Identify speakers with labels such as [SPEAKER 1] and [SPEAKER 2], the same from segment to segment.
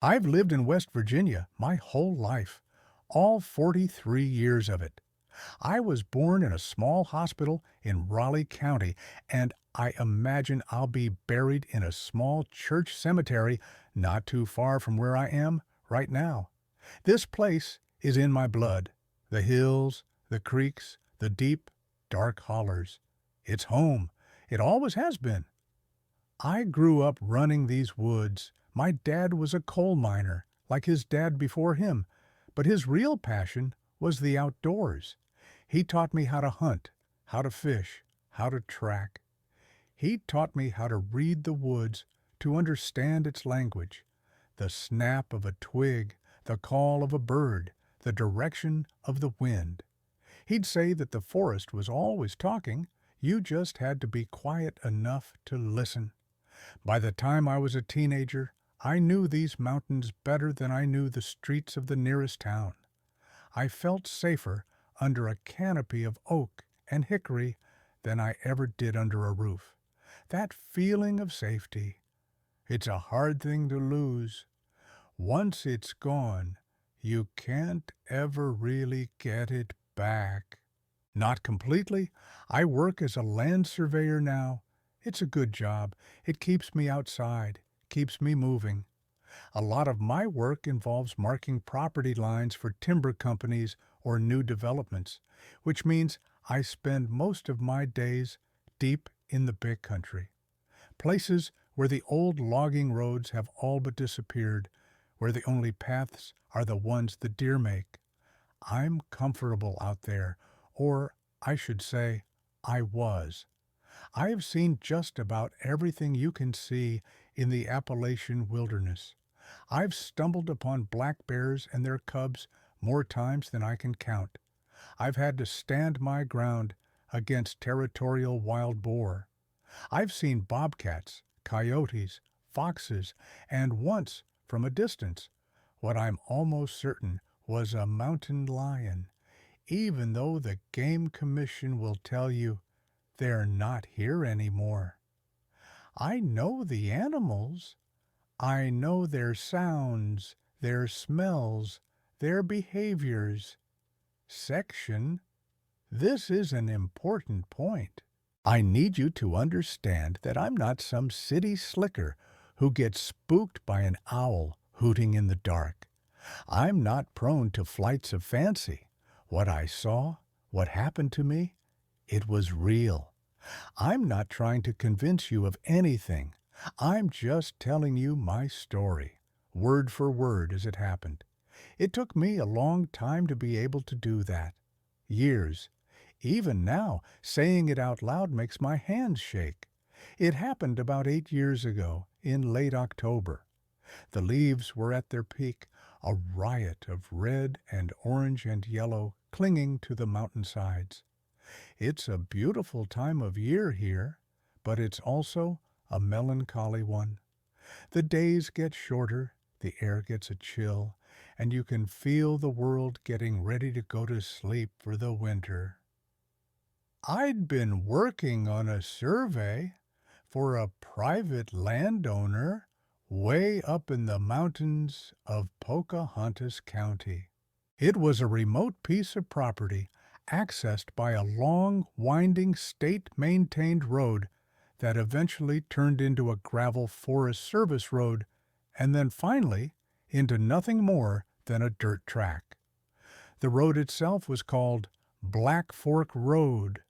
[SPEAKER 1] I've lived in West Virginia my whole life, all 43 years of it. I was born in a small hospital in Raleigh County, and I imagine I'll be buried in a small church cemetery not too far from where I am right now. This place is in my blood. The hills, the creeks, the deep, dark hollers. It's home. It always has been. I grew up running these woods. My dad was a coal miner, like his dad before him, but his real passion was the outdoors. He taught me how to hunt, how to fish, how to track. He taught me how to read the woods, to understand its language, the snap of a twig, the call of a bird, the direction of the wind. He'd say that the forest was always talking, you just had to be quiet enough to listen. By the time I was a teenager, I knew these mountains better than I knew the streets of the nearest town. I felt safer under a canopy of oak and hickory than I ever did under a roof. That feeling of safety, it's a hard thing to lose. Once it's gone, you can't ever really get it back. Not completely. I work as a land surveyor now. It's a good job. It keeps me outside, keeps me moving. A lot of my work involves marking property lines for timber companies or new developments, which means I spend most of my days deep in the big country. Places where the old logging roads have all but disappeared, where the only paths are the ones the deer make. I'm comfortable out there, or I should say, I was. I have seen just about everything you can see in the Appalachian wilderness. I've stumbled upon black bears and their cubs more times than I can count. I've had to stand my ground against territorial wild boar. I've seen bobcats, coyotes, foxes, and once, from a distance, what I'm almost certain was a mountain lion, even though the Game Commission will tell you they're not here anymore. I know the animals. I know their sounds, their smells, their behaviors. Section, this is an important point. I need you to understand that I'm not some city slicker who gets spooked by an owl hooting in the dark. I'm not prone to flights of fancy. What I saw, what happened to me, it was real. I'm not trying to convince you of anything. I'm just telling you my story, word for word as it happened. It took me a long time to be able to do that. Years. Even now, saying it out loud makes my hands shake. It happened about 8 years ago, in late October. The leaves were at their peak, a riot of red and orange and yellow clinging to the mountainsides. It's a beautiful time of year here, but it's also a melancholy one. The days get shorter, the air gets a chill, and you can feel the world getting ready to go to sleep for the winter. I'd been working on a survey for a private landowner way up in the mountains of Pocahontas County. It was a remote piece of property accessed by a long, winding, state-maintained road that eventually turned into a gravel Forest Service road and then finally into nothing more than a dirt track. The road itself was called Black Fork Road.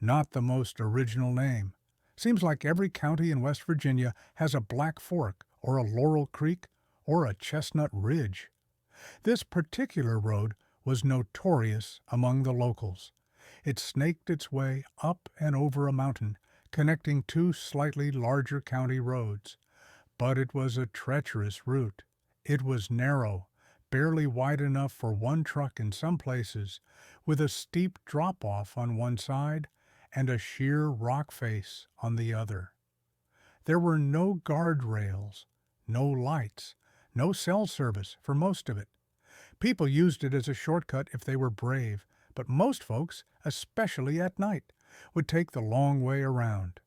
[SPEAKER 1] Not the most original name. Seems like every county in West Virginia has a Black Fork or a Laurel Creek or a Chestnut Ridge. This particular road was notorious among the locals. It snaked its way up and over a mountain, connecting two slightly larger county roads. But it was a treacherous route. It was narrow, barely wide enough for one truck in some places, with a steep drop-off on one side and a sheer rock face on the other. There were no guardrails, no lights, no cell service for most of it. People used it as a shortcut if they were brave, but most folks, especially at night, would take the long way around.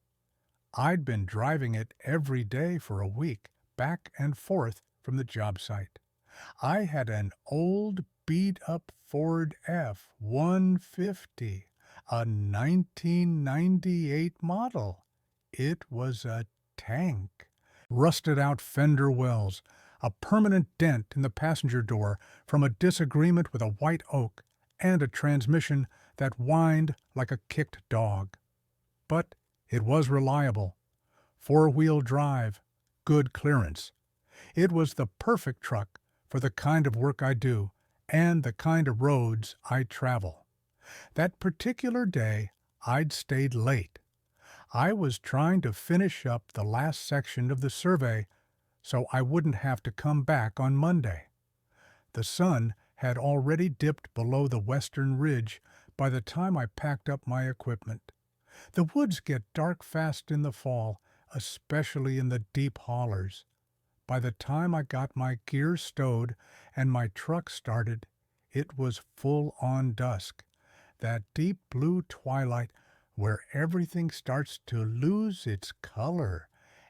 [SPEAKER 1] I'd been driving it every day for a week, back and forth from the job site. I had an old beat-up Ford F-150, a 1998 model. It was a tank. Rusted-out fender wells, a permanent dent in the passenger door from a disagreement with a white oak, and a transmission that whined like a kicked dog. But it was reliable. Four-wheel drive, good clearance. It was the perfect truck for the kind of work I do and the kind of roads I travel. That particular day, I'd stayed late. I was trying to finish up the last section of the survey so I wouldn't have to come back on Monday. The sun had already dipped below the western ridge by the time I packed up my equipment. The woods get dark fast in the fall, especially in the deep hollers. By the time I got my gear stowed and my truck started, it was full on dusk, that deep blue twilight where everything starts to lose its color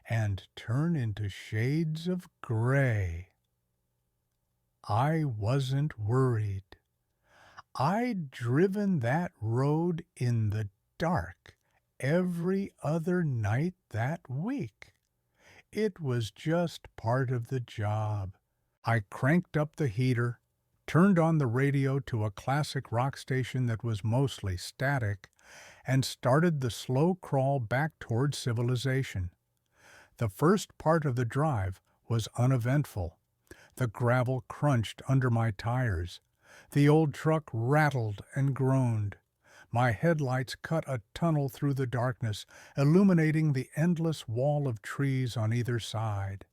[SPEAKER 1] and turn into shades of gray. I wasn't worried. I'd driven that road in the dark every other night that week. It was just part of the job. I cranked up the heater, turned on the radio to a classic rock station that was mostly static, and started the slow crawl back toward civilization. The first part of the drive was uneventful. The gravel crunched under my tires. The old truck rattled and groaned. My headlights cut a tunnel through the darkness, illuminating the endless wall of trees on either side.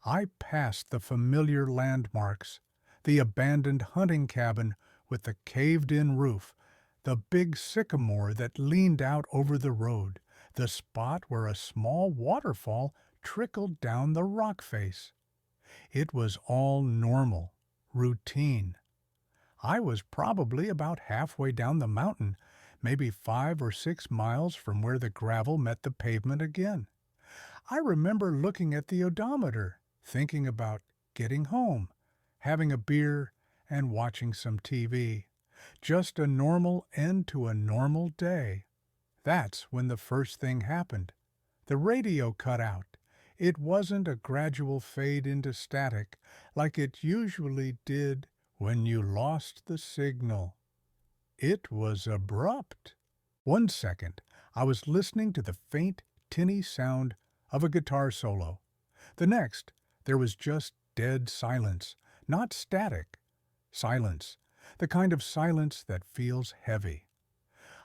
[SPEAKER 1] I passed the familiar landmarks, the abandoned hunting cabin with the caved-in roof, the big sycamore that leaned out over the road, the spot where a small waterfall trickled down the rock face. It was all normal, routine. I was probably about halfway down the mountain, maybe 5 or 6 miles from where the gravel met the pavement again. I remember looking at the odometer, thinking about getting home, having a beer, and watching some TV. Just a normal end to a normal day. That's when the first thing happened. The radio cut out. It wasn't a gradual fade into static like it usually did when you lost the signal. It was abrupt. 1 second, I was listening to the faint, tinny sound of a guitar solo. The next, there was just dead silence, not static. Silence, the kind of silence that feels heavy.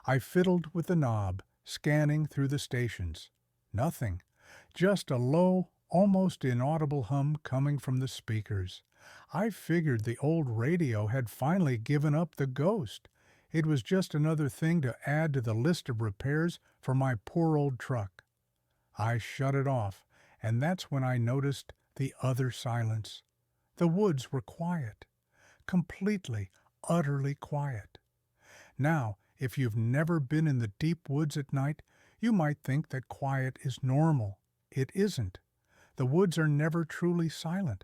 [SPEAKER 1] I fiddled with the knob, scanning through the stations. Nothing. Just a low, almost inaudible hum coming from the speakers. I figured the old radio had finally given up the ghost. It was just another thing to add to the list of repairs for my poor old truck. I shut it off, and that's when I noticed the other silence. The woods were quiet. Completely, utterly quiet. Now, if you've never been in the deep woods at night, you might think that quiet is normal. It isn't. The woods are never truly silent.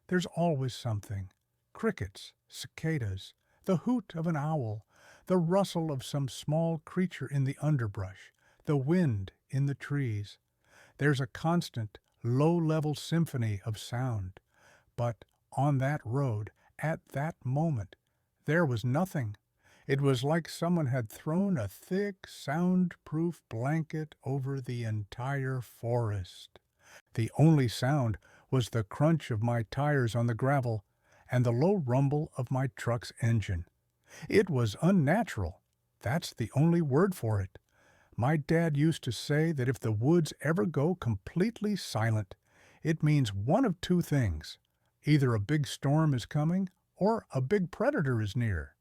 [SPEAKER 1] There's always something. Crickets, cicadas, the hoot of an owl, the rustle of some small creature in the underbrush, the wind in the trees. There's a constant, low-level symphony of sound. But on that road, at that moment, there was nothing. It was like someone had thrown a thick, soundproof blanket over the entire forest. The only sound was the crunch of my tires on the gravel and the low rumble of my truck's engine. It was unnatural. That's the only word for it. My dad used to say that if the woods ever go completely silent, it means one of two things. Either a big storm is coming or a big predator is near.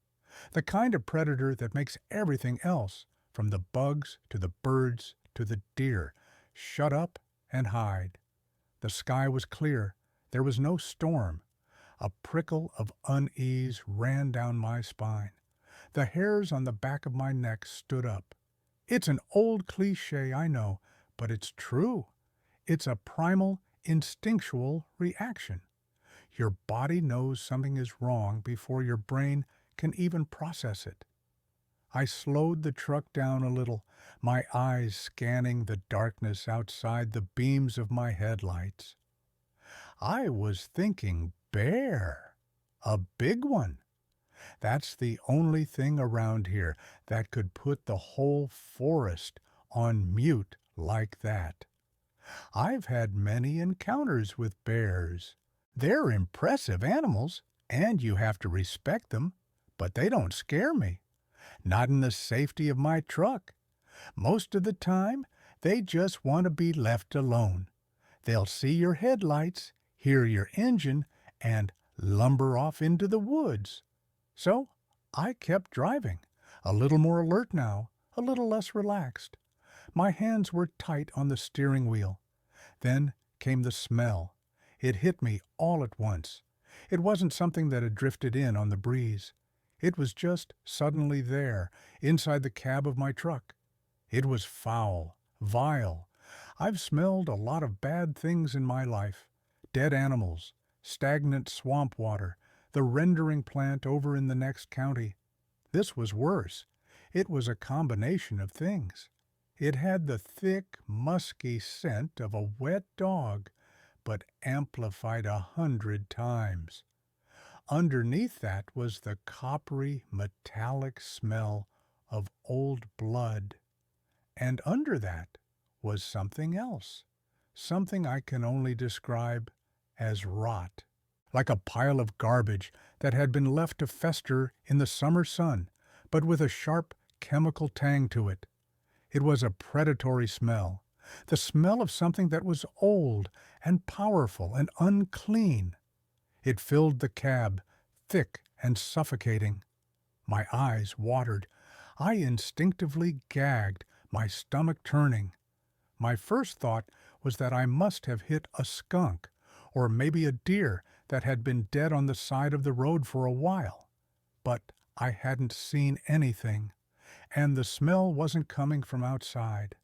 [SPEAKER 1] The kind of predator that makes everything else, from the bugs to the birds to the deer, shut up and hide. The sky was clear. There was no storm. A prickle of unease ran down my spine. The hairs on the back of my neck stood up. It's an old cliché, I know, but it's true. It's a primal, instinctual reaction. Your body knows something is wrong before your brain can even process it. I slowed the truck down a little, my eyes scanning the darkness outside the beams of my headlights. I was thinking bear. A big one. That's the only thing around here that could put the whole forest on mute like that. I've had many encounters with bears. They're impressive animals, and you have to respect them, but they don't scare me. Not in the safety of my truck. Most of the time, they just want to be left alone. They'll see your headlights, hear your engine, and lumber off into the woods. So I kept driving, a little more alert now, a little less relaxed. My hands were tight on the steering wheel. Then came the smell. It hit me all at once. It wasn't something that had drifted in on the breeze. It was just suddenly there, inside the cab of my truck. It was foul, vile. I've smelled a lot of bad things in my life. Dead animals, stagnant swamp water, the rendering plant over in the next county. This was worse. It was a combination of things. It had the thick, musky scent of a wet dog, but amplified 100 times. Underneath that was the coppery, metallic smell of old blood. And under that was something else, something I can only describe as rot, like a pile of garbage that had been left to fester in the summer sun, but with a sharp chemical tang to it. It was a predatory smell, the smell of something that was old and powerful and unclean. It filled the cab, thick and suffocating. My eyes watered. I instinctively gagged, my stomach turning. My first thought was that I must have hit a skunk, or maybe a deer that had been dead on the side of the road for a while. But I hadn't seen anything, and the smell wasn't coming from outside.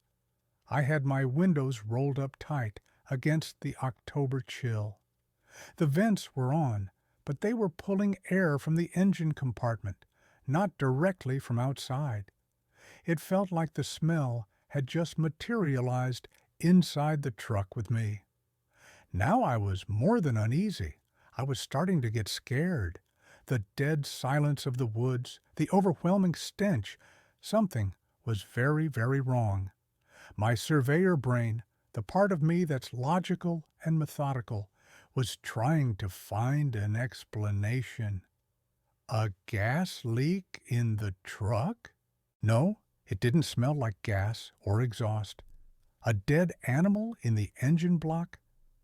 [SPEAKER 1] I had my windows rolled up tight against the October chill. The vents were on, but they were pulling air from the engine compartment, not directly from outside. It felt like the smell had just materialized inside the truck with me. Now I was more than uneasy. I was starting to get scared. The dead silence of the woods, the overwhelming stench, something was very, very wrong. My surveyor brain, the part of me that's logical and methodical, was trying to find an explanation. A gas leak in the truck? No, it didn't smell like gas or exhaust. A dead animal in the engine block?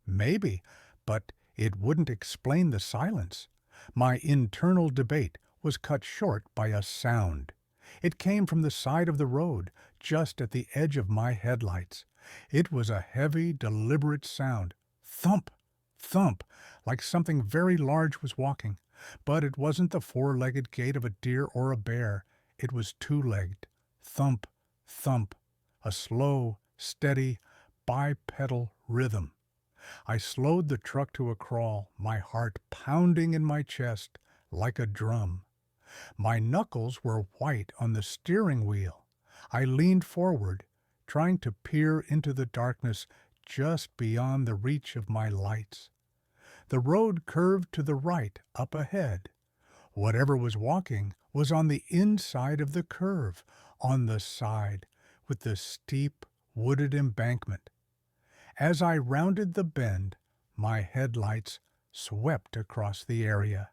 [SPEAKER 1] Maybe, but it wouldn't explain the silence. My internal debate was cut short by a sound. It came from the side of the road, just at the edge of my headlights. It was a heavy, deliberate sound. Thump, thump, like something very large was walking. But it wasn't the four-legged gait of a deer or a bear. It was two-legged. Thump, thump, a slow, steady, bipedal rhythm. I slowed the truck to a crawl, my heart pounding in my chest like a drum. My knuckles were white on the steering wheel. I leaned forward, trying to peer into the darkness just beyond the reach of my lights. The road curved to the right up ahead. Whatever was walking was on the inside of the curve, on the side, with the steep, wooded embankment. As I rounded the bend, my headlights swept across the area.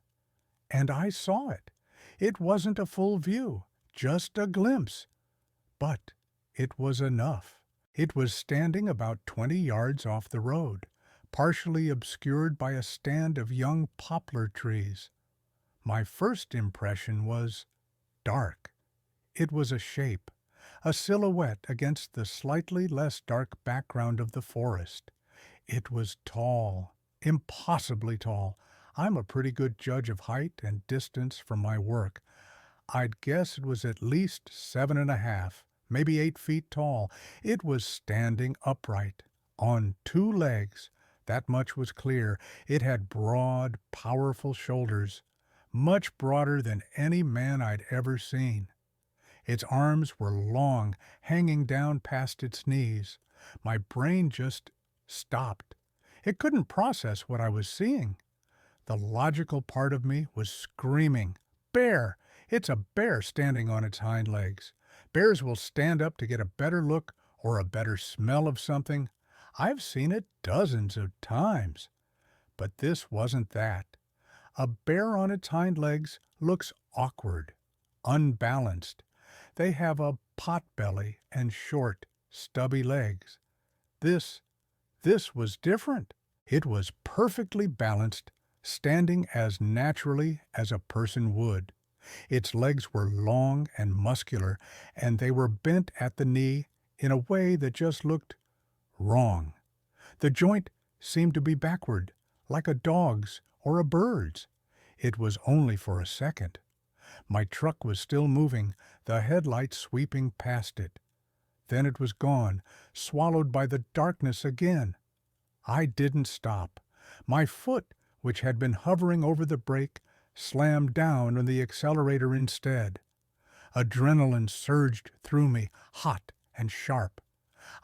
[SPEAKER 1] And I saw it. It wasn't a full view, just a glimpse. But it was enough. It was standing about 20 yards off the road, partially obscured by a stand of young poplar trees. My first impression was dark. It was a shape, a silhouette against the slightly less dark background of the forest. It was tall, impossibly tall. I'm a pretty good judge of height and distance from my work. I'd guess it was at least 7.5, maybe 8 feet tall. It was standing upright, on two legs, That much was clear. It had broad, powerful shoulders, much broader than any man I'd ever seen. Its arms were long, hanging down past its knees. My brain just stopped. It couldn't process what I was seeing. The logical part of me was screaming, "Bear! It's a bear standing on its hind legs. Bears will stand up to get a better look or a better smell of something. I've seen it dozens of times." But this wasn't that. A bear on its hind legs looks awkward, unbalanced. They have a pot belly and short, stubby legs. This was different. It was perfectly balanced, standing as naturally as a person would. Its legs were long and muscular, and they were bent at the knee in a way that just looked wrong. The joint seemed to be backward, like a dog's or a bird's. It was only for a second. My truck was still moving, the headlights sweeping past it. Then it was gone, swallowed by the darkness again. I didn't stop. My foot, which had been hovering over the brake, slammed down on the accelerator instead. Adrenaline surged through me, hot and sharp.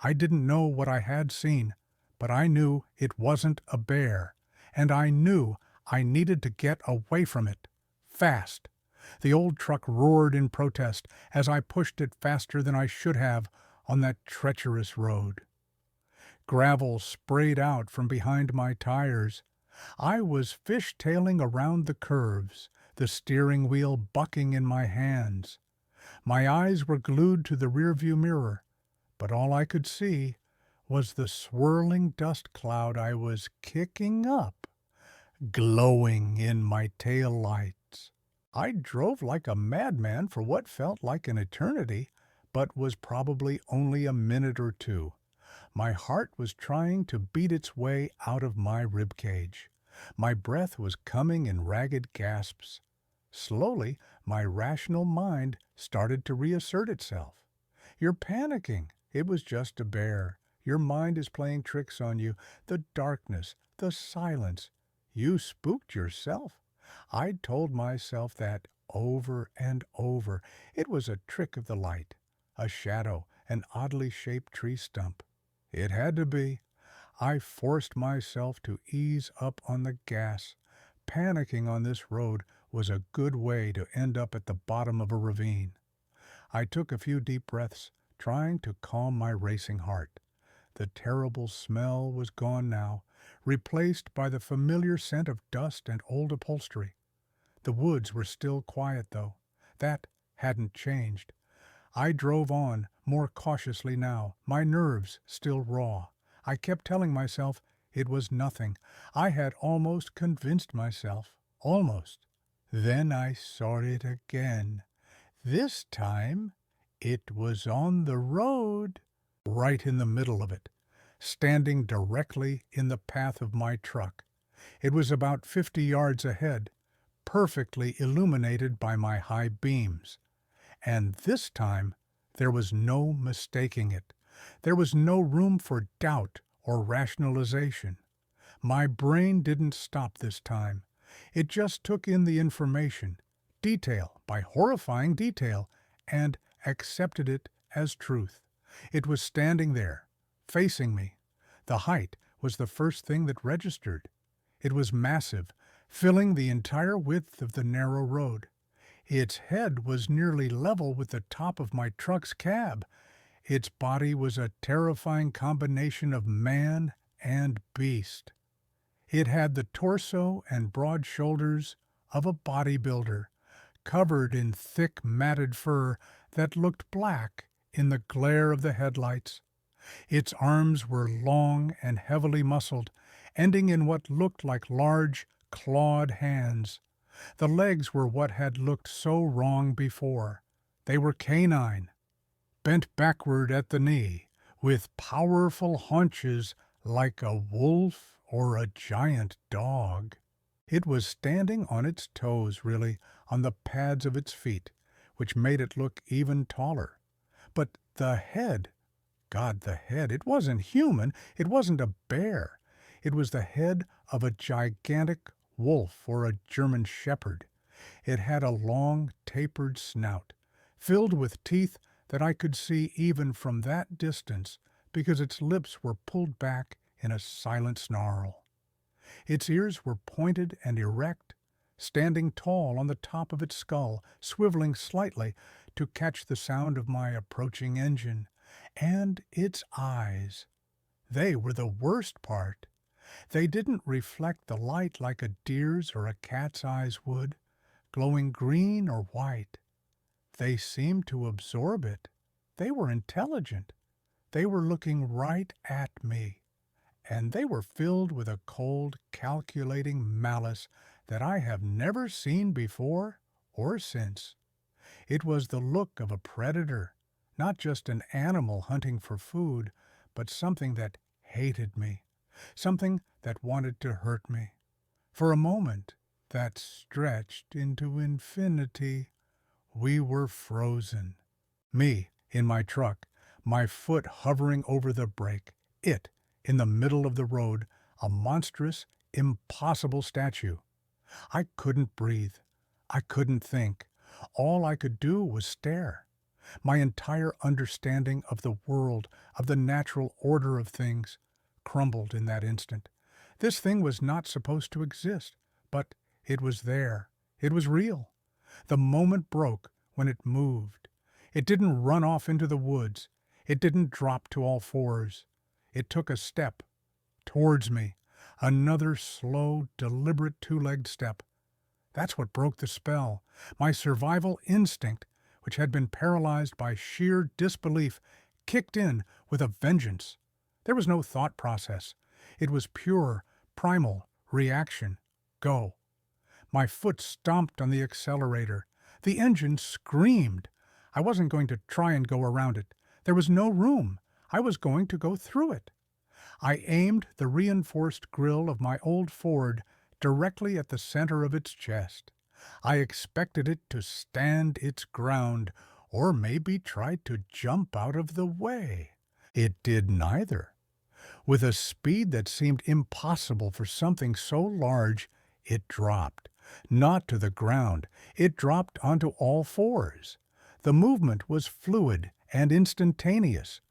[SPEAKER 1] I didn't know what I had seen, but I knew it wasn't a bear, and I knew I needed to get away from it, fast. The old truck roared in protest as I pushed it faster than I should have on that treacherous road. Gravel sprayed out from behind my tires. I was fishtailing around the curves, the steering wheel bucking in my hands. My eyes were glued to the rearview mirror, but all I could see was the swirling dust cloud I was kicking up, glowing in my tail lights. I drove like a madman for what felt like an eternity, but was probably only a minute or two. My heart was trying to beat its way out of my ribcage. My breath was coming in ragged gasps. Slowly, my rational mind started to reassert itself. "You're panicking. It was just a bear. Your mind is playing tricks on you. The darkness, the silence. You spooked yourself." I'd told myself that over and over. It was a trick of the light, a shadow, an oddly shaped tree stump. It had to be. I forced myself to ease up on the gas. Panicking on this road was a good way to end up at the bottom of a ravine. I took a few deep breaths, trying to calm my racing heart. The terrible smell was gone now, replaced by the familiar scent of dust and old upholstery. The woods were still quiet, though. That hadn't changed. I drove on, more cautiously now, my nerves still raw. I kept telling myself it was nothing. I had almost convinced myself. Almost. Then I saw it again. This time, it was on the road, right in the middle of it, standing directly in the path of my truck. It was about 50 yards ahead, perfectly illuminated by my high beams. And this time, there was no mistaking it. There was no room for doubt or rationalization. My brain didn't stop this time. It just took in the information, detail by horrifying detail, and accepted it as truth. It was standing there, facing me. The height was the first thing that registered. It was massive, filling the entire width of the narrow road. Its head was nearly level with the top of my truck's cab. Its body was a terrifying combination of man and beast. It had the torso and broad shoulders of a bodybuilder, covered in thick matted fur that looked black in the glare of the headlights. Its arms were long and heavily muscled, ending in what looked like large, clawed hands. The legs were what had looked so wrong before. They were canine, bent backward at the knee, with powerful haunches like a wolf or a giant dog. It was standing on its toes, really, on the pads of its feet, which made it look even taller. But the head, God, the head, it wasn't human, it wasn't a bear. It was the head of a gigantic wolf or a German shepherd. It had a long, tapered snout, filled with teeth that I could see even from that distance because its lips were pulled back in a silent snarl. Its ears were pointed and erect, standing tall on the top of its skull, swiveling slightly to catch the sound of my approaching engine. And its eyes. They were the worst part. They didn't reflect the light like a deer's or a cat's eyes would, glowing green or white. They seemed to absorb it. They were intelligent. They were looking right at me, and they were filled with a cold, calculating malice that I have never seen before or since. It was the look of a predator, not just an animal hunting for food, but something that hated me, something that wanted to hurt me. For a moment, that stretched into infinity. We were frozen. Me, in my truck, my foot hovering over the brake, it, in the middle of the road, a monstrous, impossible statue. I couldn't breathe. I couldn't think. All I could do was stare. My entire understanding of the world, of the natural order of things, crumbled in that instant. This thing was not supposed to exist, but it was there. It was real. The moment broke when it moved. It didn't run off into the woods. It didn't drop to all fours. It took a step towards me, another slow, deliberate two-legged step. That's what broke the spell. My survival instinct, which had been paralyzed by sheer disbelief, kicked in with a vengeance. There was no thought process. It was pure, primal reaction. Go. My foot stomped on the accelerator. The engine screamed. I wasn't going to try and go around it. There was no room. I was going to go through it. I aimed the reinforced grille of my old Ford directly at the center of its chest. I expected it to stand its ground, or maybe try to jump out of the way. It did neither. With a speed that seemed impossible for something so large, it dropped. Not to the ground. It dropped onto all fours. The movement was fluid and instantaneous.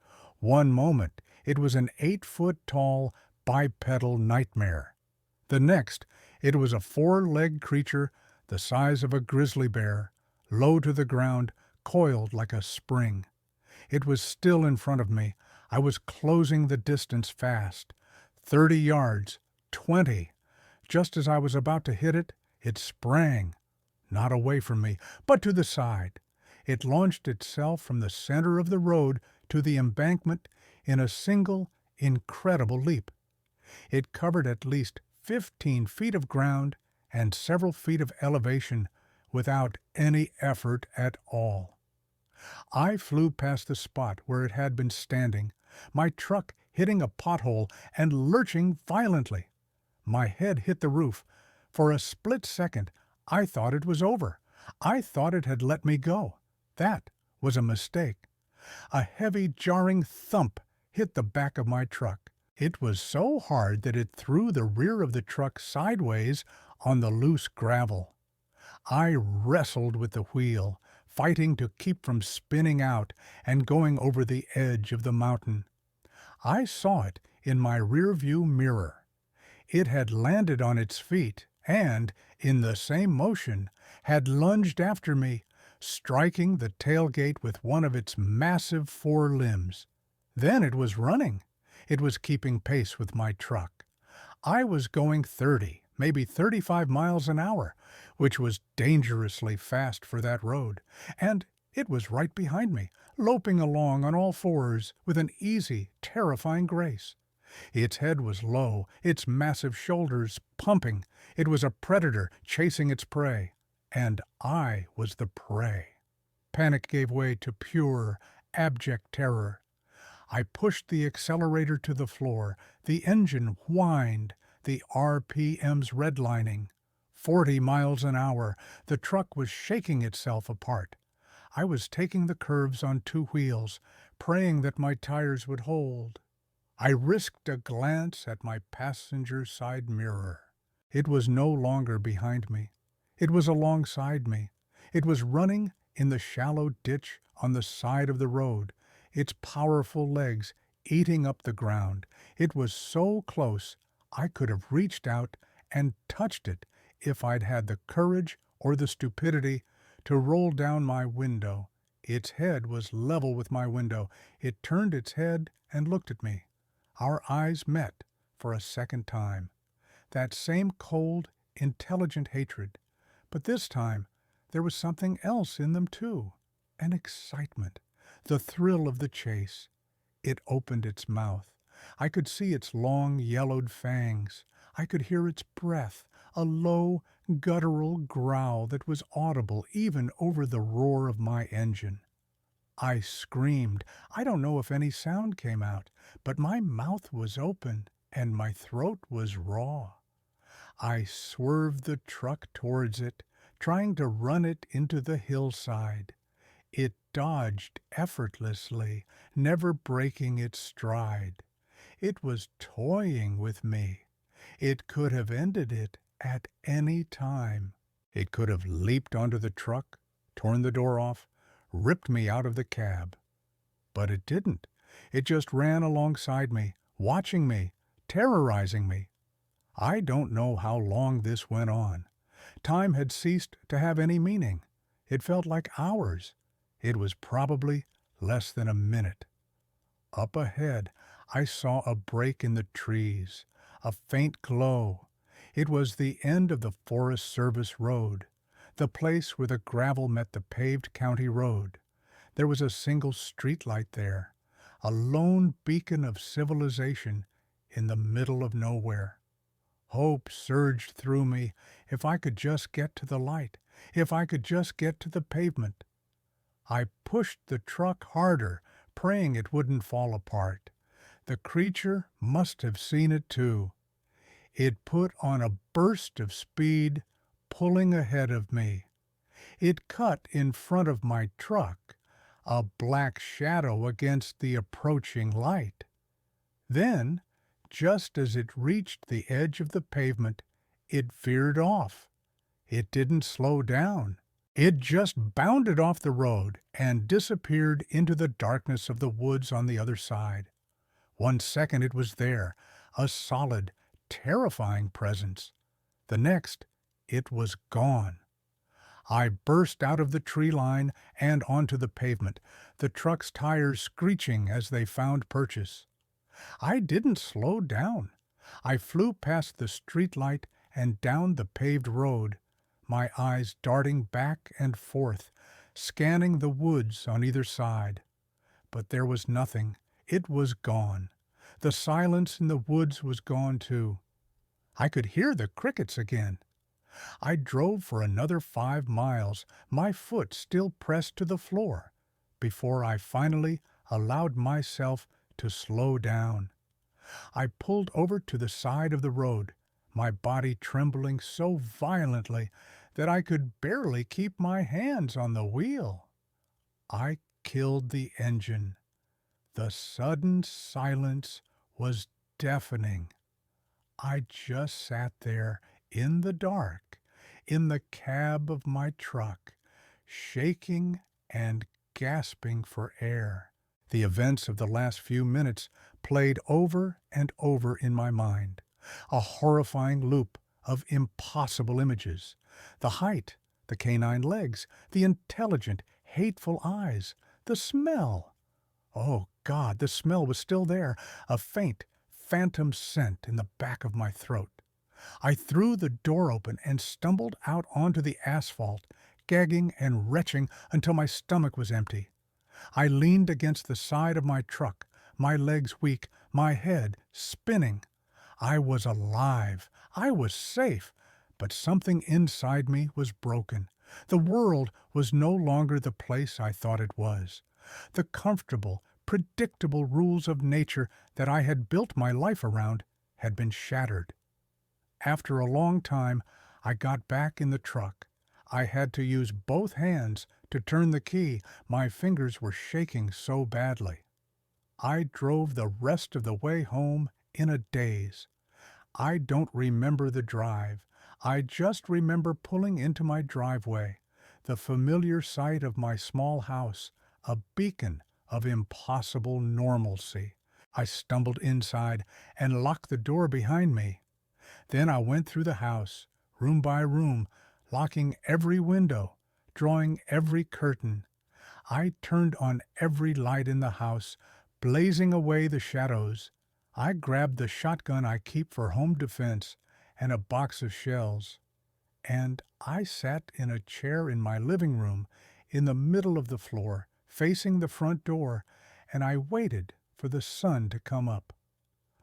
[SPEAKER 1] One moment, it was an 8-foot-tall bipedal nightmare. The next, it was a 4-legged creature the size of a grizzly bear, low to the ground, coiled like a spring. It was still in front of me. I was closing the distance fast. 30 yards, 20. Just as I was about to hit it, it sprang, not away from me, but to the side. It launched itself from the center of the road to the embankment in a single, incredible leap. It covered at least 15 feet of ground and several feet of elevation without any effort at all. I flew past the spot where it had been standing, my truck hitting a pothole and lurching violently. My head hit the roof. For a split second, I thought it was over. I thought it had let me go. That was a mistake. A heavy, jarring thump hit the back of my truck. It was so hard that it threw the rear of the truck sideways on the loose gravel. I wrestled with the wheel, fighting to keep from spinning out and going over the edge of the mountain. I saw it in my rearview mirror. It had landed on its feet and, in the same motion, had lunged after me, striking the tailgate with one of its massive 4 limbs. Then it was running. It was keeping pace with my truck. I was going 30, maybe 35 miles an hour, which was dangerously fast for that road, and it was right behind me, loping along on all fours with an easy, terrifying grace. Its head was low, its massive shoulders pumping. It was a predator chasing its prey, and I was the prey. Panic gave way to pure, abject terror. I pushed the accelerator to the floor. The engine whined, the RPMs redlining. 40 miles an hour. The truck was shaking itself apart. I was taking the curves on 2 wheels, praying that my tires would hold. I risked a glance at my passenger side mirror. It was no longer behind me. It was alongside me. It was running in the shallow ditch on the side of the road, its powerful legs eating up the ground. It was so close I could have reached out and touched it if I'd had the courage or the stupidity to roll down my window. Its head was level with my window. It turned its head and looked at me. Our eyes met for a second time. That same cold, intelligent hatred. But this time, there was something else in them too. An excitement. The thrill of the chase. It opened its mouth. I could see its long, yellowed fangs. I could hear its breath, a low, guttural growl that was audible even over the roar of my engine. I screamed. I don't know if any sound came out, but my mouth was open and my throat was raw. I swerved the truck towards it, trying to run it into the hillside. It dodged effortlessly, never breaking its stride. It was toying with me. It could have ended it at any time. It could have leaped onto the truck, torn the door off, ripped me out of the cab. But it didn't. It just ran alongside me, watching me, terrorizing me. I don't know how long this went on. Time had ceased to have any meaning. It felt like hours. It was probably less than a minute. Up ahead, I saw a break in the trees, a faint glow. It was the end of the Forest Service road, the place where the gravel met the paved county road. There was a single streetlight there, a lone beacon of civilization in the middle of nowhere. Hope surged through me. If I could just get to the light, if I could just get to the pavement. I pushed the truck harder, praying it wouldn't fall apart. The creature must have seen it too. It put on a burst of speed, pulling ahead of me. It cut in front of my truck, a black shadow against the approaching light. Then, just as it reached the edge of the pavement, it veered off. It didn't slow down. It just bounded off the road and disappeared into the darkness of the woods on the other side. 1 second it was there, a solid, terrifying presence. The next, it was gone. I burst out of the tree line and onto the pavement, the truck's tires screeching as they found purchase. I didn't slow down. I flew past the streetlight and down the paved road, my eyes darting back and forth, scanning the woods on either side. But there was nothing. It was gone. The silence in the woods was gone too. I could hear the crickets again. I drove for another 5 miles, my foot still pressed to the floor, before I finally allowed myself to slow down. I pulled over to the side of the road, my body trembling so violently that I could barely keep my hands on the wheel. I killed the engine. The sudden silence was deafening. I just sat there in the dark, in the cab of my truck, shaking and gasping for air. The events of the last few minutes played over and over in my mind, a horrifying loop of impossible images. The height, the canine legs, the intelligent, hateful eyes, the smell. Oh, God, the smell was still there, a faint, phantom scent in the back of my throat. I threw the door open and stumbled out onto the asphalt, gagging and retching until my stomach was empty. I leaned against the side of my truck, my legs weak, my head spinning. I was alive. I was safe. But something inside me was broken. The world was no longer the place I thought it was. The comfortable, predictable rules of nature that I had built my life around had been shattered. After a long time, I got back in the truck. I had to use both hands to turn the key. My fingers were shaking so badly. I drove the rest of the way home in a daze. I don't remember the drive. I just remember pulling into my driveway, the familiar sight of my small house, a beacon of impossible normalcy. I stumbled inside and locked the door behind me. Then I went through the house, room by room, locking every window, drawing every curtain. I turned on every light in the house, blazing away the shadows. I grabbed the shotgun I keep for home defense and a box of shells, and I sat in a chair in my living room in the middle of the floor, facing the front door, and I waited for the sun to come up.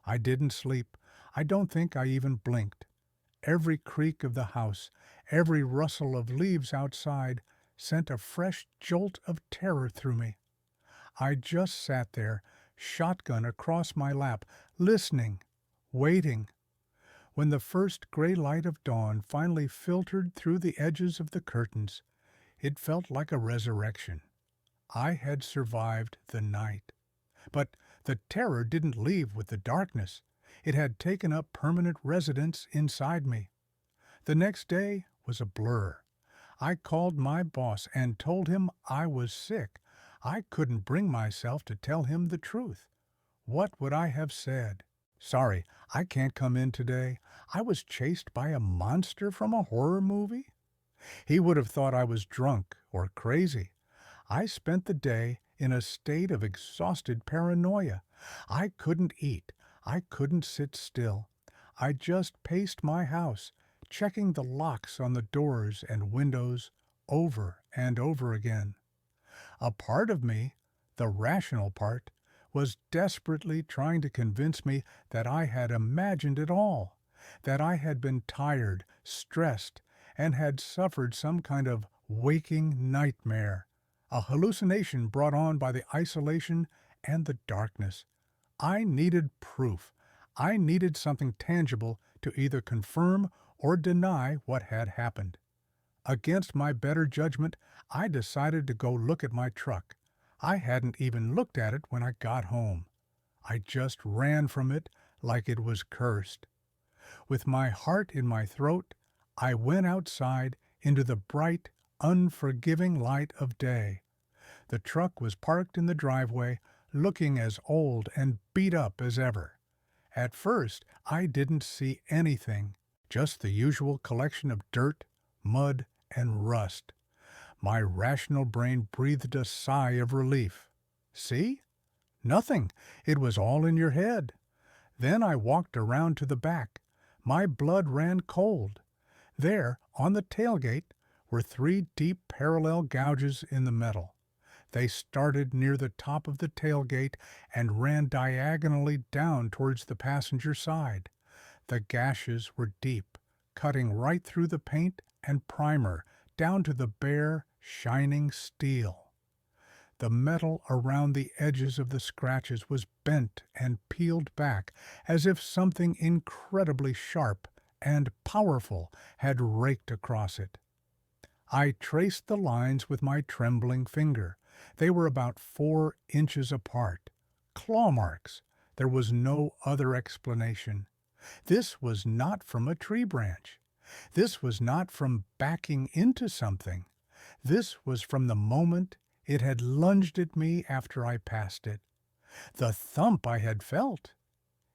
[SPEAKER 1] I didn't sleep. I don't think I even blinked. Every creak of the house, every rustle of leaves outside sent a fresh jolt of terror through me. I just sat there, shotgun across my lap, listening, waiting. When the first gray light of dawn finally filtered through the edges of the curtains, it felt like a resurrection. I had survived the night. But the terror didn't leave with the darkness. It had taken up permanent residence inside me. The next day was a blur. I called my boss and told him I was sick. I couldn't bring myself to tell him the truth. What would I have said? Sorry, I can't come in today. I was chased by a monster from a horror movie? He would have thought I was drunk or crazy. I spent the day in a state of exhausted paranoia. I couldn't eat. I couldn't sit still. I just paced my house, checking the locks on the doors and windows over and over again. A part of me, the rational part, was desperately trying to convince me that I had imagined it all, that I had been tired, stressed, and had suffered some kind of waking nightmare, a hallucination brought on by the isolation and the darkness. I needed proof. I needed something tangible to either confirm or deny what had happened. Against my better judgment, I decided to go look at my truck. I hadn't even looked at it when I got home. I just ran from it like it was cursed. With my heart in my throat, I went outside into the bright, unforgiving light of day. The truck was parked in the driveway, looking as old and beat up as ever. At first, I didn't see anything, just the usual collection of dirt, mud, and rust. My rational brain breathed a sigh of relief. See? Nothing. It was all in your head. Then I walked around to the back. My blood ran cold. There, on the tailgate, were 3 deep parallel gouges in the metal. They started near the top of the tailgate and ran diagonally down towards the passenger side. The gashes were deep, cutting right through the paint and primer, down to the bare, shining steel. The metal around the edges of the scratches was bent and peeled back, as if something incredibly sharp and powerful had raked across it. I traced the lines with my trembling finger. They were about 4 inches apart. Claw marks. There was no other explanation. This was not from a tree branch. This was not from backing into something. This was from the moment it had lunged at me after I passed it. The thump I had felt.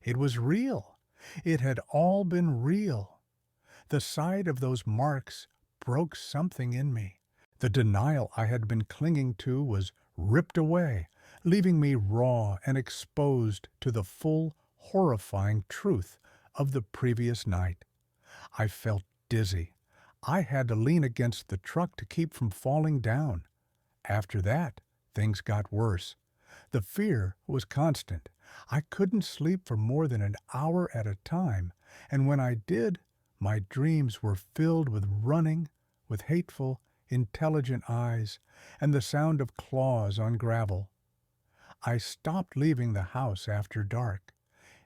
[SPEAKER 1] It was real. It had all been real. The sight of those marks broke something in me. The denial I had been clinging to was ripped away, leaving me raw and exposed to the full, horrifying truth of the previous night. I felt dizzy. I had to lean against the truck to keep from falling down. After that, things got worse. The fear was constant. I couldn't sleep for more than an hour at a time, and when I did, my dreams were filled with running, with hateful, intelligent eyes, and the sound of claws on gravel. I stopped leaving the house after dark.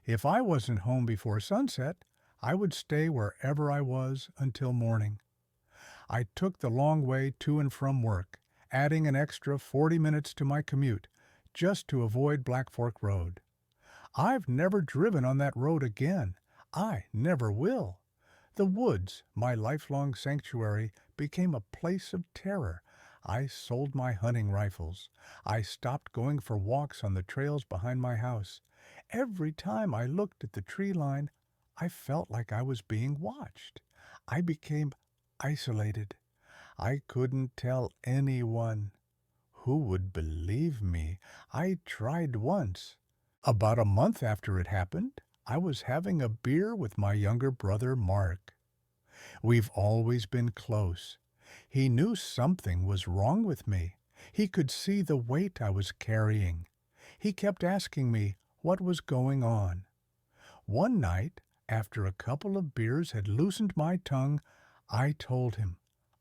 [SPEAKER 1] If I wasn't home before sunset, I would stay wherever I was until morning. I took the long way to and from work, adding an extra 40 minutes to my commute, just to avoid Black Fork Road. I've never driven on that road again. I never will. The woods, my lifelong sanctuary, became a place of terror. I sold my hunting rifles. I stopped going for walks on the trails behind my house. Every time I looked at the tree line, I felt like I was being watched. I became isolated. I couldn't tell anyone. Who would believe me? I tried once. About a month after it happened, I was having a beer with my younger brother Mark. We've always been close. He knew something was wrong with me. He could see the weight I was carrying. He kept asking me what was going on. One night, after a couple of beers had loosened my tongue, I told him.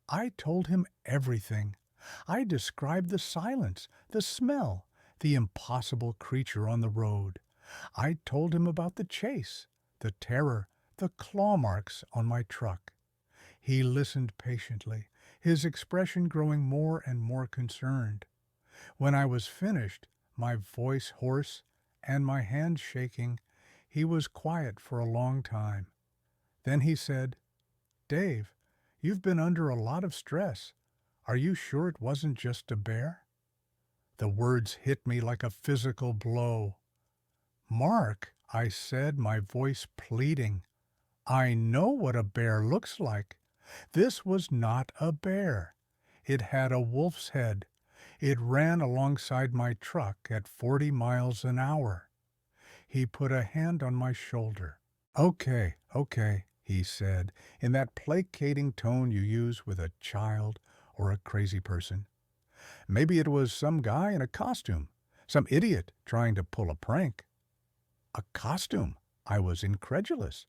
[SPEAKER 1] I told him everything. I described the silence, the smell, the impossible creature on the road. I told him about the chase, the terror, the claw marks on my truck. He listened patiently, his expression growing more and more concerned. When I was finished, my voice hoarse and my hands shaking, he was quiet for a long time. Then he said, "Dave, you've been under a lot of stress. Are you sure it wasn't just a bear?" The words hit me like a physical blow. "Mark," I said, my voice pleading, "I know what a bear looks like. This was not a bear. It had a wolf's head. It ran alongside my truck at 40 miles an hour. He put a hand on my shoulder. Okay, he said, in that placating tone you use with a child or a crazy person. Maybe it was some guy in a costume, some idiot trying to pull a prank. A costume? I was incredulous.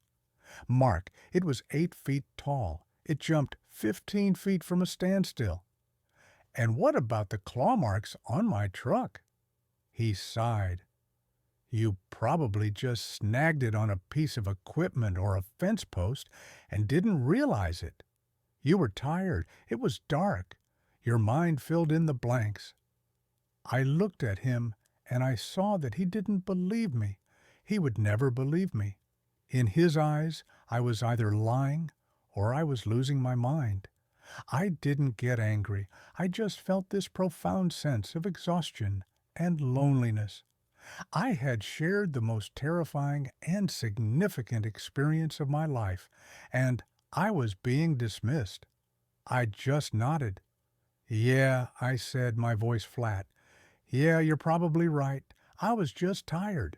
[SPEAKER 1] Mark, it was 8 feet tall. It jumped 15 feet from a standstill. And what about the claw marks on my truck? He sighed. You probably just snagged it on a piece of equipment or a fence post and didn't realize it. You were tired. It was dark. Your mind filled in the blanks. I looked at him and I saw that he didn't believe me. He would never believe me. In his eyes, I was either lying or I was losing my mind. I didn't get angry. I just felt this profound sense of exhaustion and loneliness. I had shared the most terrifying and significant experience of my life, and I was being dismissed. I just nodded. Yeah, I said, my voice flat. Yeah, you're probably right. I was just tired.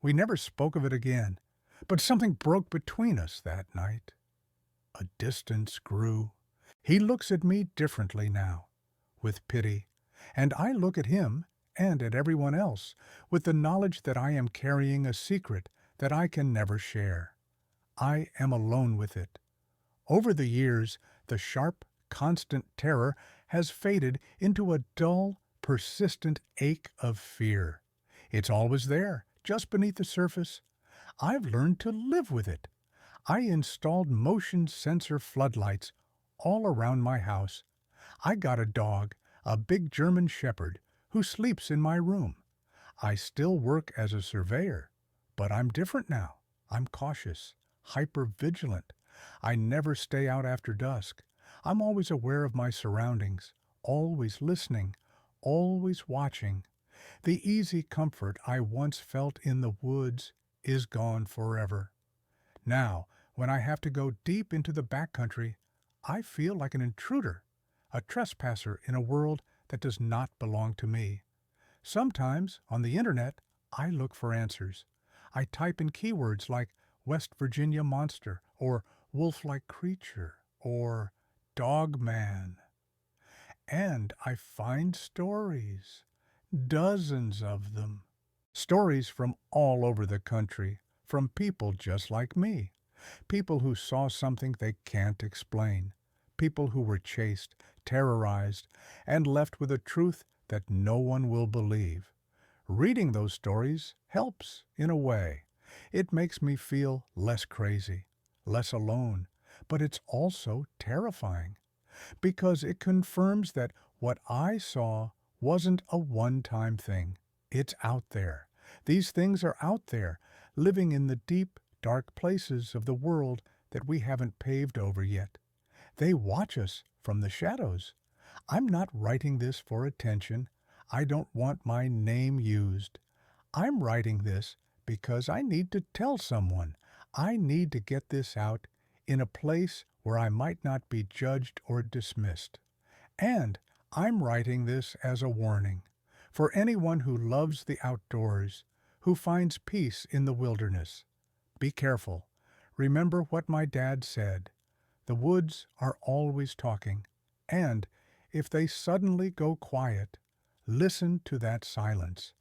[SPEAKER 1] We never spoke of it again, but something broke between us that night. A distance grew. He looks at me differently now, with pity, and I look at him and at everyone else with the knowledge that I am carrying a secret that I can never share. I am alone with it. Over the years, the sharp, constant terror has faded into a dull, persistent ache of fear. It's always there, just beneath the surface. I've learned to live with it. I installed motion sensor floodlights all around my house. I got a dog, a big German shepherd, who sleeps in my room. I still work as a surveyor, but I'm different now. I'm cautious, hyper-vigilant. I never stay out after dusk. I'm always aware of my surroundings, always listening, always watching. The easy comfort I once felt in the woods is gone forever. Now, when I have to go deep into the backcountry, I feel like an intruder, a trespasser in a world that does not belong to me. Sometimes, on the internet, I look for answers. I type in keywords like West Virginia monster, or wolf-like creature, or Dogman. And I find stories, dozens of them. Stories from all over the country, from people just like me. People who saw something they can't explain. People who were chased, terrorized, and left with a truth that no one will believe. Reading those stories helps, in a way. It makes me feel less crazy, less alone, but it's also terrifying, because it confirms that what I saw wasn't a one-time thing. It's out there. These things are out there, living in the deep, dark places of the world that we haven't paved over yet. They watch us from the shadows. I'm not writing this for attention. I don't want my name used. I'm writing this because I need to tell someone. I need to get this out in a place where I might not be judged or dismissed. And I'm writing this as a warning for anyone who loves the outdoors, who finds peace in the wilderness. Be careful. Remember what my dad said. The woods are always talking, and if they suddenly go quiet, listen to that silence.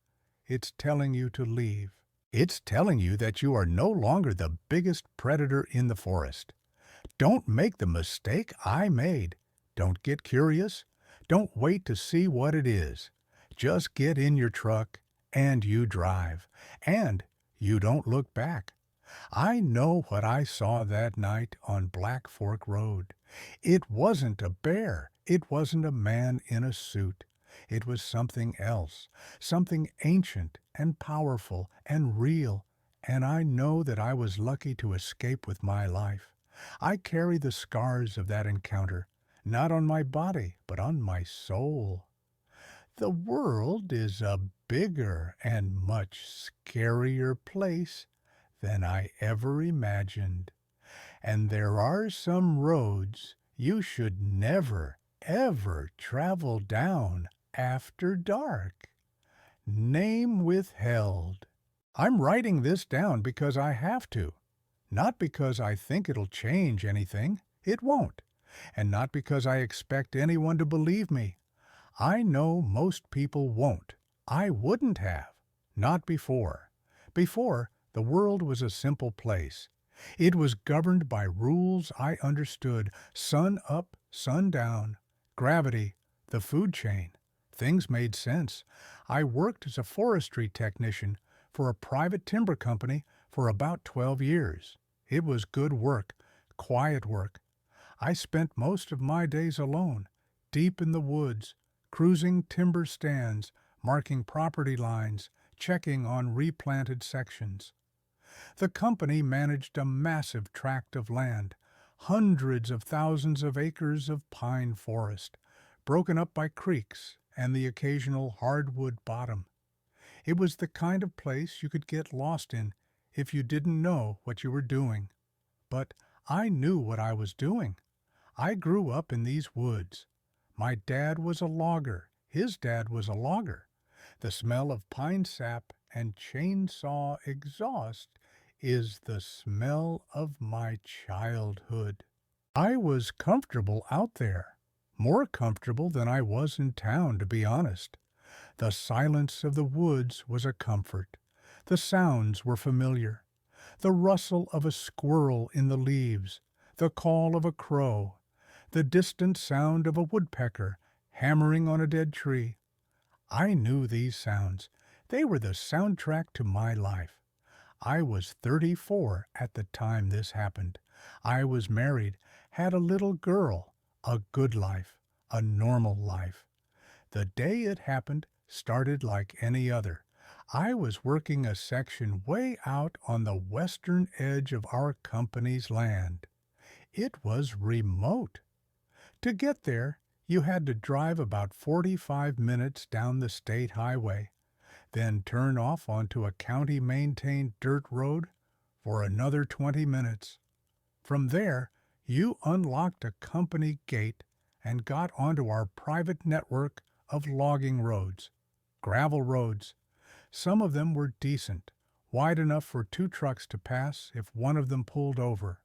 [SPEAKER 1] It's telling you to leave. It's telling you that you are no longer the biggest predator in the forest. Don't make the mistake I made. Don't get curious. Don't wait to see what it is. Just get in your truck and you drive. And you don't look back. I know what I saw that night on Black Fork Road. It wasn't a bear. It wasn't a man in a suit. It was something else, something ancient and powerful and real, and I know that I was lucky to escape with my life. I carry the scars of that encounter, not on my body, but on my soul. The world is a bigger and much scarier place than I ever imagined. And there are some roads you should never, ever travel down after dark. Name withheld. I'm writing this down because I have to, not because I think it'll change anything. It won't. And not because I expect anyone to believe me. I know most people won't. I wouldn't have. Not before. Before, the world was a simple place. It was governed by rules I understood: sun up, sun down, gravity, the food chain. Things made sense. I worked as a forestry technician for a private timber company for about 12 years. It was good work, quiet work. I spent most of my days alone, deep in the woods, cruising timber stands, marking property lines, checking on replanted sections. The company managed a massive tract of land, hundreds of thousands of acres of pine forest, broken up by creeks and the occasional hardwood bottom. It was the kind of place you could get lost in if you didn't know what you were doing. But I knew what I was doing. I grew up in these woods. My dad was a logger. His dad was a logger. The smell of pine sap and chainsaw exhaust is the smell of my childhood. I was comfortable out there, more comfortable than I was in town, to be honest. The silence of the woods was a comfort. The sounds were familiar. The rustle of a squirrel in the leaves, the call of a crow, the distant sound of a woodpecker hammering on a dead tree. I knew these sounds. They were the soundtrack to my life. I was 34 at the time this happened. I was married, had a little girl, a good life, a normal life. The day it happened started like any other. I was working a section way out on the western edge of our company's land. It was remote. To get there, you had to drive about 45 minutes down the state highway, then turn off onto a county-maintained dirt road for another 20 minutes. From there, you unlocked a company gate and got onto our private network of logging roads, gravel roads. Some of them were decent, wide enough for 2 trucks to pass if one of them pulled over.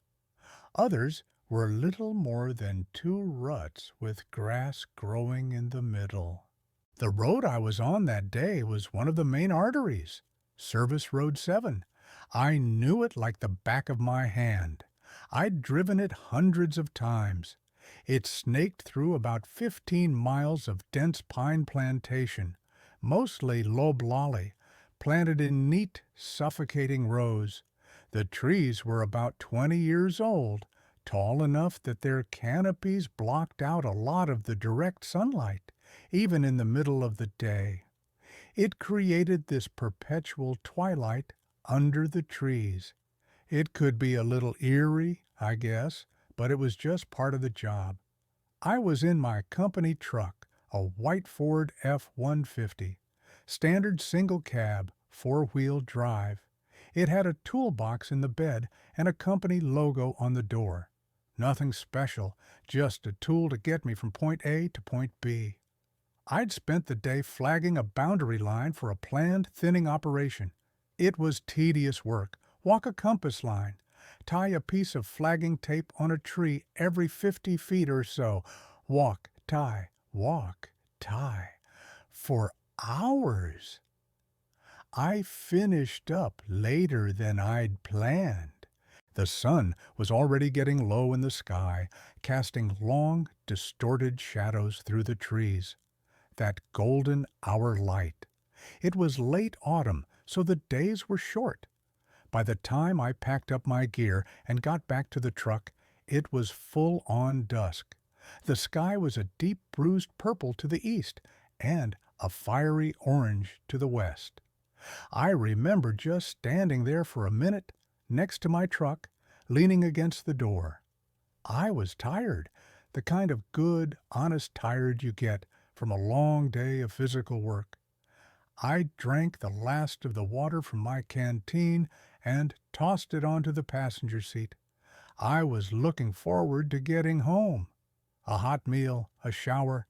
[SPEAKER 1] Others were little more than 2 ruts with grass growing in the middle. The road I was on that day was one of the main arteries, Service Road 7. I knew it like the back of my hand. I'd driven it hundreds of times. It snaked through about 15 miles of dense pine plantation, mostly loblolly, planted in neat, suffocating rows. The trees were about 20 years old, tall enough that their canopies blocked out a lot of the direct sunlight, even in the middle of the day. It created this perpetual twilight under the trees. It could be a little eerie, I guess, but it was just part of the job. I was in my company truck, a white Ford F-150, standard single cab, four-wheel drive. It had a toolbox in the bed and a company logo on the door. Nothing special, just a tool to get me from point A to point B. I'd spent the day flagging a boundary line for a planned thinning operation. It was tedious work. Walk a compass line. Tie a piece of flagging tape on a tree every 50 feet or so. Walk, tie, for hours. I finished up later than I'd planned. The sun was already getting low in the sky, casting long, distorted shadows through the trees. That golden hour light. It was late autumn, so the days were short. By the time I packed up my gear and got back to the truck, it was full on dusk. The sky was a deep bruised purple to the east and a fiery orange to the west. I remember just standing there for a minute next to my truck, leaning against the door. I was tired, the kind of good, honest tired you get from a long day of physical work. I drank the last of the water from my canteen and tossed it onto the passenger seat. I was looking forward to getting home. A hot meal, a shower,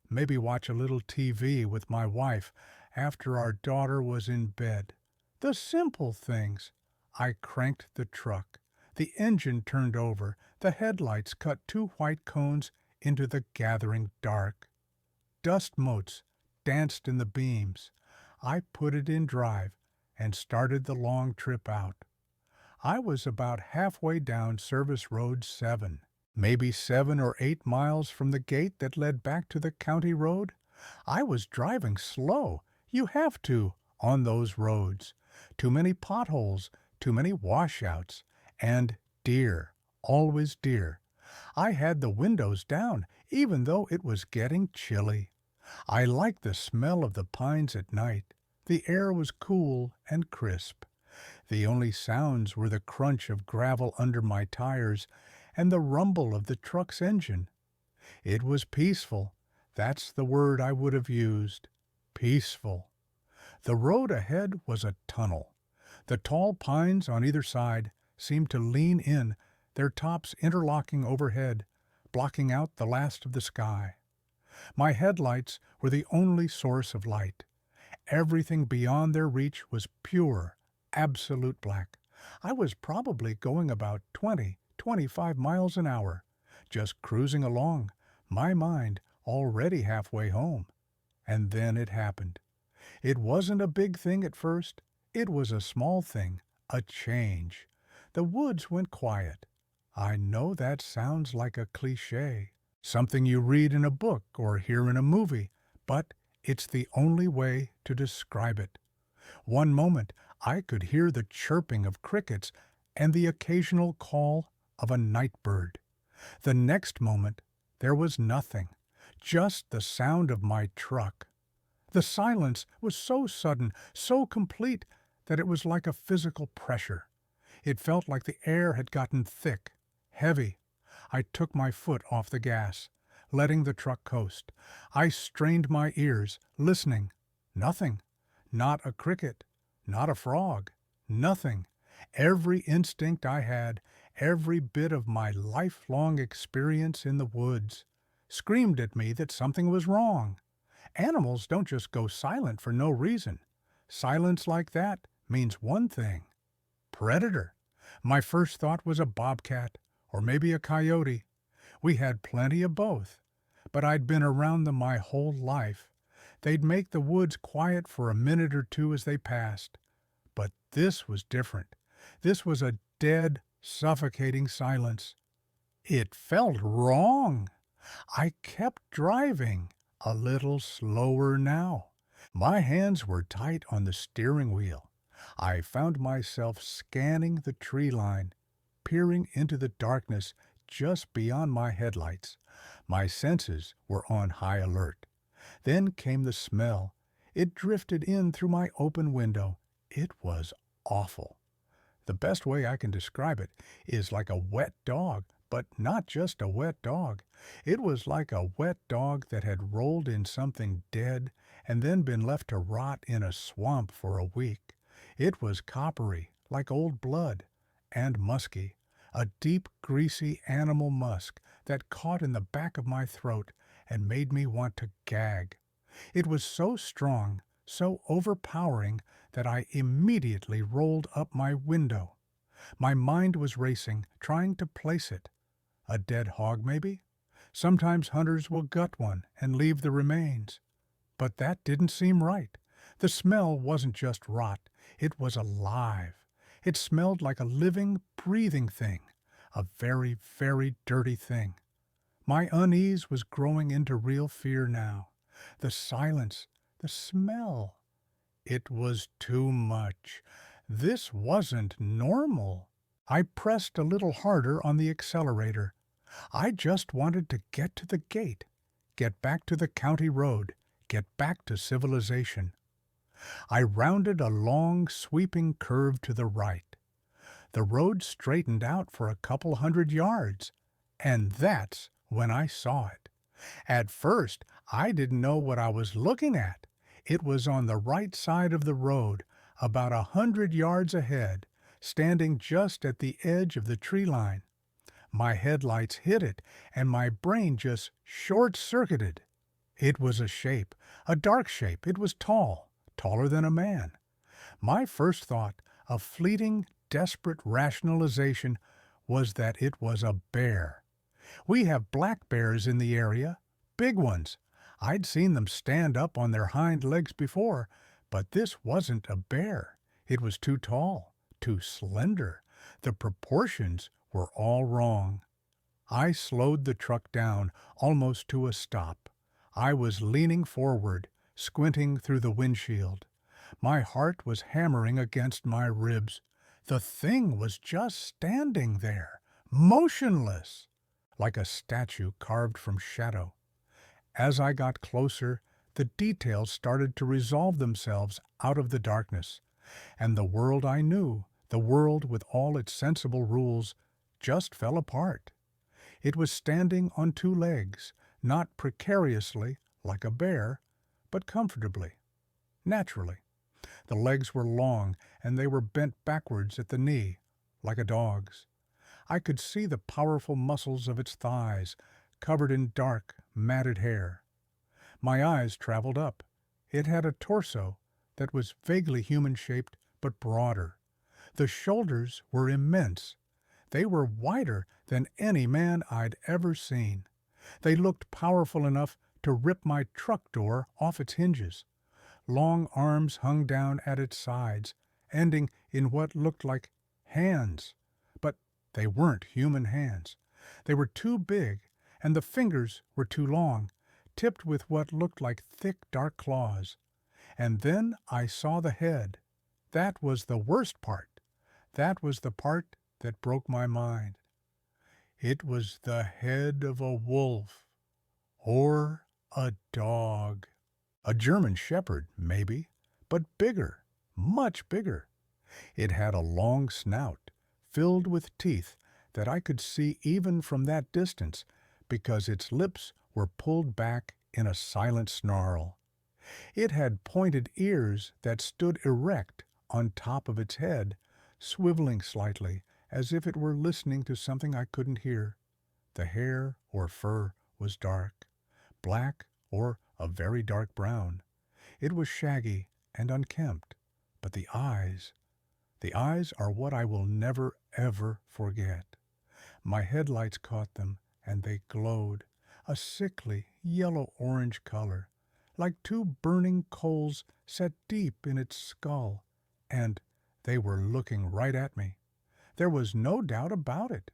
[SPEAKER 1] maybe watch a little TV with my wife after our daughter was in bed. The simple things. I cranked the truck. The engine turned over. The headlights cut two white cones into the gathering dark. Dust motes danced in the beams. I put it in drive and started the long trip out. I was about halfway down Service Road 7, maybe 7 or 8 miles from the gate that led back to the county road. I was driving slow. You have to on those roads. Too many potholes, too many washouts, and deer, always deer. I had the windows down, even though it was getting chilly. I liked the smell of the pines at night. The air was cool and crisp. The only sounds were the crunch of gravel under my tires and the rumble of the truck's engine. It was peaceful. That's the word I would have used. Peaceful. The road ahead was a tunnel. The tall pines on either side seemed to lean in, their tops interlocking overhead, blocking out the last of the sky. My headlights were the only source of light. Everything beyond their reach was pure, absolute black. I was probably going about 25 miles an hour, just cruising along, my mind already halfway home. And then it happened. It wasn't a big thing at first. It was a small thing, a change. The woods went quiet. I know that sounds like a cliché, something you read in a book or hear in a movie, but it's the only way to describe it. One moment I could hear the chirping of crickets and the occasional call of a night bird. The next moment there was nothing, just the sound of my truck. The silence was so sudden, so complete, that it was like a physical pressure. It felt like the air had gotten thick, heavy. I took my foot off the gas, letting the truck coast. I strained my ears, listening. Nothing. Not a cricket. Not a frog. Nothing. Every instinct I had, every bit of my lifelong experience in the woods, screamed at me that something was wrong. Animals don't just go silent for no reason. Silence like that means one thing. Predator. My first thought was a bobcat, or maybe a coyote. We had plenty of both, but I'd been around them my whole life. They'd make the woods quiet for a minute or two as they passed. But this was different. This was a dead, suffocating silence. It felt wrong. I kept driving, a little slower now. My hands were tight on the steering wheel. I found myself scanning the tree line, peering into the darkness just beyond my headlights. My senses were on high alert. Then came the smell. It drifted in through my open window. It was awful. The best way I can describe it is like a wet dog, but not just a wet dog. It was like a wet dog that had rolled in something dead and then been left to rot in a swamp for a week. It was coppery, like old blood, and musky, a deep, greasy animal musk that caught in the back of my throat and made me want to gag. It was so strong, so overpowering, that I immediately rolled up my window. My mind was racing, trying to place it. A dead hog, maybe? Sometimes hunters will gut one and leave the remains. But that didn't seem right. The smell wasn't just rot, it was alive. It smelled like a living, breathing thing, a very, very dirty thing. My unease was growing into real fear now. The silence, the smell. It was too much. This wasn't normal. I pressed a little harder on the accelerator. I just wanted to get to the gate, get back to the county road, get back to civilization. I rounded a long, sweeping curve to the right. The road straightened out for a couple 100 yards, and that's when I saw it. At first, I didn't know what I was looking at. It was on the right side of the road, about 100 yards ahead, standing just at the edge of the tree line. My headlights hit it, and my brain just short-circuited. It was a shape, a dark shape. It was tall, taller than a man. My first thought, a fleeting, desperate rationalization, was that it was a bear. We have black bears in the area, big ones. I'd seen them stand up on their hind legs before, but this wasn't a bear. It was too tall, too slender. The proportions were all wrong. I slowed the truck down, almost to a stop. I was leaning forward, squinting through the windshield. My heart was hammering against my ribs. The thing was just standing there, motionless, like a statue carved from shadow. As I got closer, the details started to resolve themselves out of the darkness, and the world I knew, the world with all its sensible rules, just fell apart. It was standing on two legs, not precariously, like a bear, but comfortably, naturally. The legs were long, and they were bent backwards at the knee, like a dog's. I could see the powerful muscles of its thighs, covered in dark, matted hair. My eyes traveled up. It had a torso that was vaguely human-shaped, but broader. The shoulders were immense. They were wider than any man I'd ever seen. They looked powerful enough to rip my truck door off its hinges. Long arms hung down at its sides, ending in what looked like hands. But they weren't human hands. They were too big, and the fingers were too long, tipped with what looked like thick, dark claws. And then I saw the head. That was the worst part. That was the part that broke my mind. It was the head of a wolf. Or a dog. A German shepherd, maybe, but bigger, much bigger. It had a long snout, filled with teeth that I could see even from that distance, because its lips were pulled back in a silent snarl. It had pointed ears that stood erect on top of its head, swiveling slightly, as if it were listening to something I couldn't hear. The hair or fur was dark, black or a very dark brown. It was shaggy and unkempt, but the eyes are what I will never, ever forget. My headlights caught them, and they glowed, a sickly yellow-orange color, like two burning coals set deep in its skull, and they were looking right at me. There was no doubt about it.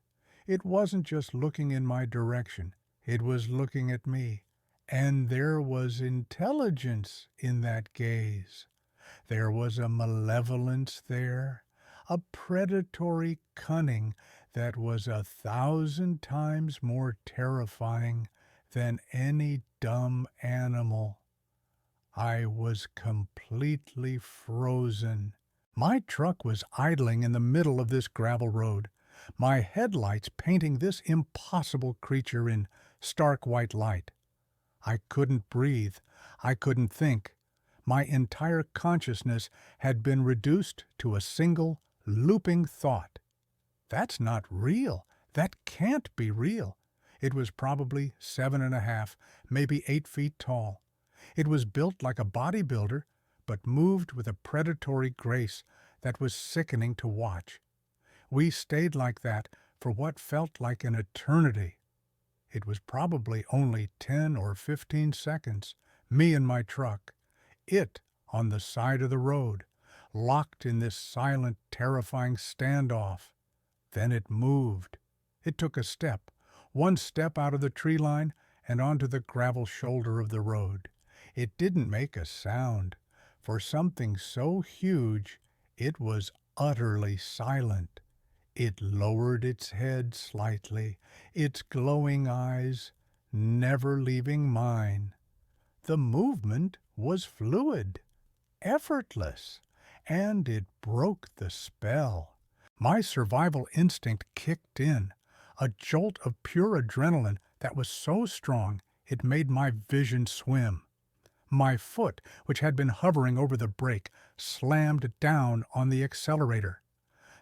[SPEAKER 1] It wasn't just looking in my direction. It was looking at me. And there was intelligence in that gaze. There was a malevolence there, a predatory cunning that was 1,000 times more terrifying than any dumb animal. I was completely frozen. My truck was idling in the middle of this gravel road, my headlights painting this impossible creature in stark white light. I couldn't breathe. I couldn't think. My entire consciousness had been reduced to a single, looping thought. That's not real. That can't be real. It was probably 7.5, maybe 8 feet tall. It was built like a bodybuilder, but moved with a predatory grace that was sickening to watch. We stayed like that for what felt like an eternity. It was probably only 10 or 15 seconds, me and my truck, it on the side of the road, locked in this silent, terrifying standoff. Then it moved. It took a step, one step out of the tree line and onto the gravel shoulder of the road. It didn't make a sound. For something so huge, it was utterly silent. It lowered its head slightly, its glowing eyes never leaving mine. The movement was fluid, effortless, and it broke the spell. My survival instinct kicked in, a jolt of pure adrenaline that was so strong it made my vision swim. My foot, which had been hovering over the brake, slammed down on the accelerator.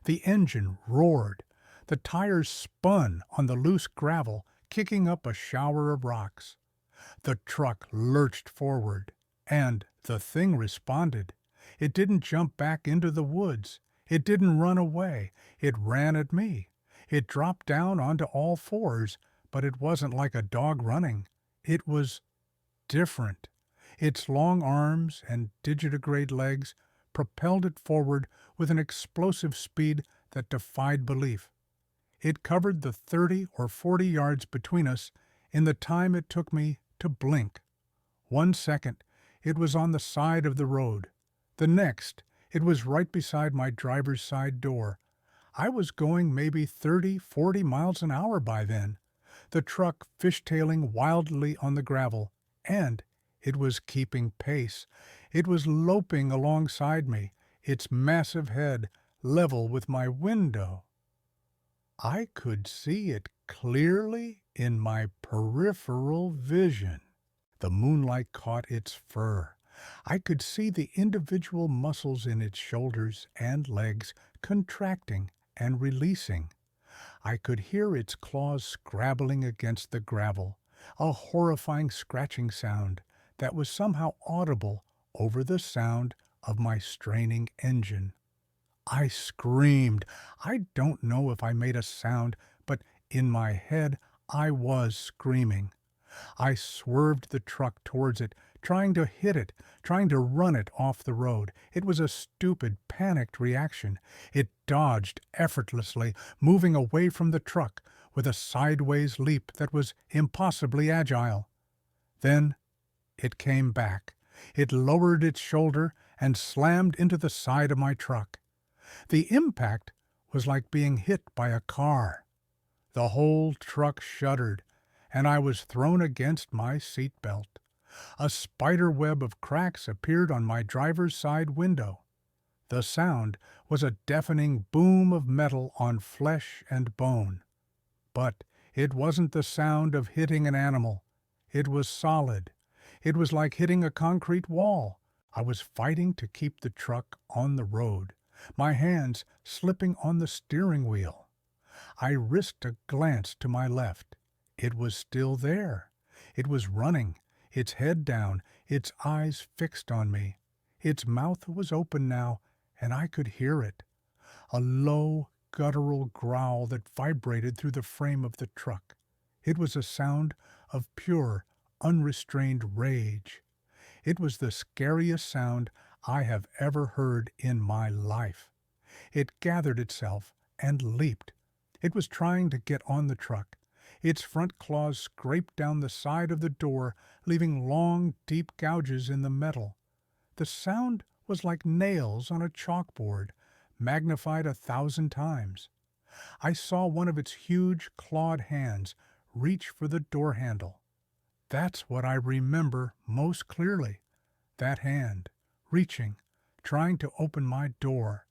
[SPEAKER 1] The engine roared. The tires spun on the loose gravel, kicking up a shower of rocks. The truck lurched forward, and the thing responded. It didn't jump back into the woods. It didn't run away. It ran at me. It dropped down onto all fours, but it wasn't like a dog running. It was different. Its long arms and digitigrade legs propelled it forward with an explosive speed that defied belief. It covered the 30 or 40 yards between us in the time it took me to blink. 1 second, it was on the side of the road. The next, it was right beside my driver's side door. I was going maybe 30, 40 miles an hour by then, the truck fishtailing wildly on the gravel, and it was keeping pace. It was loping alongside me, its massive head level with my window. I could see it clearly in my peripheral vision. The moonlight caught its fur. I could see the individual muscles in its shoulders and legs contracting and releasing. I could hear its claws scrabbling against the gravel, a horrifying scratching sound that was somehow audible over the sound of my straining engine. I screamed. I don't know if I made a sound, but in my head I was screaming. I swerved the truck towards it, trying to hit it, trying to run it off the road. It was a stupid, panicked reaction. It dodged effortlessly, moving away from the truck with a sideways leap that was impossibly agile. Then it came back. It lowered its shoulder and slammed into the side of my truck. The impact was like being hit by a car. The whole truck shuddered, and I was thrown against my seat belt. A spider web of cracks appeared on my driver's side window. The sound was a deafening boom of metal on flesh and bone. But it wasn't the sound of hitting an animal. It was solid. It was like hitting a concrete wall. I was fighting to keep the truck on the road, my hands slipping on the steering wheel. I risked a glance to my left. It was still there. It was running, its head down, its eyes fixed on me. Its mouth was open now, and I could hear it. A low, guttural growl that vibrated through the frame of the truck. It was a sound of pure, unrestrained rage. It was the scariest sound I have ever heard in my life. It gathered itself and leaped. It was trying to get on the truck. Its front claws scraped down the side of the door, leaving long, deep gouges in the metal. The sound was like nails on a chalkboard, magnified 1,000 times. I saw one of its huge, clawed hands reach for the door handle. That's what I remember most clearly. That hand, reaching, trying to open my door.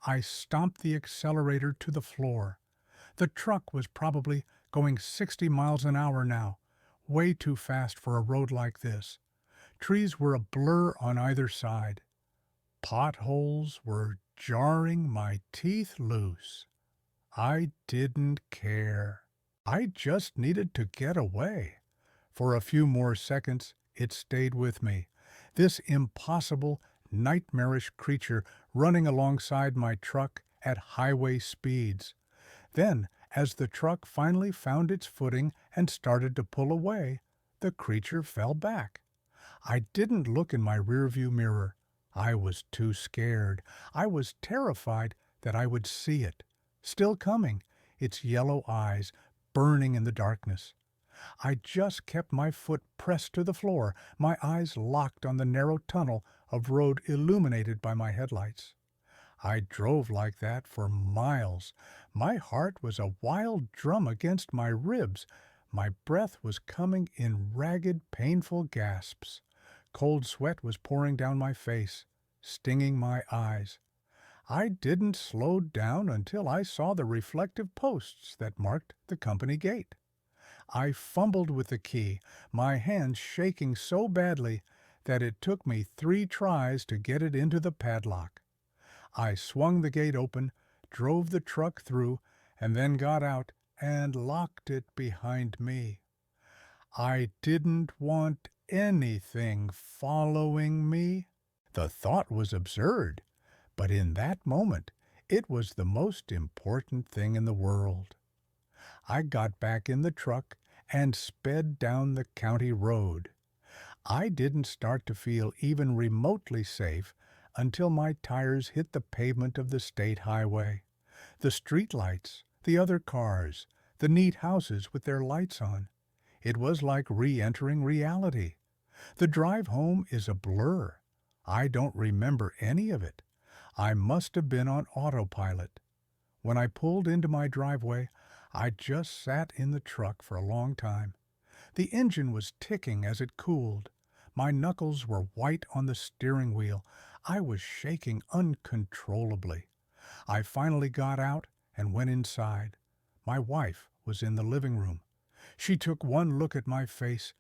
[SPEAKER 1] I stomped the accelerator to the floor. The truck was probably going 60 miles an hour now, way too fast for a road like this. Trees were a blur on either side. Potholes were jarring my teeth loose. I didn't care. I just needed to get away. For a few more seconds, it stayed with me. This impossible, nightmarish creature running alongside my truck at highway speeds. Then, as the truck finally found its footing and started to pull away, the creature fell back. I didn't look in my rearview mirror. I was too scared. I was terrified that I would see it, still coming, its yellow eyes burning in the darkness. I just kept my foot pressed to the floor, my eyes locked on the narrow tunnel of road illuminated by my headlights. I drove like that for miles. My heart was a wild drum against my ribs. My breath was coming in ragged, painful gasps. Cold sweat was pouring down my face, stinging my eyes. I didn't slow down until I saw the reflective posts that marked the company gate. I fumbled with the key, my hands shaking so badly that it took me 3 tries to get it into the padlock. I swung the gate open, drove the truck through, and then got out and locked it behind me. I didn't want anything following me. The thought was absurd, but in that moment, it was the most important thing in the world. I got back in the truck and sped down the county road. I didn't start to feel even remotely safe until my tires hit the pavement of the state highway. The streetlights, the other cars, the neat houses with their lights on. It was like re-entering reality. The drive home is a blur. I don't remember any of it. I must have been on autopilot. When I pulled into my driveway, I just sat in the truck for a long time. The engine was ticking as it cooled. My knuckles were white on the steering wheel. I was shaking uncontrollably. I finally got out and went inside. My wife was in the living room. She took one look at my face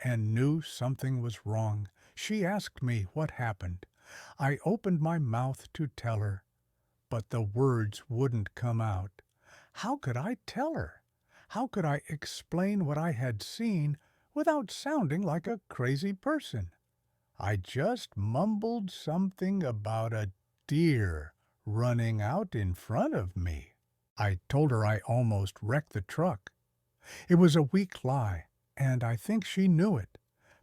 [SPEAKER 1] and knew something was wrong. She asked me what happened. I opened my mouth to tell her, but the words wouldn't come out. How could I tell her? How could I explain what I had seen without sounding like a crazy person? I just mumbled something about a deer running out in front of me. I told her I almost wrecked the truck. It was a weak lie, and I think she knew it,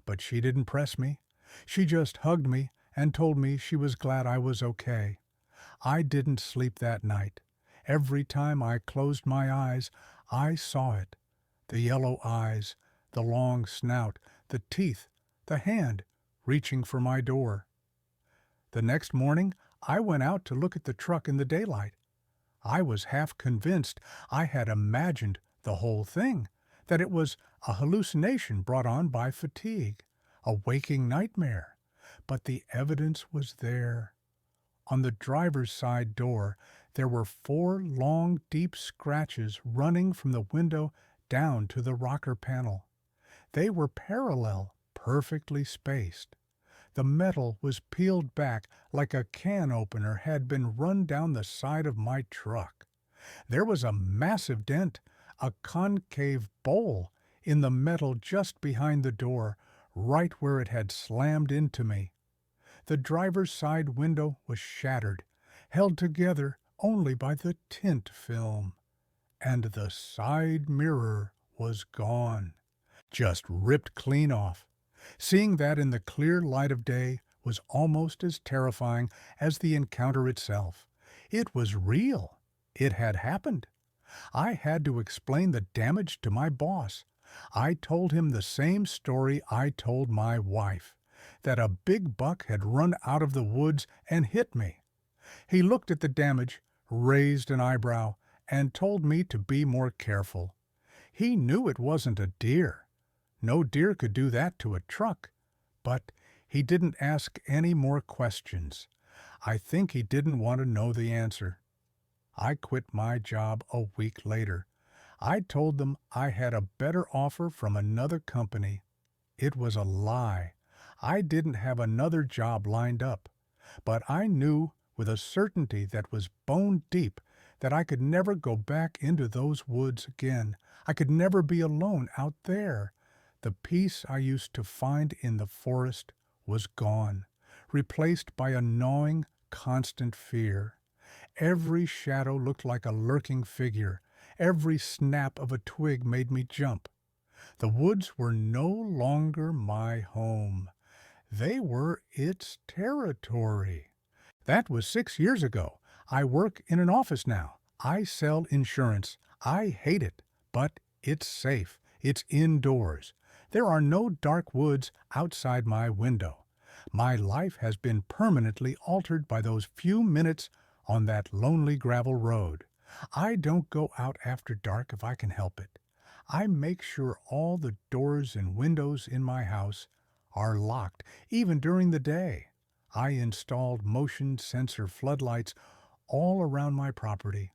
[SPEAKER 1] but she didn't press me. She just hugged me and told me she was glad I was okay. I didn't sleep that night. Every time I closed my eyes, I saw it. The yellow eyes, the long snout, the teeth, the hand reaching for my door. The next morning, I went out to look at the truck in the daylight. I was half convinced I had imagined the whole thing, that it was a hallucination brought on by fatigue, a waking nightmare. But the evidence was there. On the driver's side door, there were 4 long, deep scratches running from the window down to the rocker panel. They were parallel, perfectly spaced. The metal was peeled back like a can opener had been run down the side of my truck. There was a massive dent, a concave bowl, in the metal just behind the door, right where it had slammed into me. The driver's side window was shattered, held together only by the tint film. And the side mirror was gone, just ripped clean off. Seeing that in the clear light of day was almost as terrifying as the encounter itself. It was real. It had happened. I had to explain the damage to my boss. I told him the same story I told my wife, that a big buck had run out of the woods and hit me. He looked at the damage, raised an eyebrow, and told me to be more careful. He knew it wasn't a deer. No deer could do that to a truck. But He didn't ask any more questions. I think he didn't want to know the answer. I quit my job a week later. I told them I had a better offer from another company. It was a lie. I didn't have another job lined up. But I knew with a certainty that was bone deep that I could never go back into those woods again. I could never be alone out there. The peace I used to find in the forest was gone, replaced by a gnawing, constant fear. Every shadow looked like a lurking figure. Every snap of a twig made me jump. The woods were no longer my home. They were its territory. That was 6 years ago. I work in an office now. I sell insurance. I hate it, but it's safe. It's indoors. There are no dark woods outside my window. My life has been permanently altered by those few minutes on that lonely gravel road. I don't go out after dark if I can help it. I make sure all the doors and windows in my house are locked, even during the day. I installed motion sensor floodlights all around my property.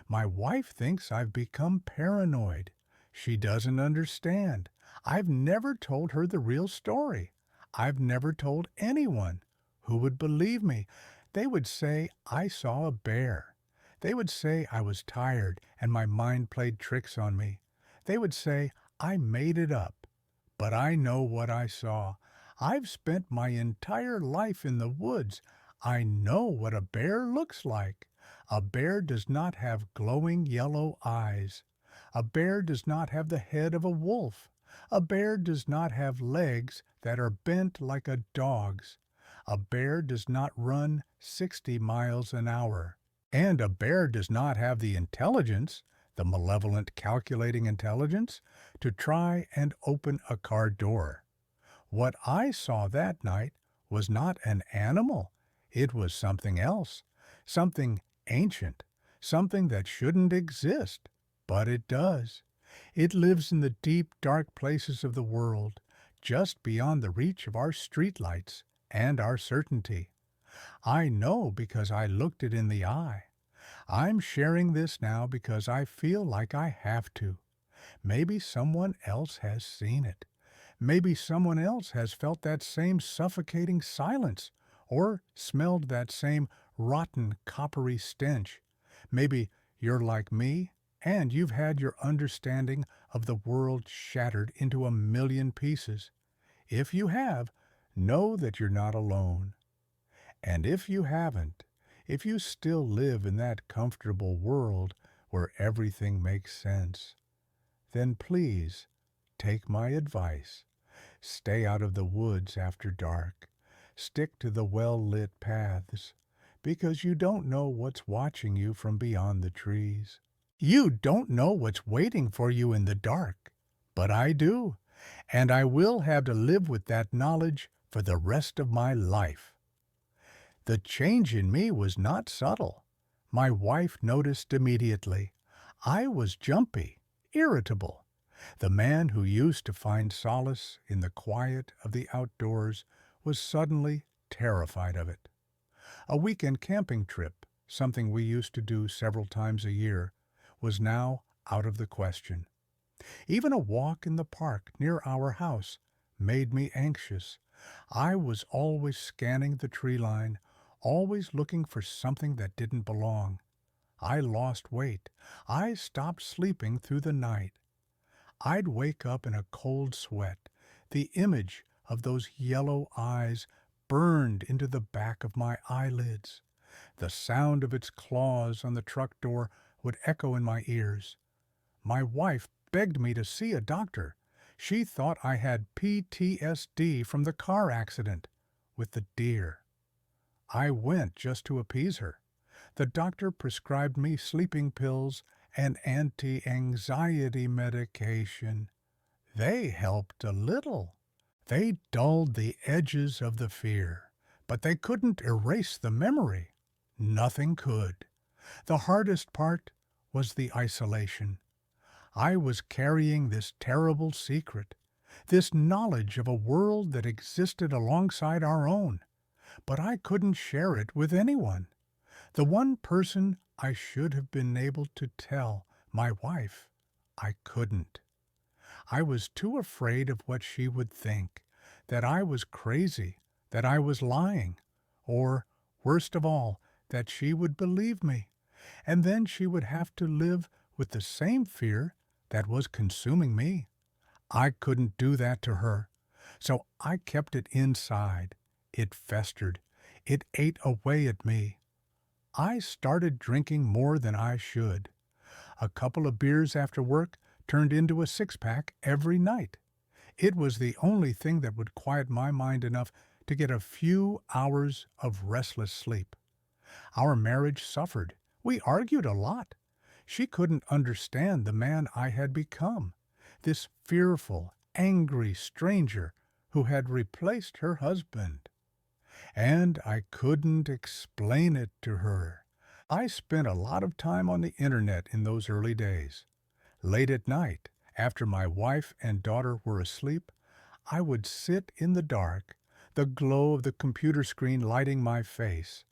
[SPEAKER 1] My wife thinks I've become paranoid. She doesn't understand. I've never told her the real story. I've never told anyone. Who would believe me? They would say I saw a bear. They would say I was tired and my mind played tricks on me. They would say I made it up. But I know what I saw. I've spent my entire life in the woods. I know what a bear looks like. A bear does not have glowing yellow eyes. A bear does not have the head of a wolf. A bear does not have legs that are bent like a dog's. A bear does not run 60 miles an hour. And a bear does not have the intelligence, the malevolent calculating intelligence, to try and open a car door. What I saw that night was not an animal. It was something else, something ancient, something that shouldn't exist, but it does. It lives in the deep, dark places of the world, just beyond the reach of our streetlights and our certainty. I know because I looked it in the eye. I'm sharing this now because I feel like I have to. Maybe someone else has seen it. Maybe someone else has felt that same suffocating silence or smelled that same rotten, coppery stench. Maybe you're like me and you've had your understanding of the world shattered into a million pieces. If you have, know that you're not alone. And if you haven't, if you still live in that comfortable world where everything makes sense, then please take my advice. Stay out of the woods after dark. Stick to the well-lit paths, because you don't know what's watching you from beyond the trees. You don't know what's waiting for you in the dark, but I do, and I will have to live with that knowledge for the rest of my life. The change in me was not subtle. My wife noticed immediately. I was jumpy, irritable. The man who used to find solace in the quiet of the outdoors was suddenly terrified of it. A weekend camping trip, something we used to do several times a year, was now out of the question. Even a walk in the park near our house made me anxious. I was always scanning the tree line, always looking for something that didn't belong. I lost weight. I stopped sleeping through the night. I'd wake up in a cold sweat. The image of those yellow eyes burned into the back of my eyelids. The sound of its claws on the truck door would echo in my ears. My wife begged me to see a doctor. She thought I had PTSD from the car accident with the deer. I went just to appease her. The doctor prescribed me sleeping pills and anti-anxiety medication. They helped a little. They dulled the edges of the fear, but they couldn't erase the memory. Nothing could. The hardest part was the isolation. I was carrying this terrible secret. this knowledge of a world that existed alongside our own, but I couldn't share it with anyone. The one person I should have been able to tell, my wife, I couldn't. I was too afraid of what she would think, that I was crazy, that I was lying, or, worst of all, that she would believe me, and then she would have to live with the same fear that was consuming me. I couldn't do that to her, so I kept it inside. It festered. It ate away at me. I started drinking more than I should. A couple of beers after work turned into a six-pack every night. It was the only thing that would quiet my mind enough to get a few hours of restless sleep. Our marriage suffered. We argued a lot. She couldn't understand the man I had become, this fearful, angry stranger who had replaced her husband. And I couldn't explain it to her. I spent a lot of time on the internet in those early days. Late at night, after my wife and daughter were asleep, I would sit in the dark, the glow of the computer screen lighting my face.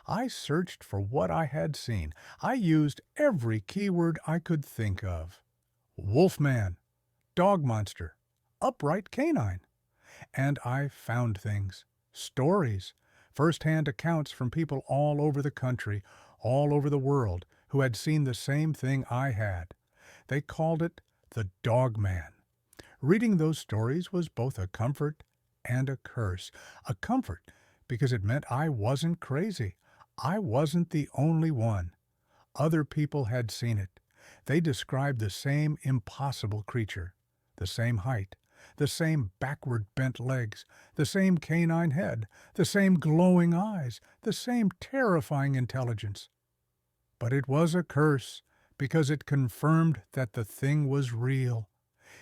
[SPEAKER 1] I searched for what I had seen. I used every keyword I could think of. Wolfman, dog monster, upright canine. And I found things, stories, first-hand accounts from people all over the country, all over the world, who had seen the same thing I had. They called it the Dogman. Reading those stories was both a comfort and a curse. A comfort because it meant I wasn't crazy. I wasn't the only one. Other people had seen it. They described the same impossible creature, the same height, the same backward bent legs, the same canine head, the same glowing eyes, the same terrifying intelligence. But it was a curse because it confirmed that the thing was real.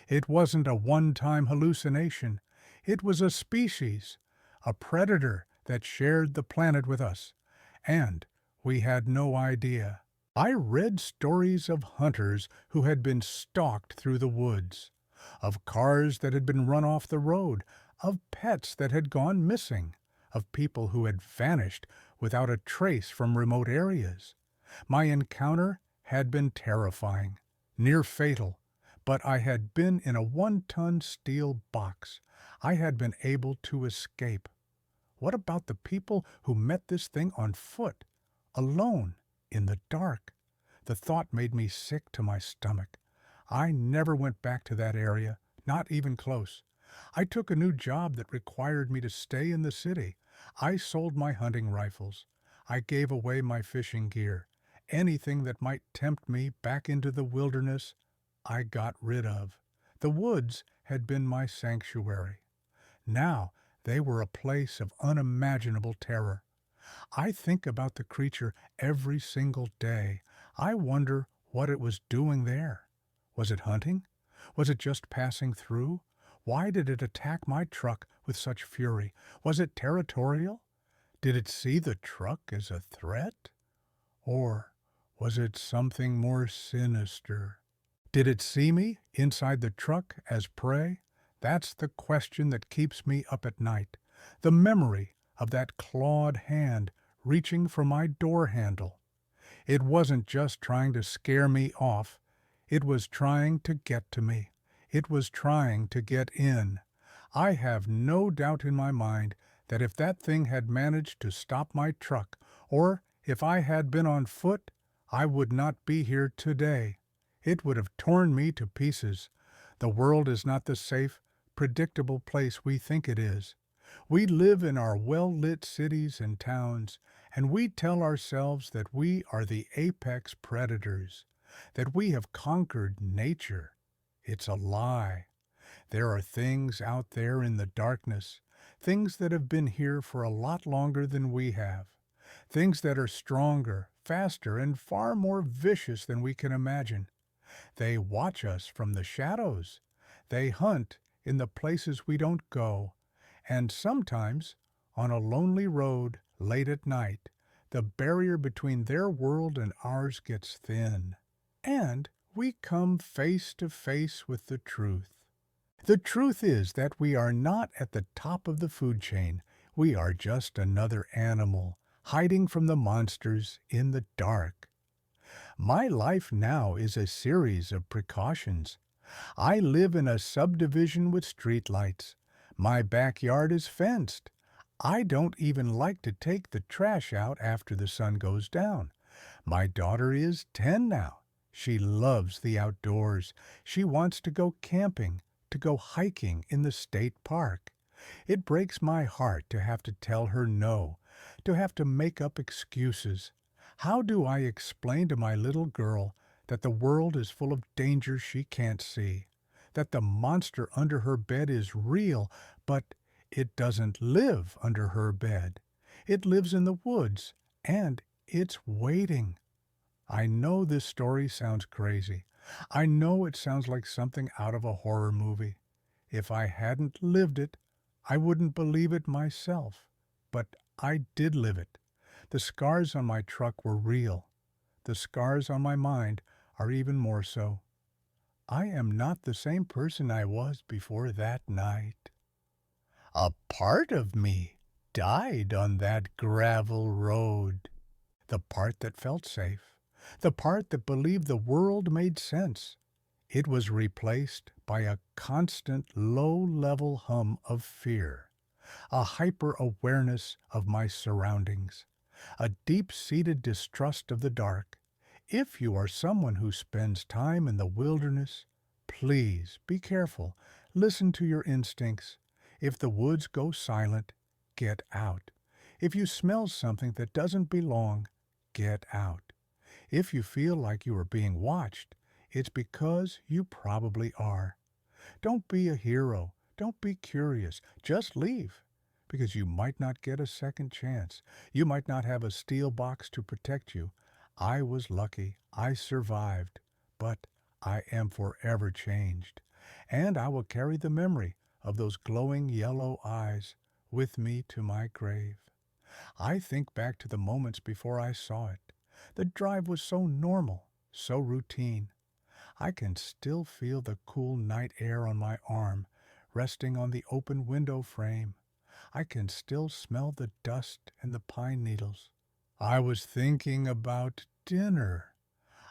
[SPEAKER 1] It wasn't a one-time hallucination. It was a species, a predator that shared the planet with us. And we had no idea. I read stories of hunters who had been stalked through the woods, of cars that had been run off the road, of pets that had gone missing, of people who had vanished without a trace from remote areas. My encounter had been terrifying, near fatal, but I had been in a 1-ton steel box. I had been able to escape. What about the people who met this thing on foot, alone, in the dark? The thought made me sick to my stomach. I never went back to that area, not even close. I took a new job that required me to stay in the city. I sold my hunting rifles. I gave away my fishing gear. Anything that might tempt me back into the wilderness, I got rid of. The woods had been my sanctuary. Now they were a place of unimaginable terror. I think about the creature every single day. I wonder what it was doing there. Was it hunting? Was it just passing through? Why did it attack my truck with such fury? Was it territorial? Did it see the truck as a threat? Or was it something more sinister? Did it see me inside the truck as prey? That's the question that keeps me up at night. The memory of that clawed hand reaching for my door handle. It wasn't just trying to scare me off. It was trying to get to me. It was trying to get in. I have no doubt in my mind that if that thing had managed to stop my truck, or if I had been on foot, I would not be here today. It would have torn me to pieces. The world is not the safe, predictable place we think it is. We live in our well-lit cities and towns, and we tell ourselves that we are the apex predators, that we have conquered nature. It's a lie. There are things out there in the darkness, things that have been here for a lot longer than we have, things that are stronger, faster, and far more vicious than we can imagine. They watch us from the shadows. They hunt in the places we don't go. And sometimes, on a lonely road late at night, the barrier between their world and ours gets thin. And we come face to face with the truth. The truth is that we are not at the top of the food chain. We are just another animal, hiding from the monsters in the dark. My life now is a series of precautions. I live in a subdivision with streetlights. My backyard is fenced. I don't even like to take the trash out after the sun goes down. My daughter is 10 now. She loves the outdoors. She wants to go camping, to go hiking in the state park. It breaks my heart to have to tell her no, to have to make up excuses. How do I explain to my little girl that the world is full of dangers she can't see, that the monster under her bed is real, but it doesn't live under her bed. It lives in the woods, and it's waiting. I know this story sounds crazy. I know it sounds like something out of a horror movie. If I hadn't lived it, I wouldn't believe it myself. But I did live it. The scars on my truck were real. The scars on my mind are even more so. I am not the same person I was before that night. A part of me died on that gravel road. The part that felt safe. The part that believed the world made sense. It was replaced by a constant low-level hum of fear, a hyper-awareness of my surroundings, a deep-seated distrust of the dark. If you are someone who spends time in the wilderness, please be careful. Listen to your instincts. If the woods go silent, get out. If you smell something that doesn't belong, get out. If you feel like you are being watched, it's because you probably are. Don't be a hero. Don't be curious. Just leave, because you might not get a second chance. You might not have a steel box to protect you. I was lucky. I survived. But I am forever changed. And I will carry the memory of those glowing yellow eyes with me to my grave. I think back to the moments before I saw it. The drive was so normal, so routine. I can still feel the cool night air on my arm, resting on the open window frame. I can still smell the dust and the pine needles. I was thinking about dinner,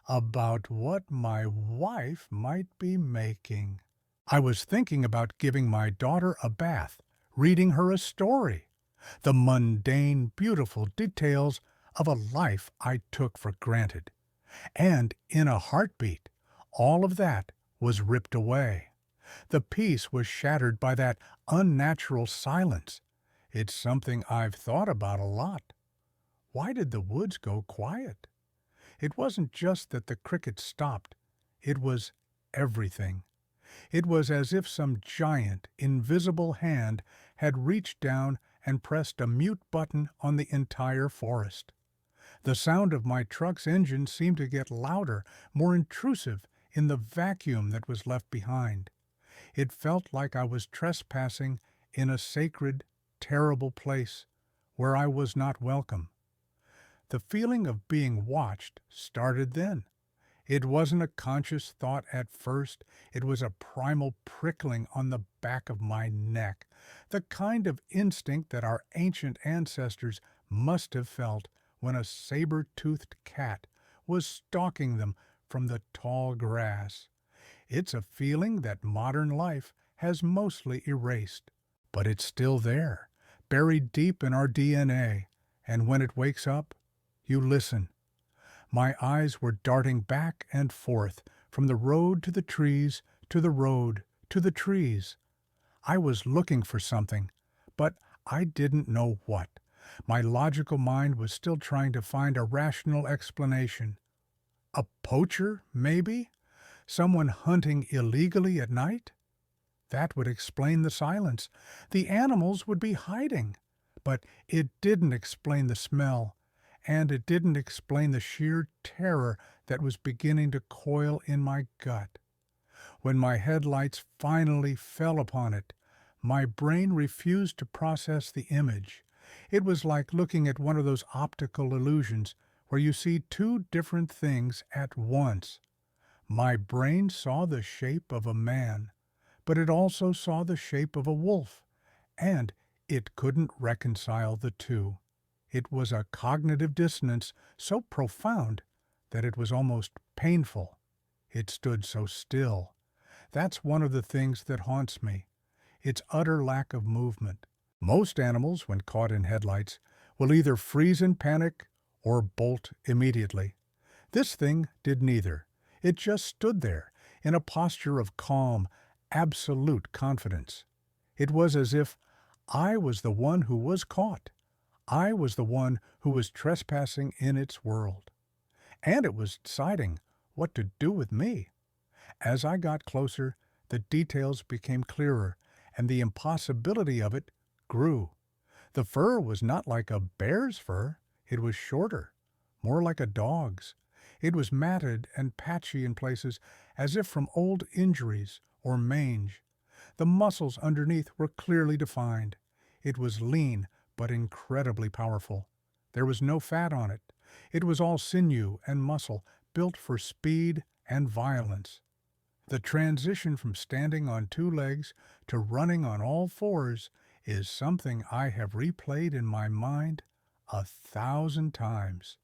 [SPEAKER 1] about what my wife might be making. I was thinking about giving my daughter a bath, reading her a story, the mundane, beautiful details of a life I took for granted. And in a heartbeat, all of that was ripped away. The peace was shattered by that unnatural silence. It's something I've thought about a lot. Why did the woods go quiet? It wasn't just that the crickets stopped. It was everything. It was as if some giant, invisible hand had reached down and pressed a mute button on the entire forest. The sound of my truck's engine seemed to get louder, more intrusive in the vacuum that was left behind. It felt like I was trespassing in a sacred, terrible place where I was not welcome. The feeling of being watched started then. It wasn't a conscious thought at first. It was a primal prickling on the back of my neck, the kind of instinct that our ancient ancestors must have felt when a saber-toothed cat was stalking them from the tall grass. It's a feeling that modern life has mostly erased, but it's still there, buried deep in our DNA, and when it wakes up, you listen. My eyes were darting back and forth, from the road to the trees, to the road, to the trees. I was looking for something, but I didn't know what. My logical mind was still trying to find a rational explanation. A poacher, maybe? Someone hunting illegally at night? That would explain the silence. The animals would be hiding. But it didn't explain the smell, and it didn't explain the sheer terror that was beginning to coil in my gut. When my headlights finally fell upon it, my brain refused to process the image. It was like looking at one of those optical illusions where you see two different things at once. My brain saw the shape of a man, but it also saw the shape of a wolf, and it couldn't reconcile the two. It was a cognitive dissonance so profound that it was almost painful. It stood so still. That's one of the things that haunts me, its utter lack of movement. Most animals, when caught in headlights, will either freeze in panic or bolt immediately. This thing did neither. It just stood there, in a posture of calm, absolute confidence. It was as if I was the one who was caught. I was the one who was trespassing in its world. And it was deciding what to do with me. As I got closer, the details became clearer, and the impossibility of it grew. The fur was not like a bear's fur. It was shorter, more like a dog's. It was matted and patchy in places, as if from old injuries or mange. The muscles underneath were clearly defined. It was lean, but incredibly powerful. There was no fat on it. It was all sinew and muscle, built for speed and violence. The transition from standing on two legs to running on all fours is something I have replayed in my mind 1,000 times.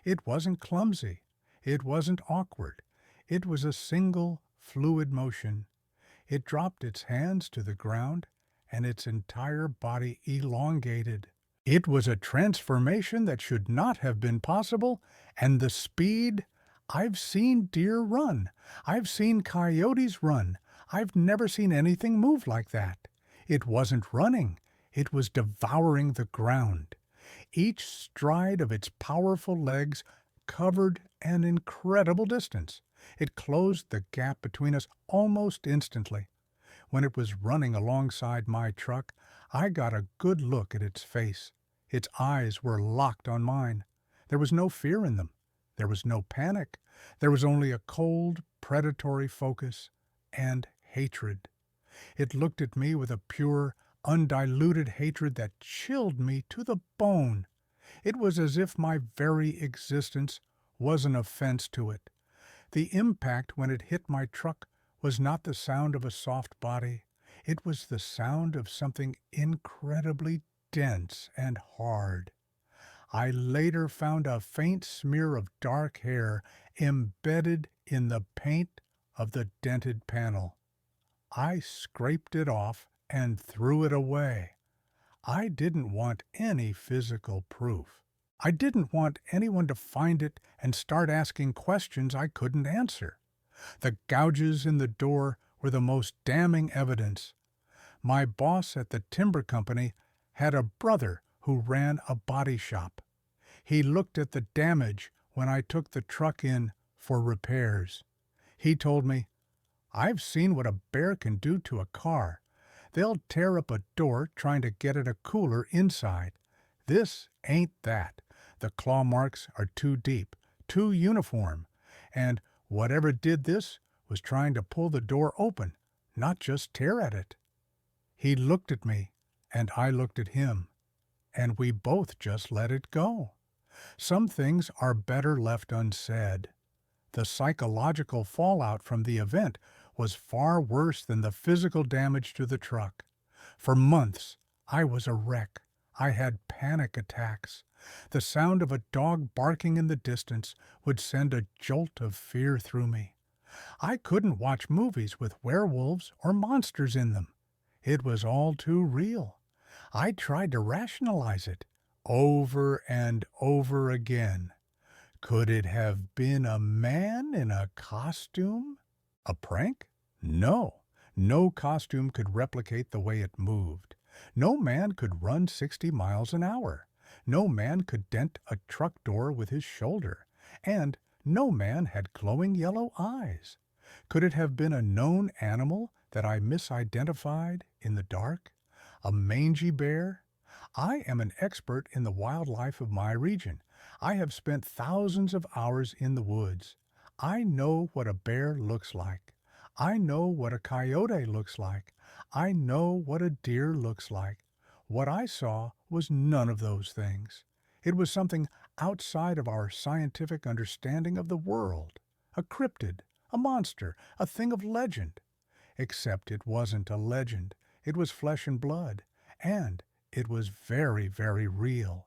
[SPEAKER 1] It wasn't clumsy. It wasn't awkward. It was a single, fluid motion. It dropped its hands to the ground, and its entire body elongated. It was a transformation that should not have been possible, and the speed— I've seen deer run. I've seen coyotes run. I've never seen anything move like that. It wasn't running. It was devouring the ground. Each stride of its powerful legs covered an incredible distance. It closed the gap between us almost instantly. When it was running alongside my truck, I got a good look at its face. Its eyes were locked on mine. There was no fear in them. There was no panic. There was only a cold, predatory focus and hatred. It looked at me with a pure, undiluted hatred that chilled me to the bone. It was as if my very existence was an offense to it. The impact when it hit my truck was not the sound of a soft body. It was the sound of something incredibly dense and hard. I later found a faint smear of dark hair embedded in the paint of the dented panel. I scraped it off and threw it away. I didn't want any physical proof. I didn't want anyone to find it and start asking questions I couldn't answer. The gouges in the door were the most damning evidence. My boss at the timber company had a brother who ran a body shop. He looked at the damage when I took the truck in for repairs. He told me, "I've seen what a bear can do to a car. They'll tear up a door trying to get at a cooler inside. This ain't that. The claw marks are too deep, too uniform, and whatever did this was trying to pull the door open, not just tear at it." He looked at me, and I looked at him, and we both just let it go. Some things are better left unsaid. The psychological fallout from the event was far worse than the physical damage to the truck. For months, I was a wreck. I had panic attacks. The sound of a dog barking in the distance would send a jolt of fear through me. I couldn't watch movies with werewolves or monsters in them. It was all too real. I tried to rationalize it over and over again. Could it have been a man in a costume? A prank? No. No costume could replicate the way it moved. No man could run 60 miles an hour. No man could dent a truck door with his shoulder. And no man had glowing yellow eyes. Could it have been a known animal that I misidentified in the dark? A mangy bear? I am an expert in the wildlife of my region. I have spent thousands of hours in the woods. I know what a bear looks like. I know what a coyote looks like. I know what a deer looks like. What I saw was none of those things. It was something outside of our scientific understanding of the world. A cryptid, a monster, a thing of legend. Except it wasn't a legend. It was flesh and blood, and it was very, very real.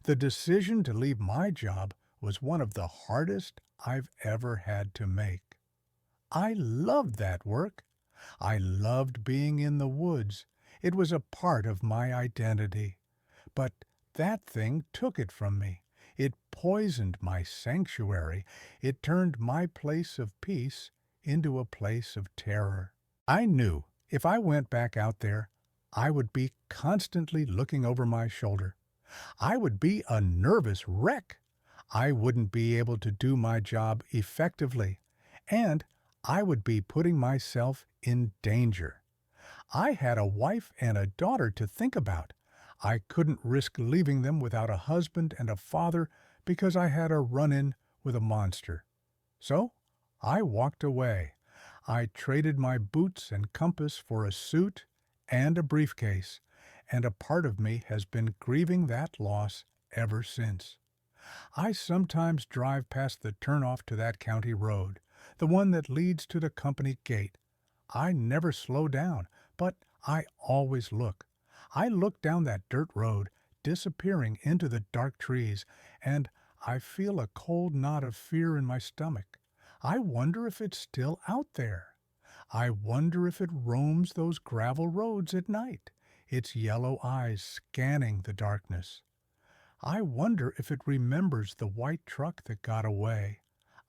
[SPEAKER 1] The decision to leave my job was one of the hardest I've ever had to make. I loved that work. I loved being in the woods. It was a part of my identity. But that thing took it from me. It poisoned my sanctuary. It turned my place of peace into a place of terror. I knew if I went back out there, I would be constantly looking over my shoulder. I would be a nervous wreck. I wouldn't be able to do my job effectively, and I would be putting myself in danger. I had a wife and a daughter to think about. I couldn't risk leaving them without a husband and a father because I had a run-in with a monster. So I walked away. I traded my boots and compass for a suit and a briefcase, and a part of me has been grieving that loss ever since. I sometimes drive past the turnoff to that county road, the one that leads to the company gate. I never slow down, but I always look. I look down that dirt road, disappearing into the dark trees, and I feel a cold knot of fear in my stomach. I wonder if it's still out there. I wonder if it roams those gravel roads at night, its yellow eyes scanning the darkness. I wonder if it remembers the white truck that got away.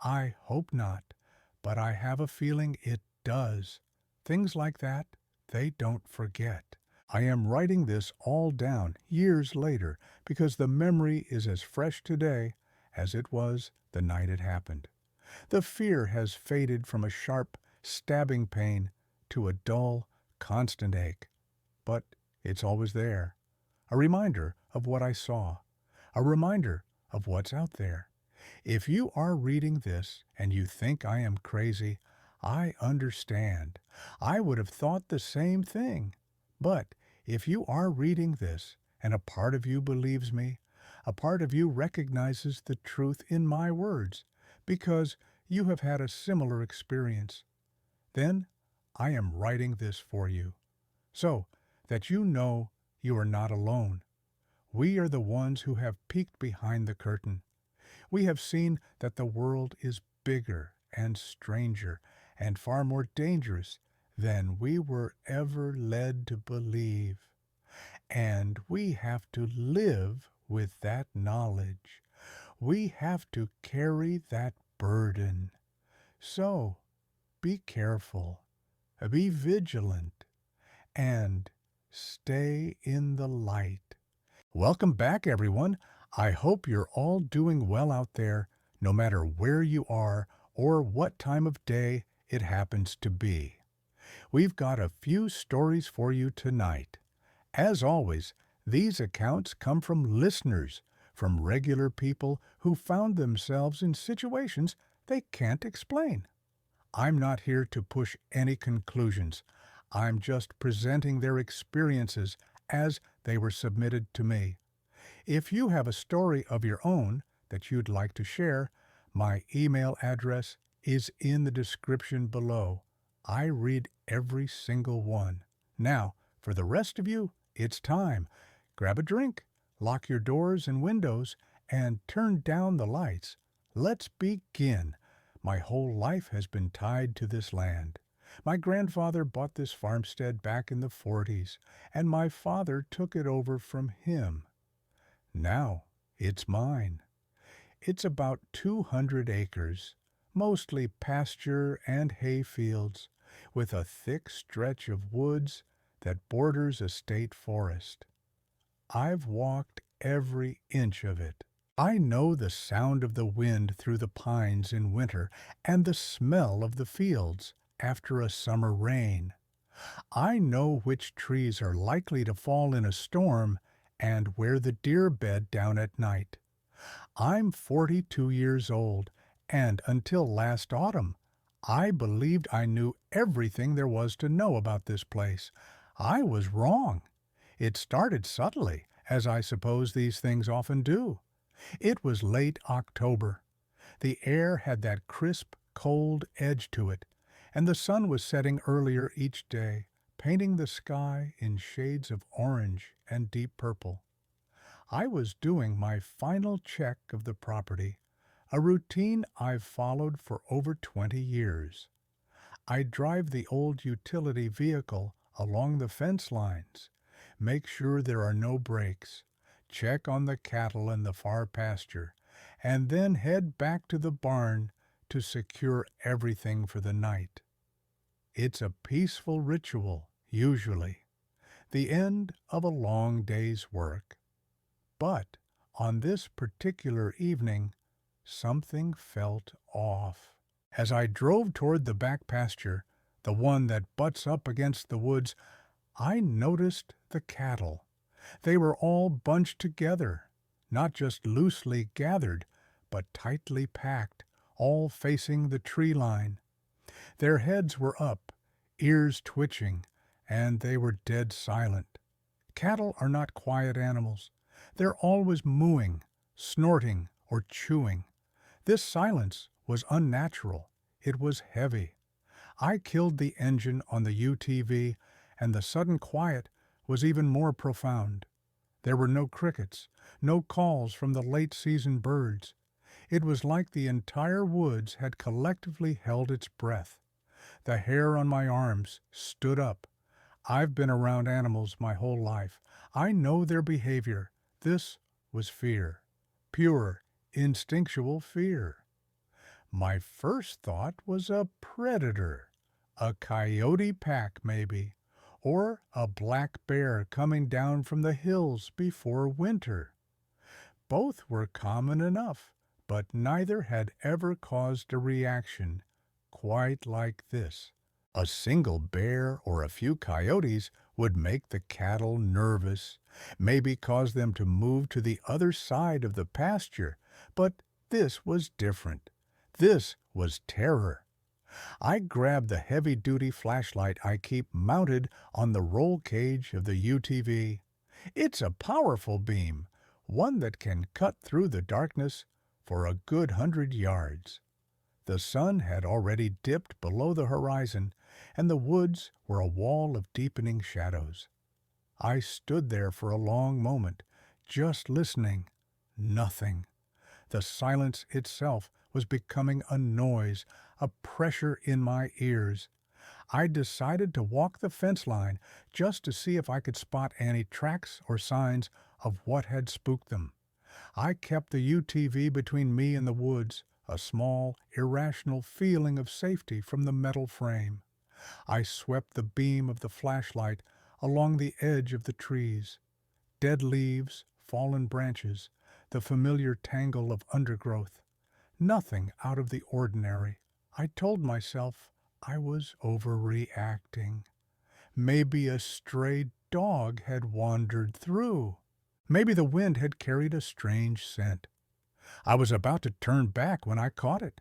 [SPEAKER 1] I hope not, but I have a feeling it does. Things like that, they don't forget. I am writing this all down years later because the memory is as fresh today as it was the night it happened. The fear has faded from a sharp, stabbing pain to a dull, constant ache. But it's always there. A reminder of what I saw. A reminder of what's out there. If you are reading this and you think I am crazy, I understand. I would have thought the same thing. But if you are reading this and a part of you believes me, a part of you recognizes the truth in my words because you have had a similar experience, then I am writing this for you so that you know you are not alone. We are the ones who have peeked behind the curtain. We have seen that the world is bigger and stranger and far more dangerous than we were ever led to believe. And we have to live with that knowledge. We have to carry that burden. So, be careful, be vigilant, and stay in the light. Welcome back, everyone. I hope you're all doing well out there, no matter where you are or what time of day it happens to be. We've got a few stories for you tonight. As always, these accounts come from listeners, from regular people who found themselves in situations they can't explain. I'm not here to push any conclusions. I'm just presenting their experiences as they were submitted to me. If you have a story of your own that you'd like to share, my email address is in the description below. I read every single one. Now, for the rest of you, it's time. Grab a drink, lock your doors and windows, and turn down the lights. Let's begin. My whole life has been tied to this land. My grandfather bought this farmstead back in the 40s, and my father took it over from him. Now it's mine. It's about 200 acres, mostly pasture and hay fields, with a thick stretch of woods that borders a state forest. I've walked every inch of it. I know the sound of the wind through the pines in winter and the smell of the fields after a summer rain. I know which trees are likely to fall in a storm and where the deer bed down at night. I'm 42 years old, and until last autumn, I believed I knew everything there was to know about this place. I was wrong. It started subtly, as I suppose these things often do. It was late October. The air had that crisp, cold edge to it, and the sun was setting earlier each day, painting the sky in shades of orange and deep purple. I was doing my final check of the property, a routine I've followed for over 20 years. I drive the old utility vehicle along the fence lines, make sure there are no breaks, check on the cattle in the far pasture, and then head back to the barn to secure everything for the night. It's a peaceful ritual, usually, the end of a long day's work. But on this particular evening, something felt off. As I drove toward the back pasture, the one that butts up against the woods, I noticed the cattle. They were all bunched together, not just loosely gathered, but tightly packed, all facing the tree line. Their heads were up, ears twitching, and they were dead silent. Cattle are not quiet animals. They're always mooing, snorting, or chewing. This silence was unnatural. It was heavy. I killed the engine on the UTV, and the sudden quiet was even more profound. There were no crickets, no calls from the late-season birds. It was like the entire woods had collectively held its breath. The hair on my arms stood up. I've been around animals my whole life. I know their behavior. This was fear. Pure, instinctual fear. My first thought was a predator. A coyote pack, maybe. Or a black bear coming down from the hills before winter. Both were common enough, but neither had ever caused a reaction quite like this. A single bear or a few coyotes would make the cattle nervous, maybe cause them to move to the other side of the pasture, but this was different. This was terror. I grabbed the heavy-duty flashlight I keep mounted on the roll cage of the UTV. It's a powerful beam, one that can cut through the darkness for a good 100 yards. The sun had already dipped below the horizon, and the woods were a wall of deepening shadows. I stood there for a long moment, just listening. Nothing. The silence itself was becoming a noise, a pressure in my ears. I decided to walk the fence line just to see if I could spot any tracks or signs of what had spooked them. I kept the UTV between me and the woods, a small, irrational feeling of safety from the metal frame. I swept the beam of the flashlight along the edge of the trees. Dead leaves, fallen branches, the familiar tangle of undergrowth. Nothing out of the ordinary. I told myself I was overreacting. Maybe a stray dog had wandered through. Maybe the wind had carried a strange scent. I was about to turn back when I caught it.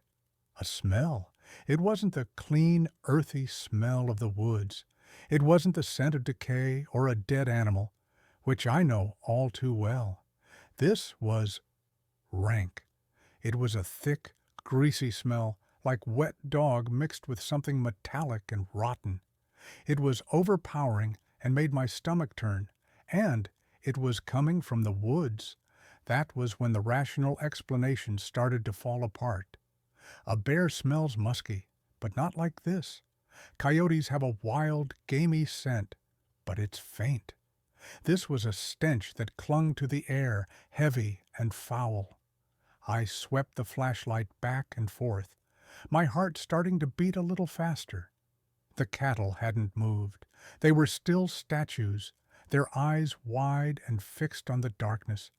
[SPEAKER 1] A smell. It wasn't the clean, earthy smell of the woods. It wasn't the scent of decay or a dead animal, which I know all too well. This was rank. It was a thick, greasy smell, like wet dog mixed with something metallic and rotten. It was overpowering and made my stomach turn, and it was coming from the woods. That was when the rational explanation started to fall apart. A bear smells musky, but not like this. Coyotes have a wild, gamey scent, but it's faint. This was a stench that clung to the air, heavy and foul. I swept the flashlight back and forth, my heart starting to beat a little faster. The cattle hadn't moved. They were still statues, their eyes wide and fixed on the darkness.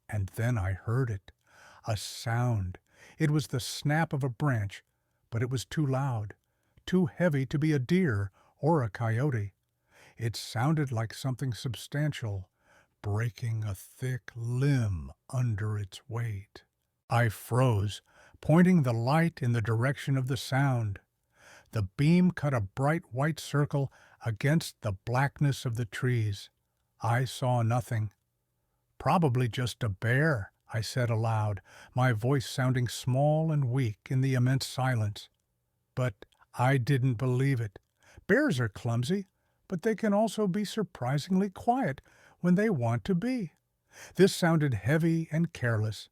[SPEAKER 1] And then I heard it. A sound. It was the snap of a branch, but it was too loud, too heavy to be a deer or a coyote. It sounded like something substantial, breaking a thick limb under its weight. I froze, pointing the light in the direction of the sound. The beam cut a bright white circle against the blackness of the trees. I saw nothing. Probably just a bear, I said aloud, my voice sounding small and weak in the immense silence. But I didn't believe it. Bears are clumsy, but they can also be surprisingly quiet when they want to be. This sounded heavy and careless.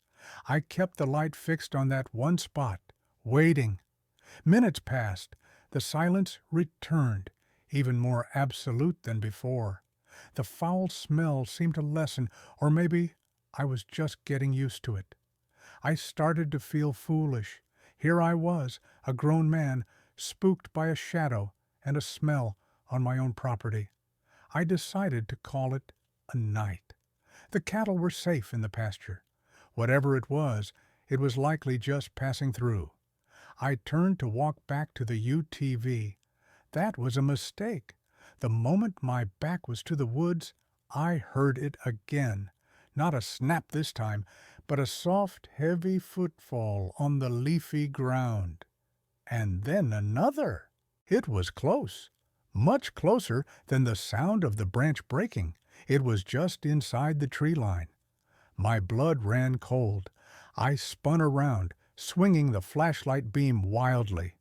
[SPEAKER 1] I kept the light fixed on that one spot, waiting. Minutes passed. The silence returned, even more absolute than before. The foul smell seemed to lessen, or maybe I was just getting used to it. I started to feel foolish. Here I was, a grown man, spooked by a shadow and a smell on my own property. I decided to call it a night. The cattle were safe in the pasture. Whatever it was likely just passing through. I turned to walk back to the UTV. That was a mistake. The moment my back was to the woods, I heard it again. Not a snap this time, but a soft, heavy footfall on the leafy ground. And then another. It was close, much closer than the sound of the branch breaking. It was just inside the tree line. My blood ran cold. I spun around, swinging the flashlight beam wildly.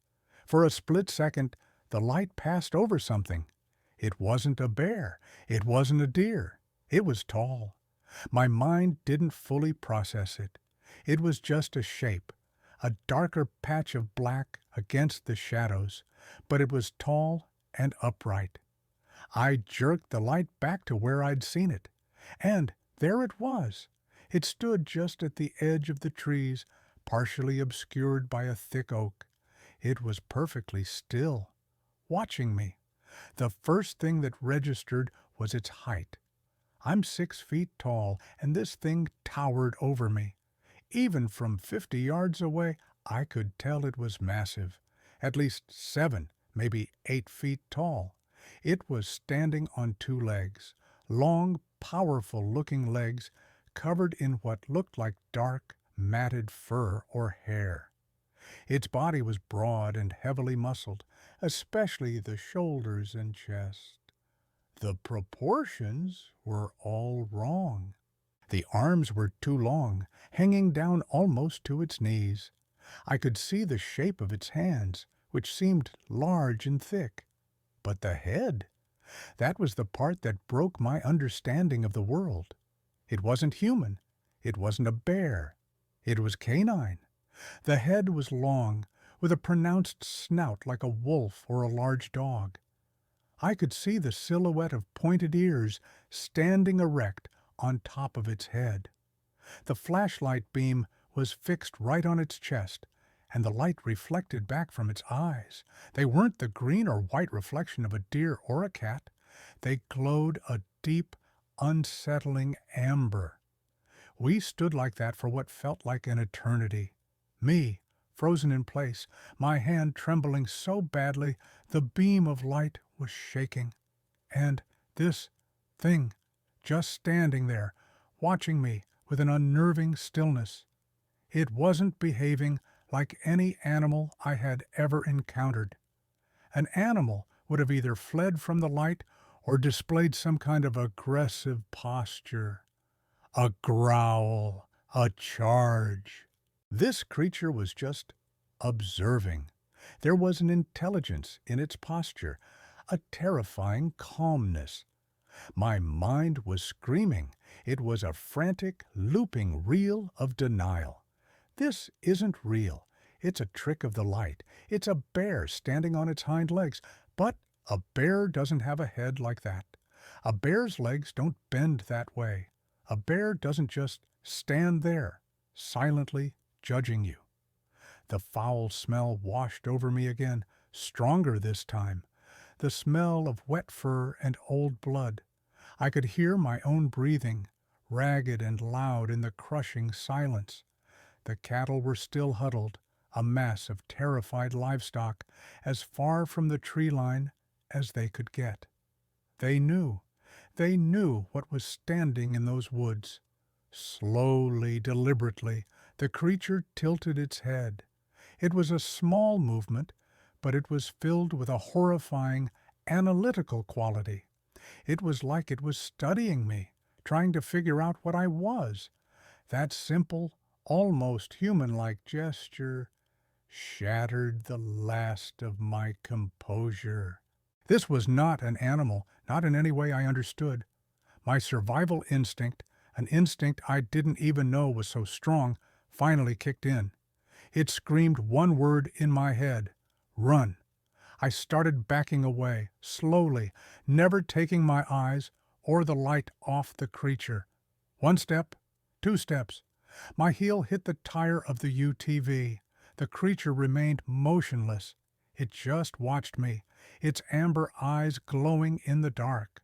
[SPEAKER 1] For a split second, the light passed over something. It wasn't a bear. It wasn't a deer. It was tall. My mind didn't fully process it. It was just a shape, a darker patch of black against the shadows, but it was tall and upright. I jerked the light back to where I'd seen it, and there it was. It stood just at the edge of the trees, partially obscured by a thick oak. It was perfectly still, watching me. The first thing that registered was its height. I'm 6 feet tall, and this thing towered over me. Even from 50 yards away, I could tell it was massive, at least 7, maybe 8 feet tall. It was standing on 2 legs, long, powerful-looking legs covered in what looked like dark, matted fur or hair. Its body was broad and heavily muscled, especially the shoulders and chest. The proportions were all wrong. The arms were too long, hanging down almost to its knees. I could see the shape of its hands, which seemed large and thick. But the head, that was the part that broke my understanding of the world. It wasn't human. It wasn't a bear. It was canine. The head was long, with a pronounced snout like a wolf or a large dog. I could see the silhouette of pointed ears standing erect on top of its head. The flashlight beam was fixed right on its chest, and the light reflected back from its eyes. They weren't the green or white reflection of a deer or a cat. They glowed a deep, unsettling amber. We stood like that for what felt like an eternity. Me, frozen in place, my hand trembling so badly the beam of light was shaking. And this thing, just standing there, watching me with an unnerving stillness. It wasn't behaving like any animal I had ever encountered. An animal would have either fled from the light or displayed some kind of aggressive posture. A growl, a charge. This creature was just observing. There was an intelligence in its posture, a terrifying calmness. My mind was screaming. It was a frantic, looping reel of denial. This isn't real. It's a trick of the light. It's a bear standing on its hind legs. But a bear doesn't have a head like that. A bear's legs don't bend that way. A bear doesn't just stand there, silently judging you. The foul smell washed over me again, stronger this time. The smell of wet fur and old blood. I could hear my own breathing, ragged and loud in the crushing silence. The cattle were still huddled, a mass of terrified livestock, as far from the tree line as they could get. They knew what was standing in those woods. Slowly, deliberately, the creature tilted its head. It was a small movement, but it was filled with a horrifying, analytical quality. It was like it was studying me, trying to figure out what I was. That simple, almost human-like gesture shattered the last of my composure. This was not an animal, not in any way I understood. My survival instinct, an instinct I didn't even know was so strong, finally kicked in. It screamed one word in my head: run. I started backing away, slowly, never taking my eyes or the light off the creature. One step, two steps. My heel hit the tire of the UTV. The creature remained motionless. It just watched me, its amber eyes glowing in the dark.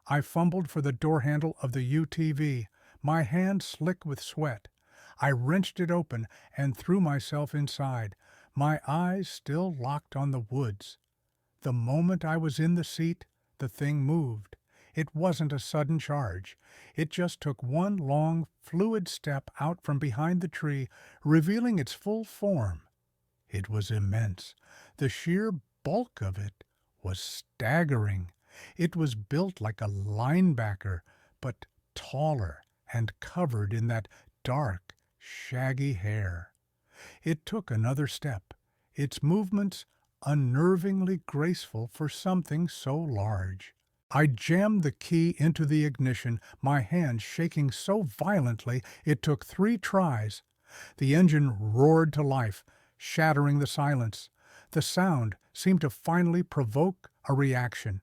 [SPEAKER 1] I fumbled for the door handle of the UTV, my hand slick with sweat. I wrenched it open and threw myself inside, my eyes still locked on the woods. The moment I was in the seat, the thing moved. It wasn't a sudden charge. It just took one long, fluid step out from behind the tree, revealing its full form. It was immense. The sheer bulk of it was staggering. It was built like a linebacker, but taller and covered in that dark, shaggy hair. It took another step, its movements unnervingly graceful for something so large. I jammed the key into the ignition, my hand shaking so violently it took 3 tries. The engine roared to life, shattering the silence. The sound seemed to finally provoke a reaction.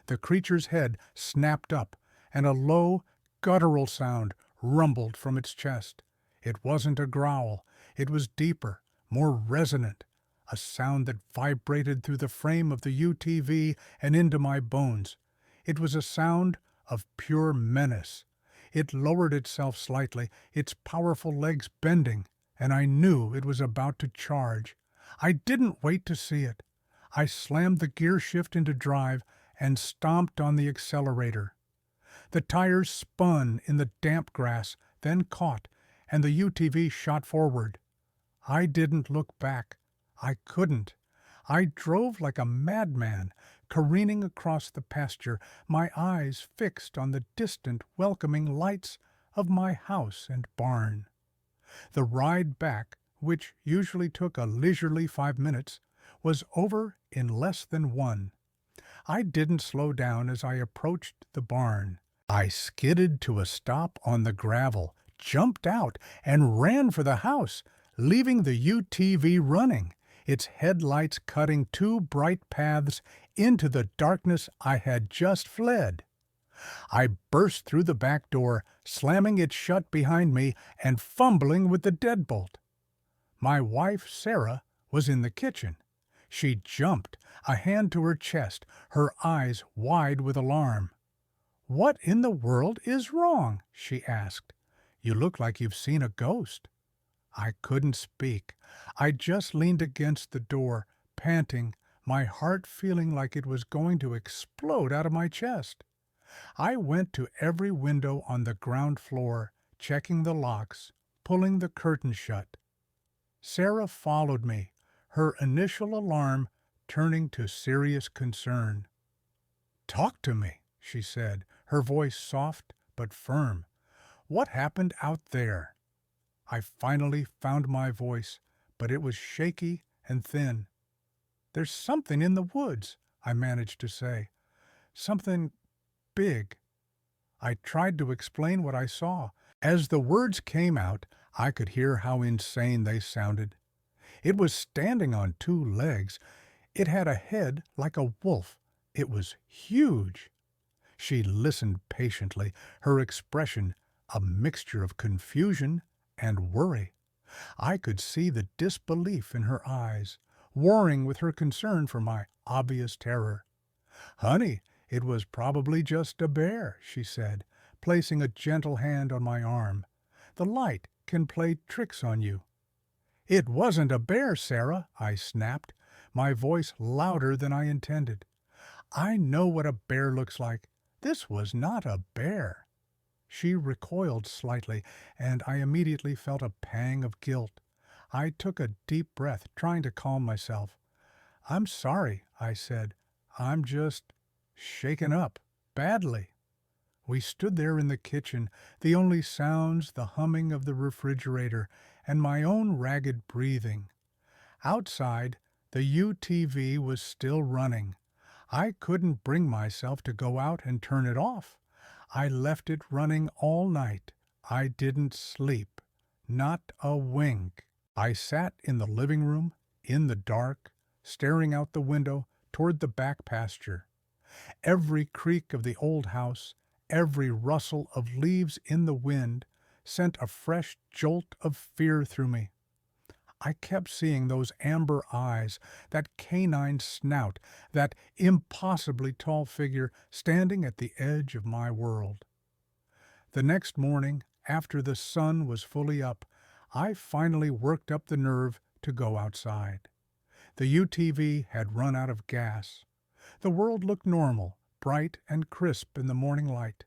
[SPEAKER 1] The creature's head snapped up, and a low, guttural sound rumbled from its chest. It wasn't a growl. It was deeper, more resonant, a sound that vibrated through the frame of the UTV and into my bones. It was a sound of pure menace. It lowered itself slightly, its powerful legs bending, and I knew it was about to charge. I didn't wait to see it. I slammed the gear shift into drive and stomped on the accelerator. The tires spun in the damp grass, then caught, and the UTV shot forward. I didn't look back. I couldn't. I drove like a madman, careening across the pasture, my eyes fixed on the distant, welcoming lights of my house and barn. The ride back, which usually took a leisurely 5 minutes, was over in less than 1. I didn't slow down as I approached the barn. I skidded to a stop on the gravel, jumped out, and ran for the house, leaving the UTV running, its headlights cutting 2 bright paths into the darkness I had just fled. I burst through the back door, slamming it shut behind me and fumbling with the deadbolt. My wife, Sarah, was in the kitchen. She jumped, a hand to her chest, her eyes wide with alarm. "What in the world is wrong?" she asked. "You look like you've seen a ghost." I couldn't speak. I just leaned against the door, panting, my heart feeling like it was going to explode out of my chest. I went to every window on the ground floor, checking the locks, pulling the curtains shut. Sarah followed me, her initial alarm turning to serious concern. "Talk to me," she said, her voice soft but firm. "What happened out there?" I finally found my voice, but it was shaky and thin. "There's something in the woods," I managed to say. "Something big." I tried to explain what I saw. As the words came out, I could hear how insane they sounded. It was standing on 2 legs. It had a head like a wolf. It was huge. She listened patiently, her expression a mixture of confusion and worry. I could see the disbelief in her eyes, warring with her concern for my obvious terror. "Honey, it was probably just a bear," she said, placing a gentle hand on my arm. "The light can play tricks on you." "It wasn't a bear, Sarah," I snapped, my voice louder than I intended. "I know what a bear looks like. This was not a bear." She recoiled slightly, and I immediately felt a pang of guilt. I took a deep breath, trying to calm myself. "I'm sorry," I said. "I'm just shaken up, badly." We stood there in the kitchen, the only sounds the humming of the refrigerator and my own ragged breathing. Outside, the UTV was still running. I couldn't bring myself to go out and turn it off. I left it running all night. I didn't sleep. Not a wink. I sat in the living room, in the dark, staring out the window toward the back pasture. Every creak of the old house, every rustle of leaves in the wind, sent a fresh jolt of fear through me. I kept seeing those amber eyes, that canine snout, that impossibly tall figure standing at the edge of my world. The next morning, after the sun was fully up, I finally worked up the nerve to go outside. The UTV had run out of gas. The world looked normal, bright and crisp in the morning light.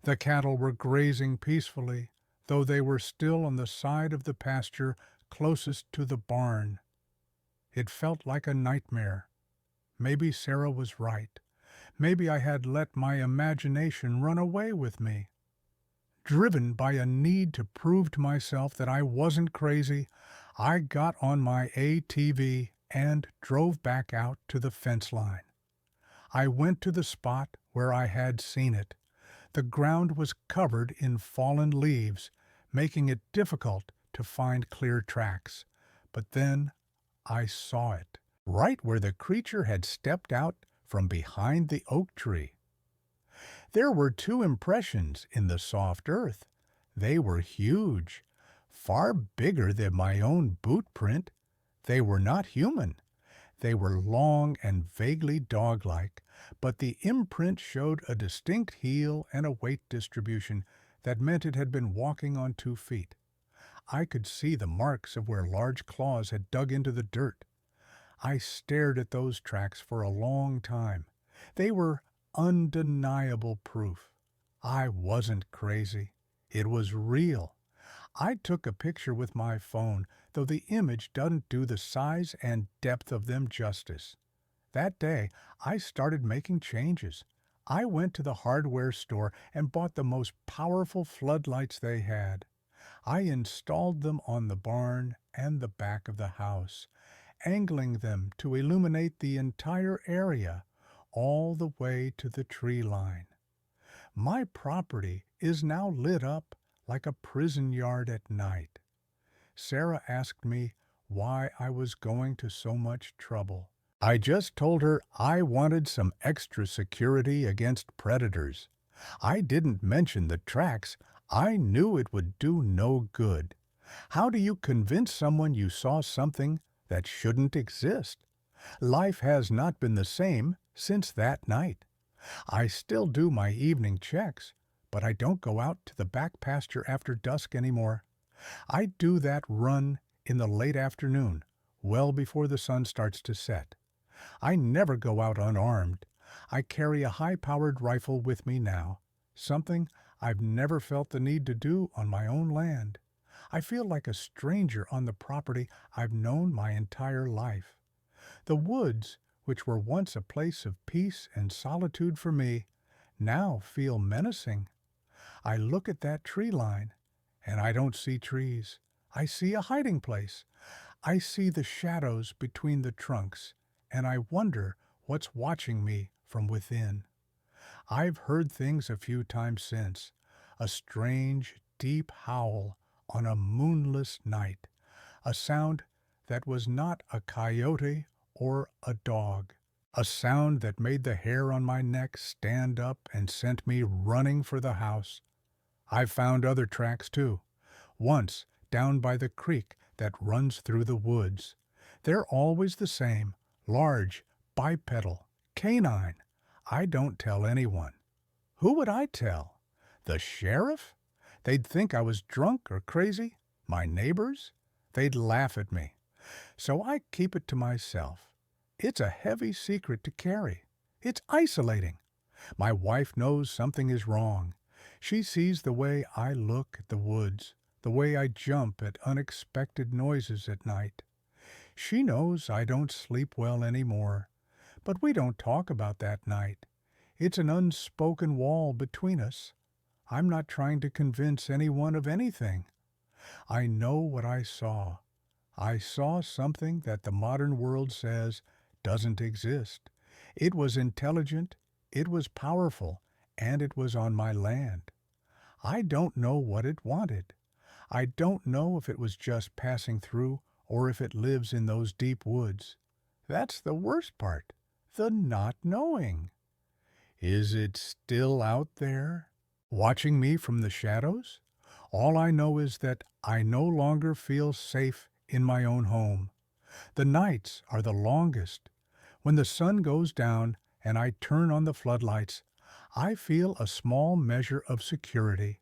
[SPEAKER 1] The cattle were grazing peacefully, though they were still on the side of the pasture closest to the barn. It felt like a nightmare. Maybe Sarah was right. Maybe I had let my imagination run away with me. Driven by a need to prove to myself that I wasn't crazy, I got on my ATV and drove back out to the fence line. I went to the spot where I had seen it. The ground was covered in fallen leaves, making it difficult to find clear tracks. But then I saw it, right where the creature had stepped out from behind the oak tree. There were two impressions in the soft earth. They were huge, far bigger than my own boot print. They were not human. They were long and vaguely dog-like, but the imprint showed a distinct heel and a weight distribution that meant it had been walking on 2 feet. I could see the marks of where large claws had dug into the dirt. I stared at those tracks for a long time. They were undeniable proof. I wasn't crazy. It was real. I took a picture with my phone, though the image doesn't do the size and depth of them justice. That day, I started making changes. I went to the hardware store and bought the most powerful floodlights they had. I installed them on the barn and the back of the house, angling them to illuminate the entire area, all the way to the tree line. My property is now lit up like a prison yard at night. Sarah asked me why I was going to so much trouble. I just told her I wanted some extra security against predators. I didn't mention the tracks. I knew it would do no good. How do you convince someone you saw something that shouldn't exist? Life has not been the same since that night. I still do my evening checks, but I don't go out to the back pasture after dusk anymore. I do that run in the late afternoon, well before the sun starts to set. I never go out unarmed. I carry a high-powered rifle with me now, something I've never felt the need to do on my own land. I feel like a stranger on the property I've known my entire life. The woods, which were once a place of peace and solitude for me, now feel menacing. I look at that tree line, and I don't see trees. I see a hiding place. I see the shadows between the trunks, and I wonder what's watching me from within. I've heard things a few times since, a strange, deep howl on a moonless night, a sound that was not a coyote or a dog, a sound that made the hair on my neck stand up and sent me running for the house. I've found other tracks too, once down by the creek that runs through the woods. They're always the same, large, bipedal, canine. I don't tell anyone. Who would I tell? The sheriff? They'd think I was drunk or crazy. My neighbors? They'd laugh at me. So I keep it to myself. It's a heavy secret to carry. It's isolating. My wife knows something is wrong. She sees the way I look at the woods, the way I jump at unexpected noises at night. She knows I don't sleep well anymore, but we don't talk about that night. It's an unspoken wall between us. I'm not trying to convince anyone of anything. I know what I saw. I saw something that the modern world says doesn't exist. It was intelligent, it was powerful, and it was on my land. I don't know what it wanted. I don't know if it was just passing through or if it lives in those deep woods. That's the worst part, the not knowing. Is it still out there, watching me from the shadows? All I know is that I no longer feel safe in my own home. The nights are the longest. When the sun goes down and I turn on the floodlights, I feel a small measure of security.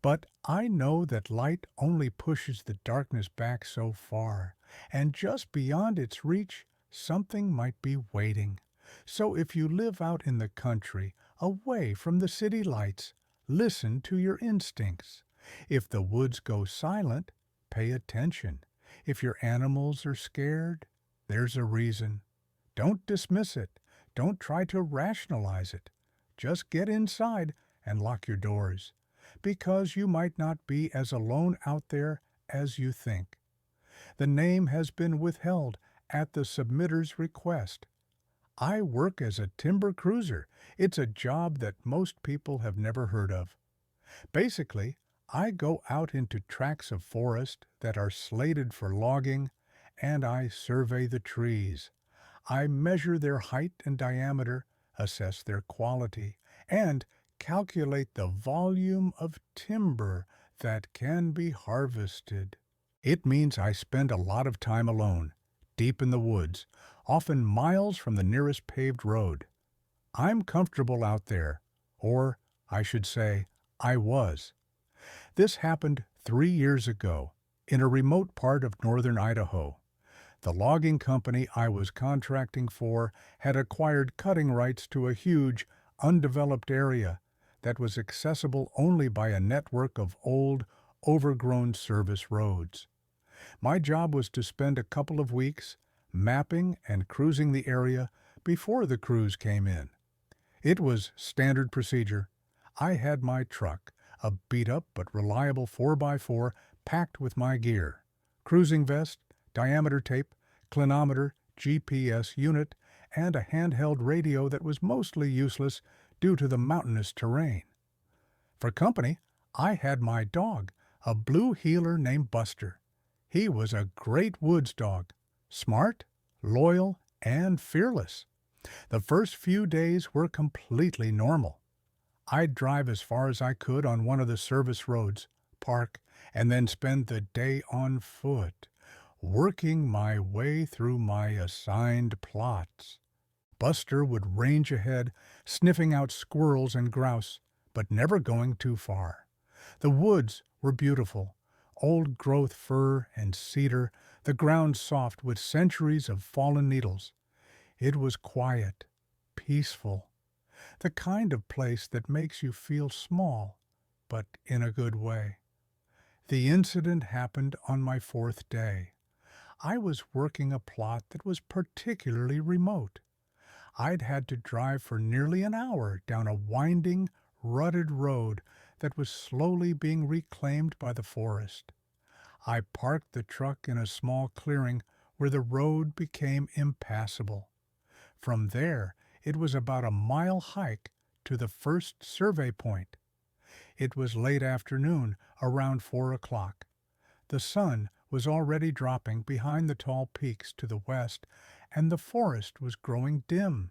[SPEAKER 1] But I know that light only pushes the darkness back so far, and just beyond its reach, something might be waiting. So if you live out in the country, away from the city lights, listen to your instincts. If the woods go silent, pay attention. If your animals are scared, there's a reason. Don't dismiss it. Don't try to rationalize it. Just get inside and lock your doors, because you might not be as alone out there as you think. The name has been withheld at the submitter's request. I work as a timber cruiser. It's a job that most people have never heard of. Basically, I go out into tracts of forest that are slated for logging, and I survey the trees. I measure their height and diameter, assess their quality, and calculate the volume of timber that can be harvested. It means I spend a lot of time alone, deep in the woods, often miles from the nearest paved road. I'm comfortable out there, or I should say, I was. This happened 3 years ago, in a remote part of northern Idaho. The logging company I was contracting for had acquired cutting rights to a huge, undeveloped area that was accessible only by a network of old, overgrown service roads. My job was to spend a couple of weeks mapping and cruising the area before the crews came in. It was standard procedure. I had my truck, a beat-up but reliable 4x4 packed with my gear, cruising vest, diameter tape, clinometer, GPS unit, and a handheld radio that was mostly useless due to the mountainous terrain. For company, I had my dog, a blue heeler named Buster. He was a great woods dog, smart, loyal, and fearless. The first few days were completely normal. I'd drive as far as I could on one of the service roads, park, and then spend the day on foot, working my way through my assigned plots. Buster would range ahead, sniffing out squirrels and grouse, but never going too far. The woods were beautiful, old-growth fir and cedar, the ground soft with centuries of fallen needles. It was quiet, peaceful, the kind of place that makes you feel small, but in a good way. The incident happened on my 4th day. I was working a plot that was particularly remote. I'd had to drive for nearly an hour down a winding, rutted road that was slowly being reclaimed by the forest. I parked the truck in a small clearing where the road became impassable. From there, it was about a mile hike to the first survey point. It was late afternoon, around 4 o'clock. The sun was already dropping behind the tall peaks to the west, and the forest was growing dim.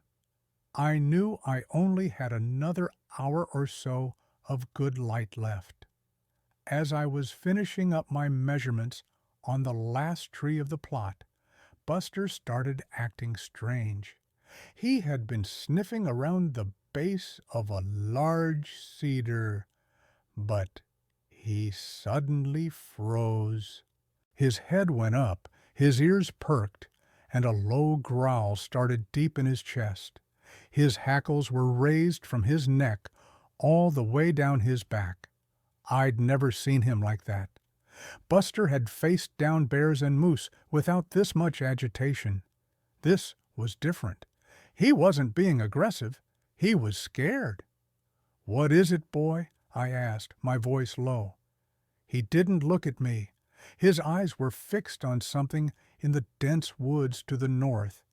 [SPEAKER 1] I knew I only had another hour or so of good light left. As I was finishing up my measurements on the last tree of the plot, Buster started acting strange. He had been sniffing around the base of a large cedar, but he suddenly froze. His head went up, his ears perked, and a low growl started deep in his chest. His hackles were raised from his neck all the way down his back. I'd never seen him like that. Buster had faced down bears and moose without this much agitation. This was different. He wasn't being aggressive. He was scared. "What is it, boy?" I asked, my voice low. He didn't look at me. His eyes were fixed on something in the dense woods to the north.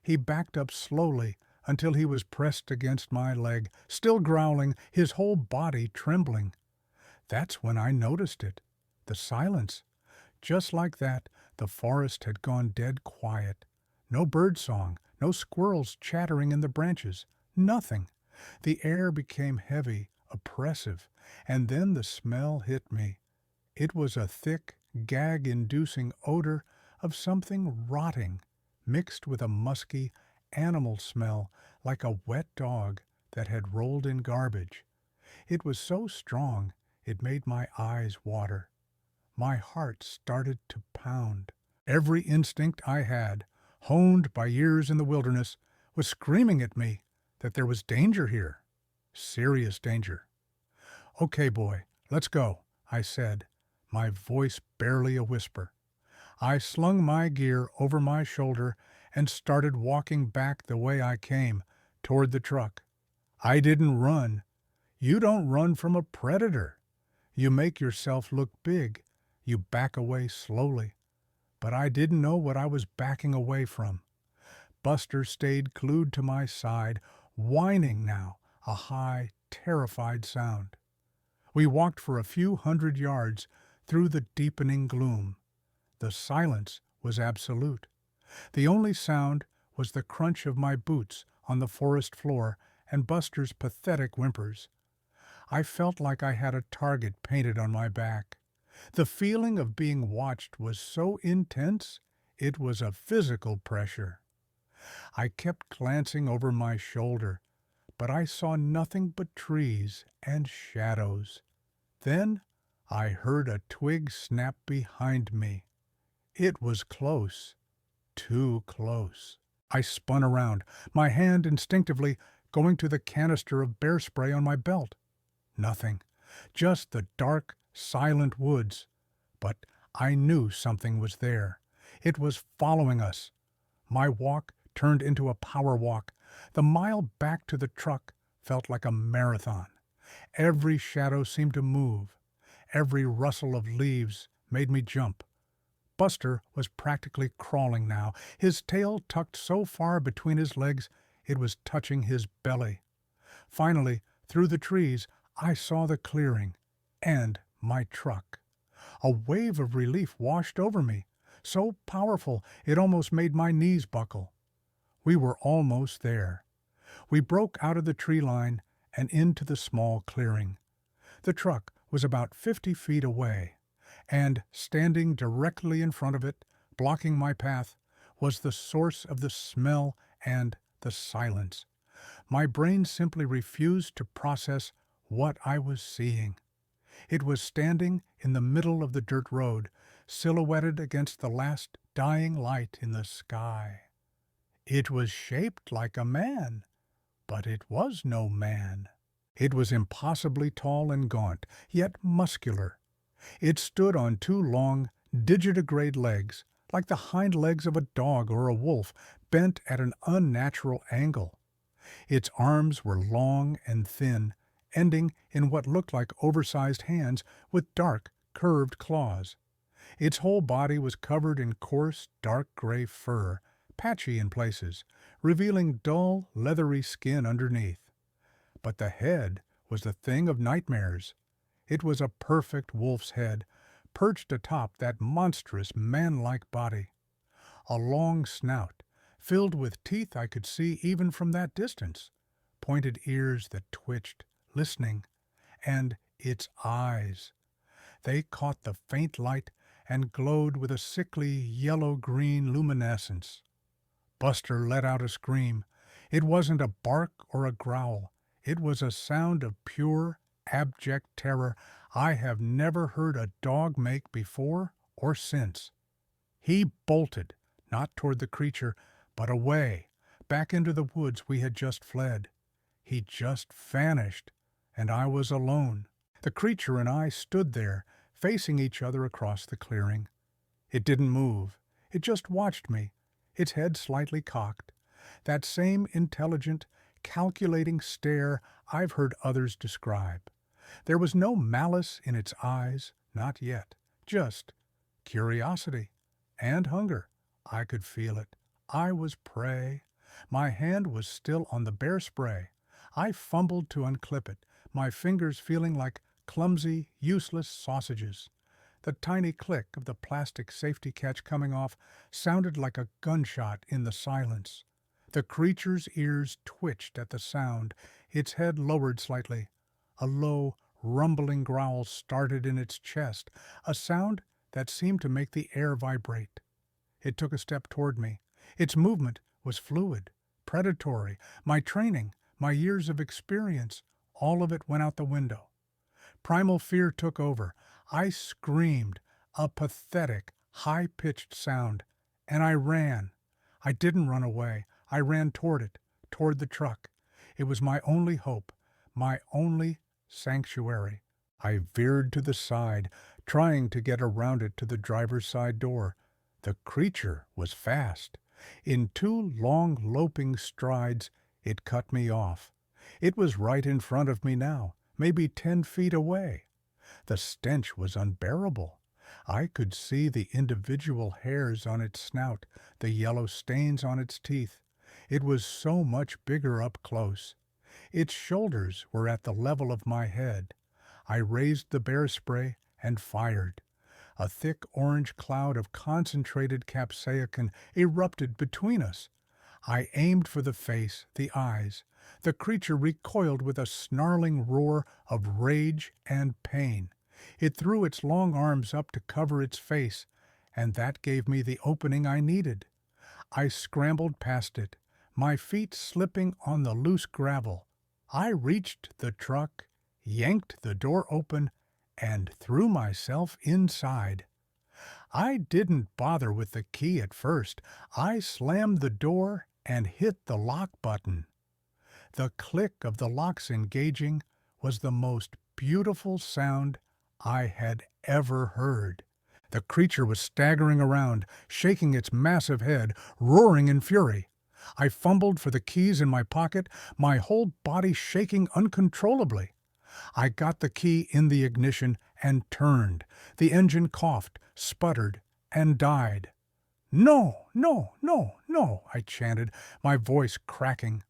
[SPEAKER 1] He backed up slowly until he was pressed against my leg, still growling, his whole body trembling. That's when I noticed it. The silence. Just like that, the forest had gone dead quiet. No bird song, no squirrels chattering in the branches, nothing. The air became heavy, oppressive, and then the smell hit me. It was a thick, gag-inducing odor of something rotting, mixed with a musky, animal smell like a wet dog that had rolled in garbage. It was so strong it made my eyes water. My heart started to pound. Every instinct I had, honed by years in the wilderness, was screaming at me that there was danger here. Serious danger. "Okay, boy, let's go," I said, my voice barely a whisper. I slung my gear over my shoulder and started walking back the way I came, toward the truck. I didn't run. You don't run from a predator. You make yourself look big. You back away slowly. But I didn't know what I was backing away from. Buster stayed glued to my side, whining now, a high, terrified sound. We walked for a few hundred yards through the deepening gloom. The silence was absolute. The only sound was the crunch of my boots on the forest floor and Buster's pathetic whimpers. I felt like I had a target painted on my back. The feeling of being watched was so intense, it was a physical pressure. I kept glancing over my shoulder, but I saw nothing but trees and shadows. Then I heard a twig snap behind me. It was close, too close. I spun around, my hand instinctively going to the canister of bear spray on my belt. Nothing, just the dark, silent woods. But I knew something was there. It was following us. My walk turned into a power walk. The mile back to the truck felt like a marathon. Every shadow seemed to move. Every rustle of leaves made me jump. Buster was practically crawling now, his tail tucked so far between his legs it was touching his belly. Finally, through the trees, I saw the clearing and my truck. A wave of relief washed over me, so powerful it almost made my knees buckle. We were almost there. We broke out of the tree line and into the small clearing. The truck was about 50 feet away, and standing directly in front of it, blocking my path, was the source of the smell and the silence. My brain simply refused to process what I was seeing. It was standing in the middle of the dirt road, silhouetted against the last dying light in the sky. It was shaped like a man, but it was no man. It was impossibly tall and gaunt, yet muscular. It stood on two long, digitigrade legs, like the hind legs of a dog or a wolf, bent at an unnatural angle. Its arms were long and thin, ending in what looked like oversized hands with dark, curved claws. Its whole body was covered in coarse, dark gray fur, patchy in places, revealing dull, leathery skin underneath. But the head was the thing of nightmares. It was a perfect wolf's head, perched atop that monstrous, man-like body. A long snout, filled with teeth I could see even from that distance, pointed ears that twitched, listening, and its eyes. They caught the faint light and glowed with a sickly yellow-green luminescence. Buster let out a scream. It wasn't a bark or a growl. It was a sound of pure, abject terror I have never heard a dog make before or since. He bolted, not toward the creature, but away, back into the woods we had just fled. He just vanished, and I was alone. The creature and I stood there, facing each other across the clearing. It didn't move. It just watched me, its head slightly cocked. That same intelligent, calculating stare I've heard others describe. There was no malice in its eyes, not yet, just curiosity, and hunger. I could feel it. I was prey. My hand was still on the bear spray. I fumbled to unclip it, my fingers feeling like clumsy, useless sausages. The tiny click of the plastic safety catch coming off sounded like a gunshot in the silence. The creature's ears twitched at the sound, its head lowered slightly. A low, rumbling growl started in its chest, a sound that seemed to make the air vibrate. It took a step toward me. Its movement was fluid, predatory. My training, my years of experience, all of it went out the window. Primal fear took over. I screamed, a pathetic, high-pitched sound, and I ran. I didn't run away. I ran toward it, toward the truck. It was my only hope, my only sanctuary. I veered to the side, trying to get around it to the driver's side door. The creature was fast. In 2 long, loping strides, it cut me off. It was right in front of me now, maybe 10 feet away. The stench was unbearable. I could see the individual hairs on its snout, the yellow stains on its teeth. It was so much bigger up close. Its shoulders were at the level of my head. I raised the bear spray and fired. A thick orange cloud of concentrated capsaicin erupted between us. I aimed for the face, the eyes. The creature recoiled with a snarling roar of rage and pain. It threw its long arms up to cover its face, and that gave me the opening I needed. I scrambled past it, my feet slipping on the loose gravel. I reached the truck, yanked the door open, and threw myself inside. I didn't bother with the key at first. I slammed the door and hit the lock button. The click of the locks engaging was the most beautiful sound I had ever heard. The creature was staggering around, shaking its massive head, roaring in fury. I fumbled for the keys in my pocket, my whole body shaking uncontrollably. I got the key in the ignition and turned. The engine coughed, sputtered, and died. "No, no, no, no," I chanted, my voice cracking.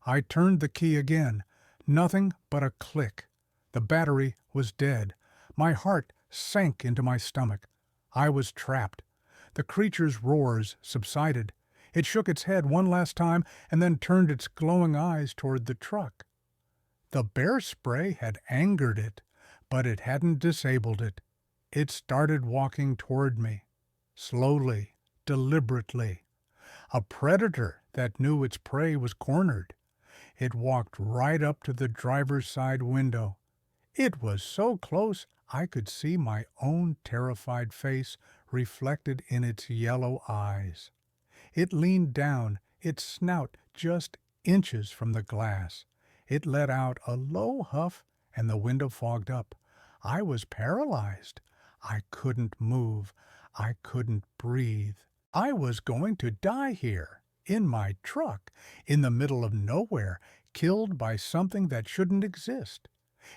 [SPEAKER 1] I turned the key again. Nothing but a click. The battery was dead. My heart sank into my stomach. I was trapped. The creature's roars subsided. It shook its head one last time and then turned its glowing eyes toward the truck. The bear spray had angered it, but it hadn't disabled it. It started walking toward me, slowly, deliberately. A predator that knew its prey was cornered. It walked right up to the driver's side window. It was so close I could see my own terrified face reflected in its yellow eyes. It leaned down, its snout just inches from the glass. It let out a low huff, and the window fogged up. I was paralyzed. I couldn't move. I couldn't breathe. I was going to die here, in my truck, in the middle of nowhere, killed by something that shouldn't exist.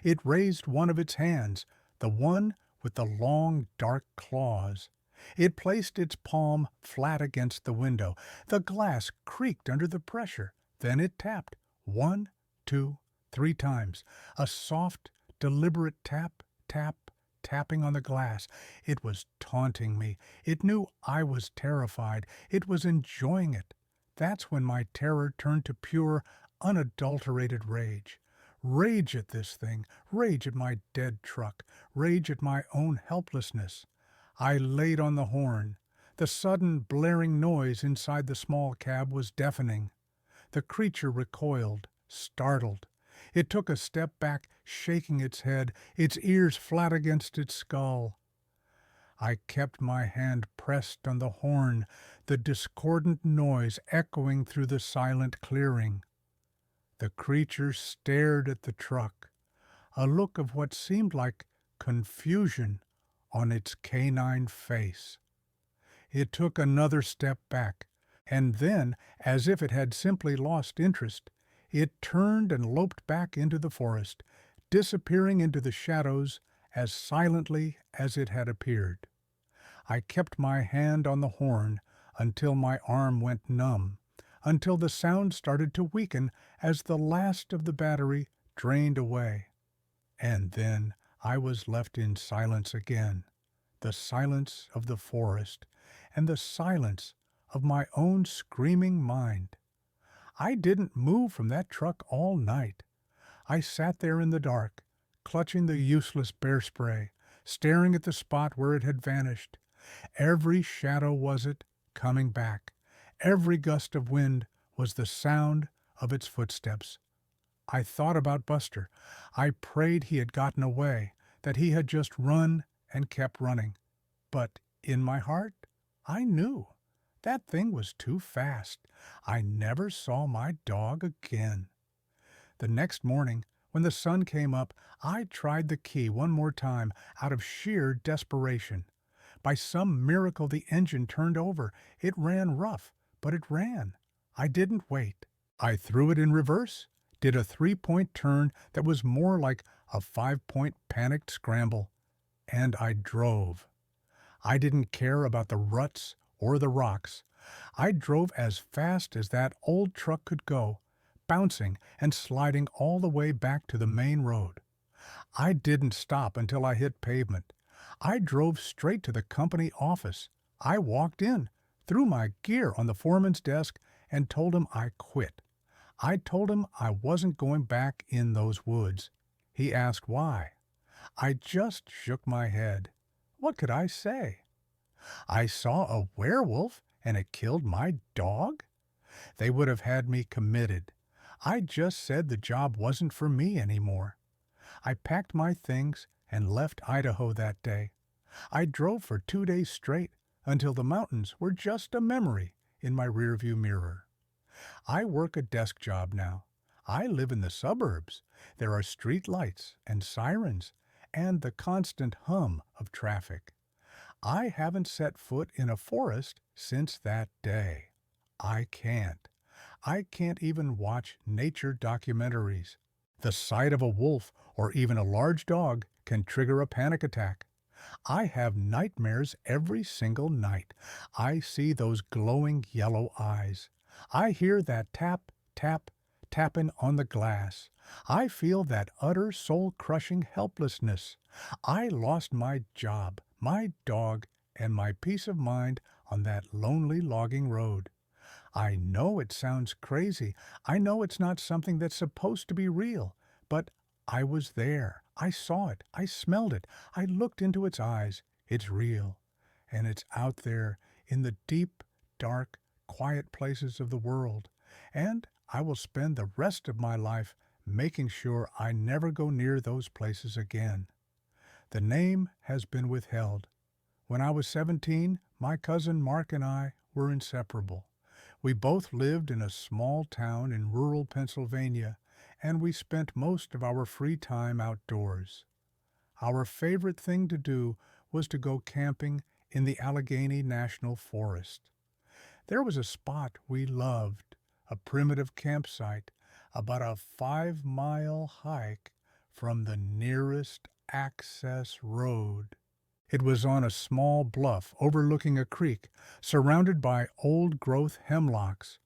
[SPEAKER 1] It raised one of its hands, the one with the long, dark claws. It placed its palm flat against the window. The glass creaked under the pressure. Then it tapped. 1, 2, 3 times. A soft, deliberate tap, tap, tapping on the glass. It was taunting me. It knew I was terrified. It was enjoying it. That's when my terror turned to pure, unadulterated rage. Rage at this thing, rage at my dead truck, rage at my own helplessness. I laid on the horn. The sudden blaring noise inside the small cab was deafening. The creature recoiled, startled. It took a step back, shaking its head, its ears flat against its skull. I kept my hand pressed on the horn, the discordant noise echoing through the silent clearing. The creature stared at the truck, a look of what seemed like confusion on its canine face. It took another step back, and then, as if it had simply lost interest, it turned and loped back into the forest, disappearing into the shadows as silently as it had appeared. I kept my hand on the horn until my arm went numb, until the sound started to weaken as the last of the battery drained away. And then I was left in silence again, the silence of the forest, and the silence of my own screaming mind. I didn't move from that truck all night. I sat there in the dark, clutching the useless bear spray, staring at the spot where it had vanished. Every shadow was it, coming back. Every gust of wind was the sound of its footsteps. I thought about Buster. I prayed he had gotten away, that he had just run and kept running. But in my heart, I knew that thing was too fast. I never saw my dog again. The next morning, when the sun came up, I tried the key one more time out of sheer desperation. By some miracle, the engine turned over. It ran rough, but it ran. I didn't wait. I threw it in reverse, did a 3-point turn that was more like a 5-point panicked scramble, and I drove. I didn't care about the ruts or the rocks. I drove as fast as that old truck could go, bouncing and sliding all the way back to the main road. I didn't stop until I hit pavement. I drove straight to the company office. I walked in, threw my gear on the foreman's desk, and told him I quit. I told him I wasn't going back in those woods. He asked why. I just shook my head. What could I say? I saw a werewolf and it killed my dog? They would have had me committed. I just said the job wasn't for me anymore. I packed my things and left Idaho that day. I drove for 2 days straight until the mountains were just a memory in my rearview mirror. I work a desk job now. I live in the suburbs. There are street lights and sirens and the constant hum of traffic. I haven't set foot in a forest since that day. I can't. I can't even watch nature documentaries. The sight of a wolf or even a large dog can trigger a panic attack. I have nightmares every single night. I see those glowing yellow eyes. I hear that tap, tap, tapping on the glass. I feel that utter soul-crushing helplessness. I lost my job, my dog, and my peace of mind on that lonely logging road. I know it sounds crazy. I know it's not something that's supposed to be real, but I was there. I saw it. I smelled it. I looked into its eyes. It's real. And it's out there in the deep, dark, quiet places of the world. And I will spend the rest of my life making sure I never go near those places again. The name has been withheld. When I was 17, my cousin Mark and I were inseparable. We both lived in a small town in rural Pennsylvania, and we spent most of our free time outdoors. Our favorite thing to do was to go camping in the Allegheny National Forest. There was a spot we loved, a primitive campsite, about a 5-mile hike from the nearest access road. It was on a small bluff overlooking a creek, surrounded by old-growth hemlocks.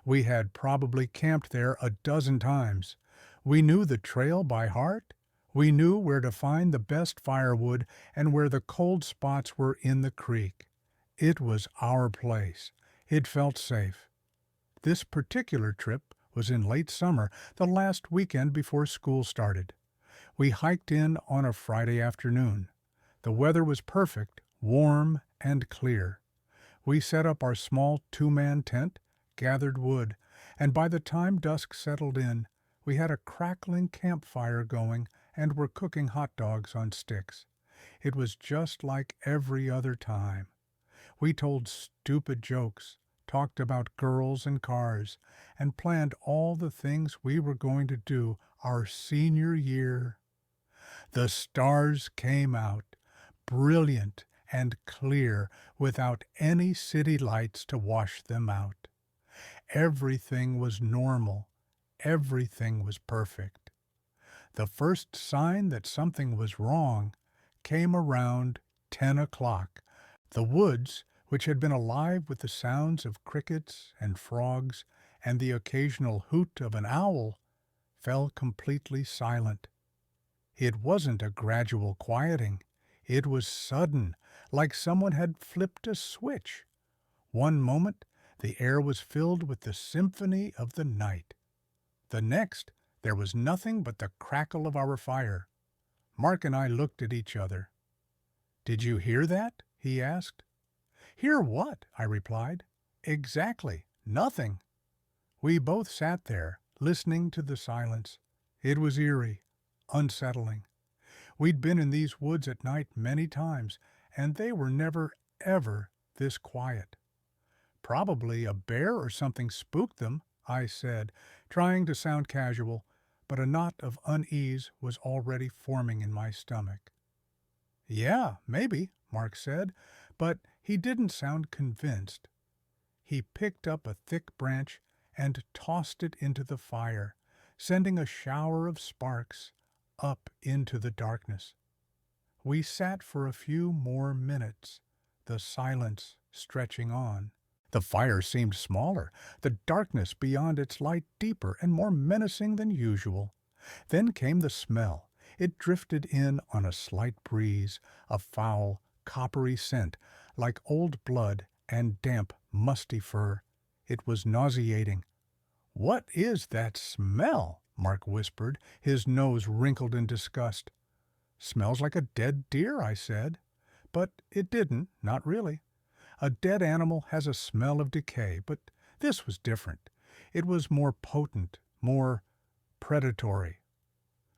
[SPEAKER 1] We had probably camped there a dozen times. We knew the trail by heart. We knew where to find the best firewood and where the cold spots were in the creek. It was our place. It felt safe. This particular trip was in late summer, the last weekend before school started. We hiked in on a Friday afternoon. The weather was perfect, warm and clear. We set up our small 2-man tent, gathered wood, and by the time dusk settled in, we had a crackling campfire going and were cooking hot dogs on sticks. It was just like every other time. We told stupid jokes, talked about girls and cars, and planned all the things we were going to do our senior year. The stars came out, brilliant and clear, without any city lights to wash them out. Everything was normal. Everything was perfect. The first sign that something was wrong came around 10 o'clock. The woods, which had been alive with the sounds of crickets and frogs and the occasional hoot of an owl, fell completely silent. It wasn't a gradual quieting. It was sudden, like someone had flipped a switch. One moment, the air was filled with the symphony of the night. The next, there was nothing but the crackle of our fire. Mark and I looked at each other. "Did you hear that?" he asked. "Hear what?" I replied. "Exactly, nothing." We both sat there, listening to the silence. It was eerie, unsettling. We'd been in these woods at night many times, and they were never, ever this quiet. "Probably a bear or something spooked them," I said, trying to sound casual, but a knot of unease was already forming in my stomach. "Yeah, maybe," Mark said, but he didn't sound convinced. He picked up a thick branch and tossed it into the fire, sending a shower of sparks up into the darkness. We sat for a few more minutes, the silence stretching on. The fire seemed smaller, the darkness beyond its light deeper and more menacing than usual. Then came the smell. It drifted in on a slight breeze, a foul, coppery scent, like old blood and damp, musty fur. It was nauseating. "What is that smell?" Mark whispered, his nose wrinkled in disgust. "Smells like a dead deer," I said. But it didn't, not really. A dead animal has a smell of decay, but this was different. It was more potent, more predatory.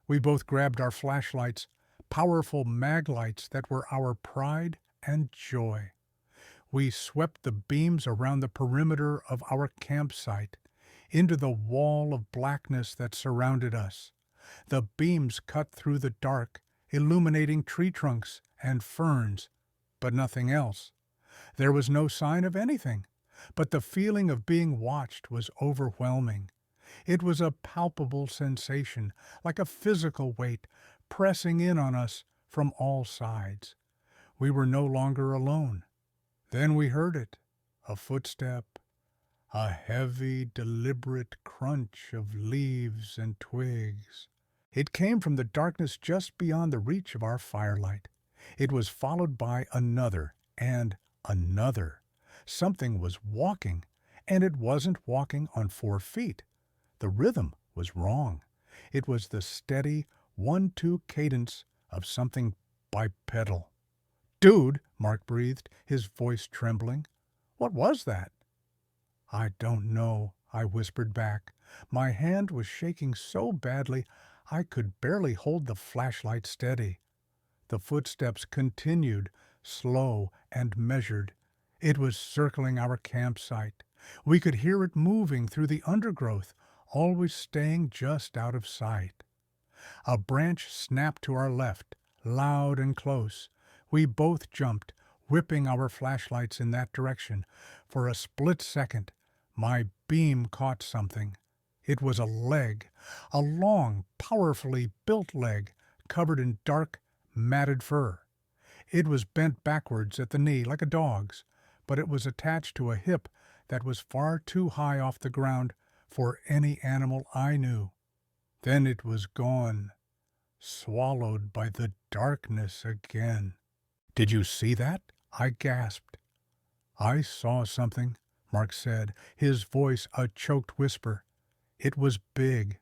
[SPEAKER 1] We both grabbed our flashlights, powerful mag lights that were our pride and joy. We swept the beams around the perimeter of our campsite, into the wall of blackness that surrounded us. The beams cut through the dark, illuminating tree trunks and ferns, but nothing else. There was no sign of anything, but the feeling of being watched was overwhelming. It was a palpable sensation, like a physical weight, pressing in on us from all sides. We were no longer alone. Then we heard it, a footstep, a heavy, deliberate crunch of leaves and twigs. It came from the darkness just beyond the reach of our firelight. It was followed by another and another. Something was walking, and it wasn't walking on 4 feet. The rhythm was wrong. It was the steady 1-2 cadence of something bipedal. "Dude," Mark breathed, his voice trembling. "What was that?" "I don't know," I whispered back. My hand was shaking so badly I could barely hold the flashlight steady. The footsteps continued, slow and measured. It was circling our campsite. We could hear it moving through the undergrowth, always staying just out of sight. A branch snapped to our left, loud and close. We both jumped, whipping our flashlights in that direction. For a split second, my beam caught something. It was a leg, a long, powerfully built leg, covered in dark, matted fur. It was bent backwards at the knee like a dog's, but it was attached to a hip that was far too high off the ground for any animal I knew. Then it was gone, swallowed by the darkness again. "Did you see that?" I gasped. "I saw something," Mark said, his voice a choked whisper. "It was big."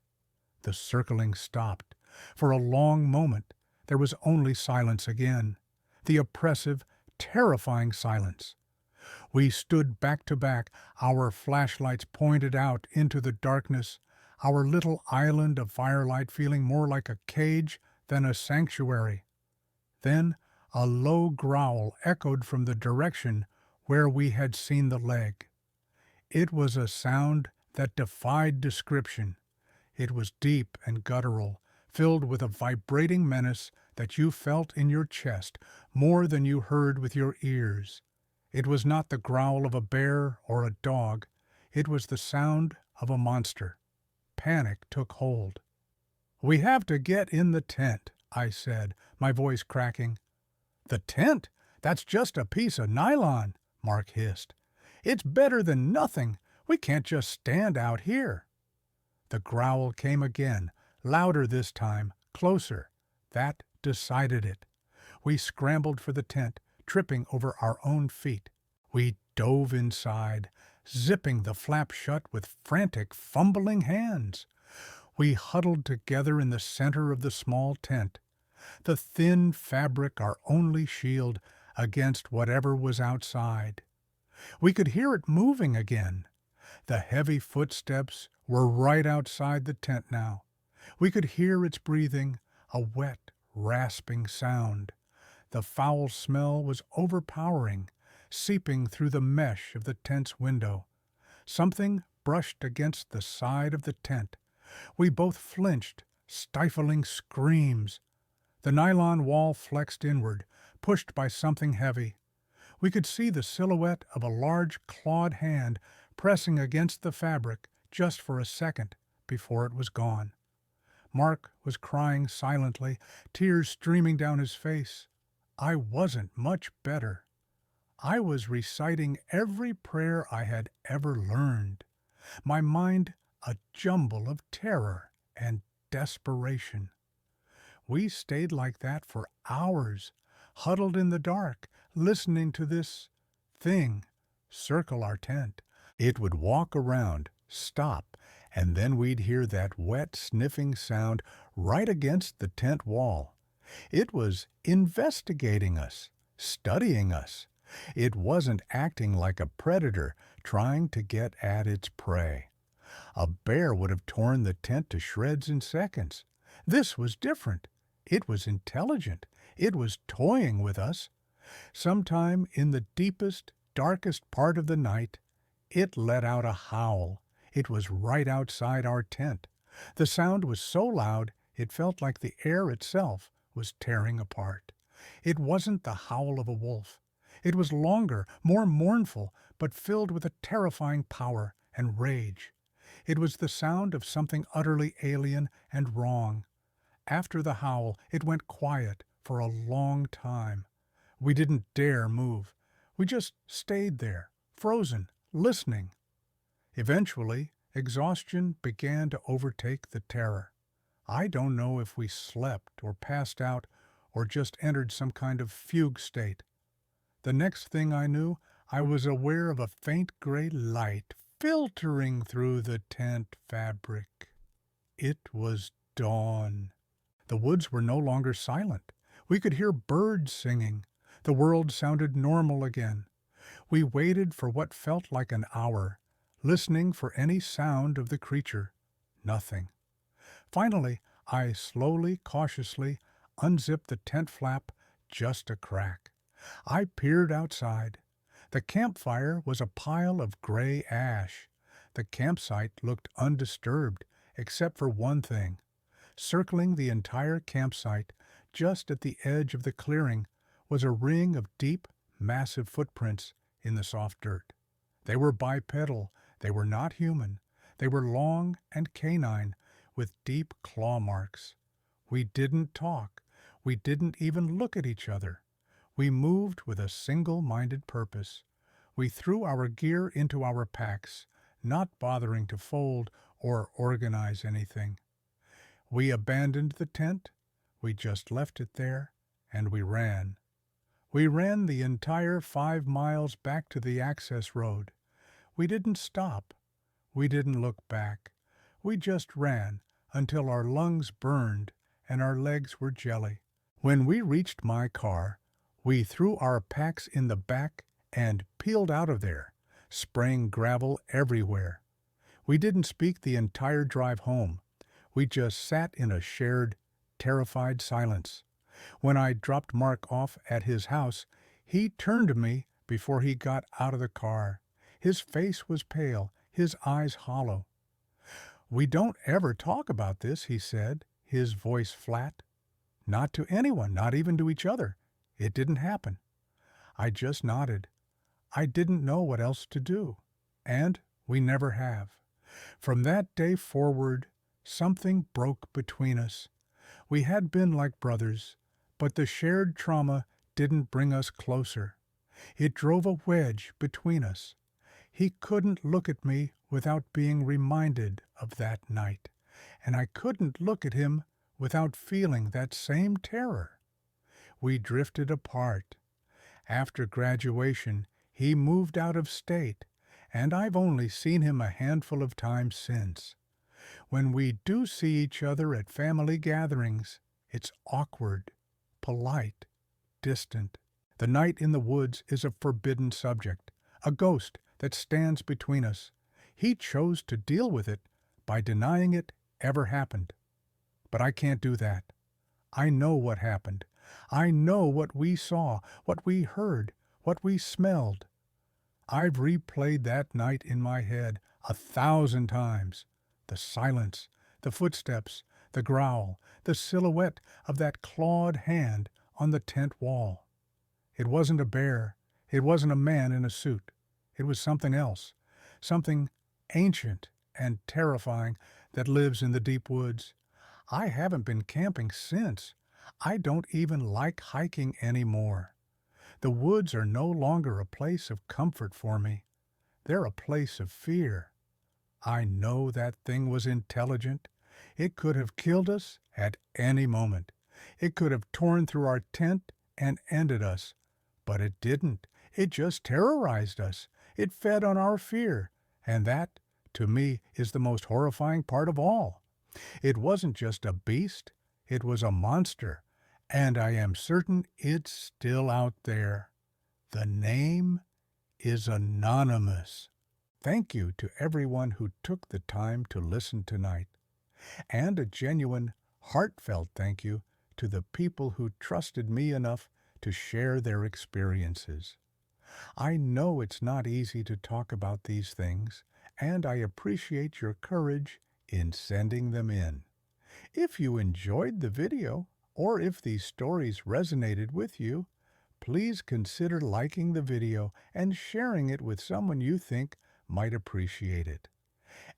[SPEAKER 1] The circling stopped. For a long moment, there was only silence again. The oppressive, terrifying silence. We stood back to back, our flashlights pointed out into the darkness, our little island of firelight feeling more like a cage than a sanctuary. Then a low growl echoed from the direction where we had seen the leg. It was a sound that defied description. It was deep and guttural, filled with a vibrating menace that you felt in your chest more than you heard with your ears. It was not the growl of a bear or a dog. It was the sound of a monster. Panic took hold. "We have to get in the tent," I said, my voice cracking. "The tent?" "That's just a piece of nylon," Mark hissed. "It's better than nothing. We can't just stand out here." The growl came again, louder this time, closer. That decided it. We scrambled for the tent, tripping over our own feet. We dove inside, zipping the flap shut with frantic, fumbling hands. We huddled together in the center of the small tent, the thin fabric our only shield against whatever was outside. We could hear it moving again. The heavy footsteps were right outside the tent now. We could hear its breathing, a wet, rasping sound. The foul smell was overpowering, seeping through the mesh of the tent's window. Something brushed against the side of the tent. We both flinched, stifling screams. The nylon wall flexed inward, pushed by something heavy. We could see the silhouette of a large clawed hand pressing against the fabric just for a second before it was gone. Mark was crying silently, tears streaming down his face. I wasn't much better. I was reciting every prayer I had ever learned, my mind a jumble of terror and desperation. We stayed like that for hours, huddled in the dark, listening to this thing circle our tent. It would walk around, stop, and then we'd hear that wet, sniffing sound right against the tent wall. It was investigating us, studying us. It wasn't acting like a predator trying to get at its prey. A bear would have torn the tent to shreds in seconds. This was different. It was intelligent. It was toying with us. Sometime in the deepest, darkest part of the night, it let out a howl. It was right outside our tent. The sound was so loud it felt like the air itself was tearing apart. It wasn't the howl of a wolf. It was longer, more mournful, but filled with a terrifying power and rage. It was the sound of something utterly alien and wrong. After the howl, it went quiet for a long time. We didn't dare move. We just stayed there, frozen, listening. Eventually, exhaustion began to overtake the terror. I don't know if we slept or passed out or just entered some kind of fugue state. The next thing I knew, I was aware of a faint gray light filtering through the tent fabric. It was dawn. The woods were no longer silent. We could hear birds singing. The world sounded normal again. We waited for what felt like an hour, listening for any sound of the creature. Nothing. Finally, I slowly, cautiously unzipped the tent flap just a crack. I peered outside. The campfire was a pile of gray ash. The campsite looked undisturbed, except for one thing. Circling the entire campsite, just at the edge of the clearing, was a ring of deep, massive footprints in the soft dirt. They were bipedal. They were not human. They were long and canine, with deep claw marks. We didn't talk. We didn't even look at each other. We moved with a single-minded purpose. We threw our gear into our packs, not bothering to fold or organize anything. We abandoned the tent. We just left it there, and we ran. We ran the entire 5 miles back to the access road. We didn't stop. We didn't look back. We just ran until our lungs burned and our legs were jelly. When we reached my car, we threw our packs in the back and peeled out of there, spraying gravel everywhere. We didn't speak the entire drive home. We just sat in a shared, terrified silence. When I dropped Mark off at his house, he turned to me before he got out of the car. His face was pale, his eyes hollow. "We don't ever talk about this," he said, his voice flat. "Not to anyone, not even to each other. It didn't happen." I just nodded. I didn't know what else to do. And we never have. From that day forward, something broke between us. We had been like brothers, but the shared trauma didn't bring us closer. It drove a wedge between us. He couldn't look at me without being reminded of that night, and I couldn't look at him without feeling that same terror. We drifted apart. After graduation, he moved out of state, and I've only seen him a handful of times since. When we do see each other at family gatherings, it's awkward, polite, distant. The night in the woods is a forbidden subject, a ghost that stands between us. He chose to deal with it by denying it ever happened. But I can't do that. I know what happened. I know what we saw, what we heard, what we smelled. I've replayed that night in my head 1,000 times. The silence, the footsteps, the growl, the silhouette of that clawed hand on the tent wall. It wasn't a bear. It wasn't a man in a suit. It was something else, something ancient and terrifying that lives in the deep woods. I haven't been camping since. I don't even like hiking anymore. The woods are no longer a place of comfort for me. They're a place of fear. I know that thing was intelligent. It could have killed us at any moment. It could have torn through our tent and ended us. But it didn't. It just terrorized us. It fed on our fear. And that, to me, is the most horrifying part of all. It wasn't just a beast. It was a monster. And I am certain it's still out there. The name is anonymous. Thank you to everyone who took the time to listen tonight. And a genuine, heartfelt thank you to the people who trusted me enough to share their experiences. I know it's not easy to talk about these things, and I appreciate your courage in sending them in. If you enjoyed the video, or if these stories resonated with you, please consider liking the video and sharing it with someone you think might appreciate it.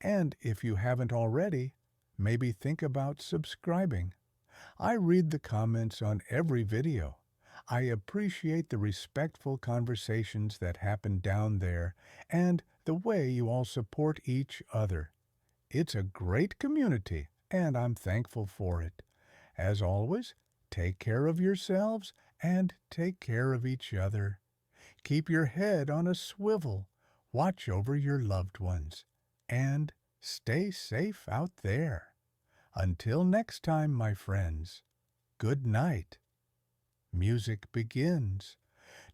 [SPEAKER 1] And if you haven't already, maybe think about subscribing. I read the comments on every video. I appreciate the respectful conversations that happen down there and the way you all support each other. It's a great community, and I'm thankful for it. As always, take care of yourselves and take care of each other. Keep your head on a swivel, watch over your loved ones, and stay safe out there. Until next time, my friends, good night. Music begins.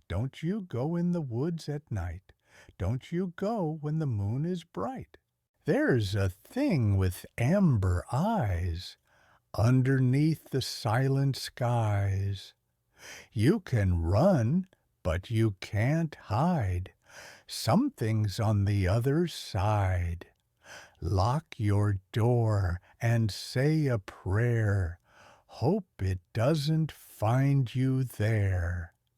[SPEAKER 1] Don't you go in the woods at night. Don't you go when the moon is bright. There's a thing with amber eyes underneath the silent skies. You can run, but you can't hide. Something's on the other side. Lock your door and say a prayer. Hope it doesn't find you there.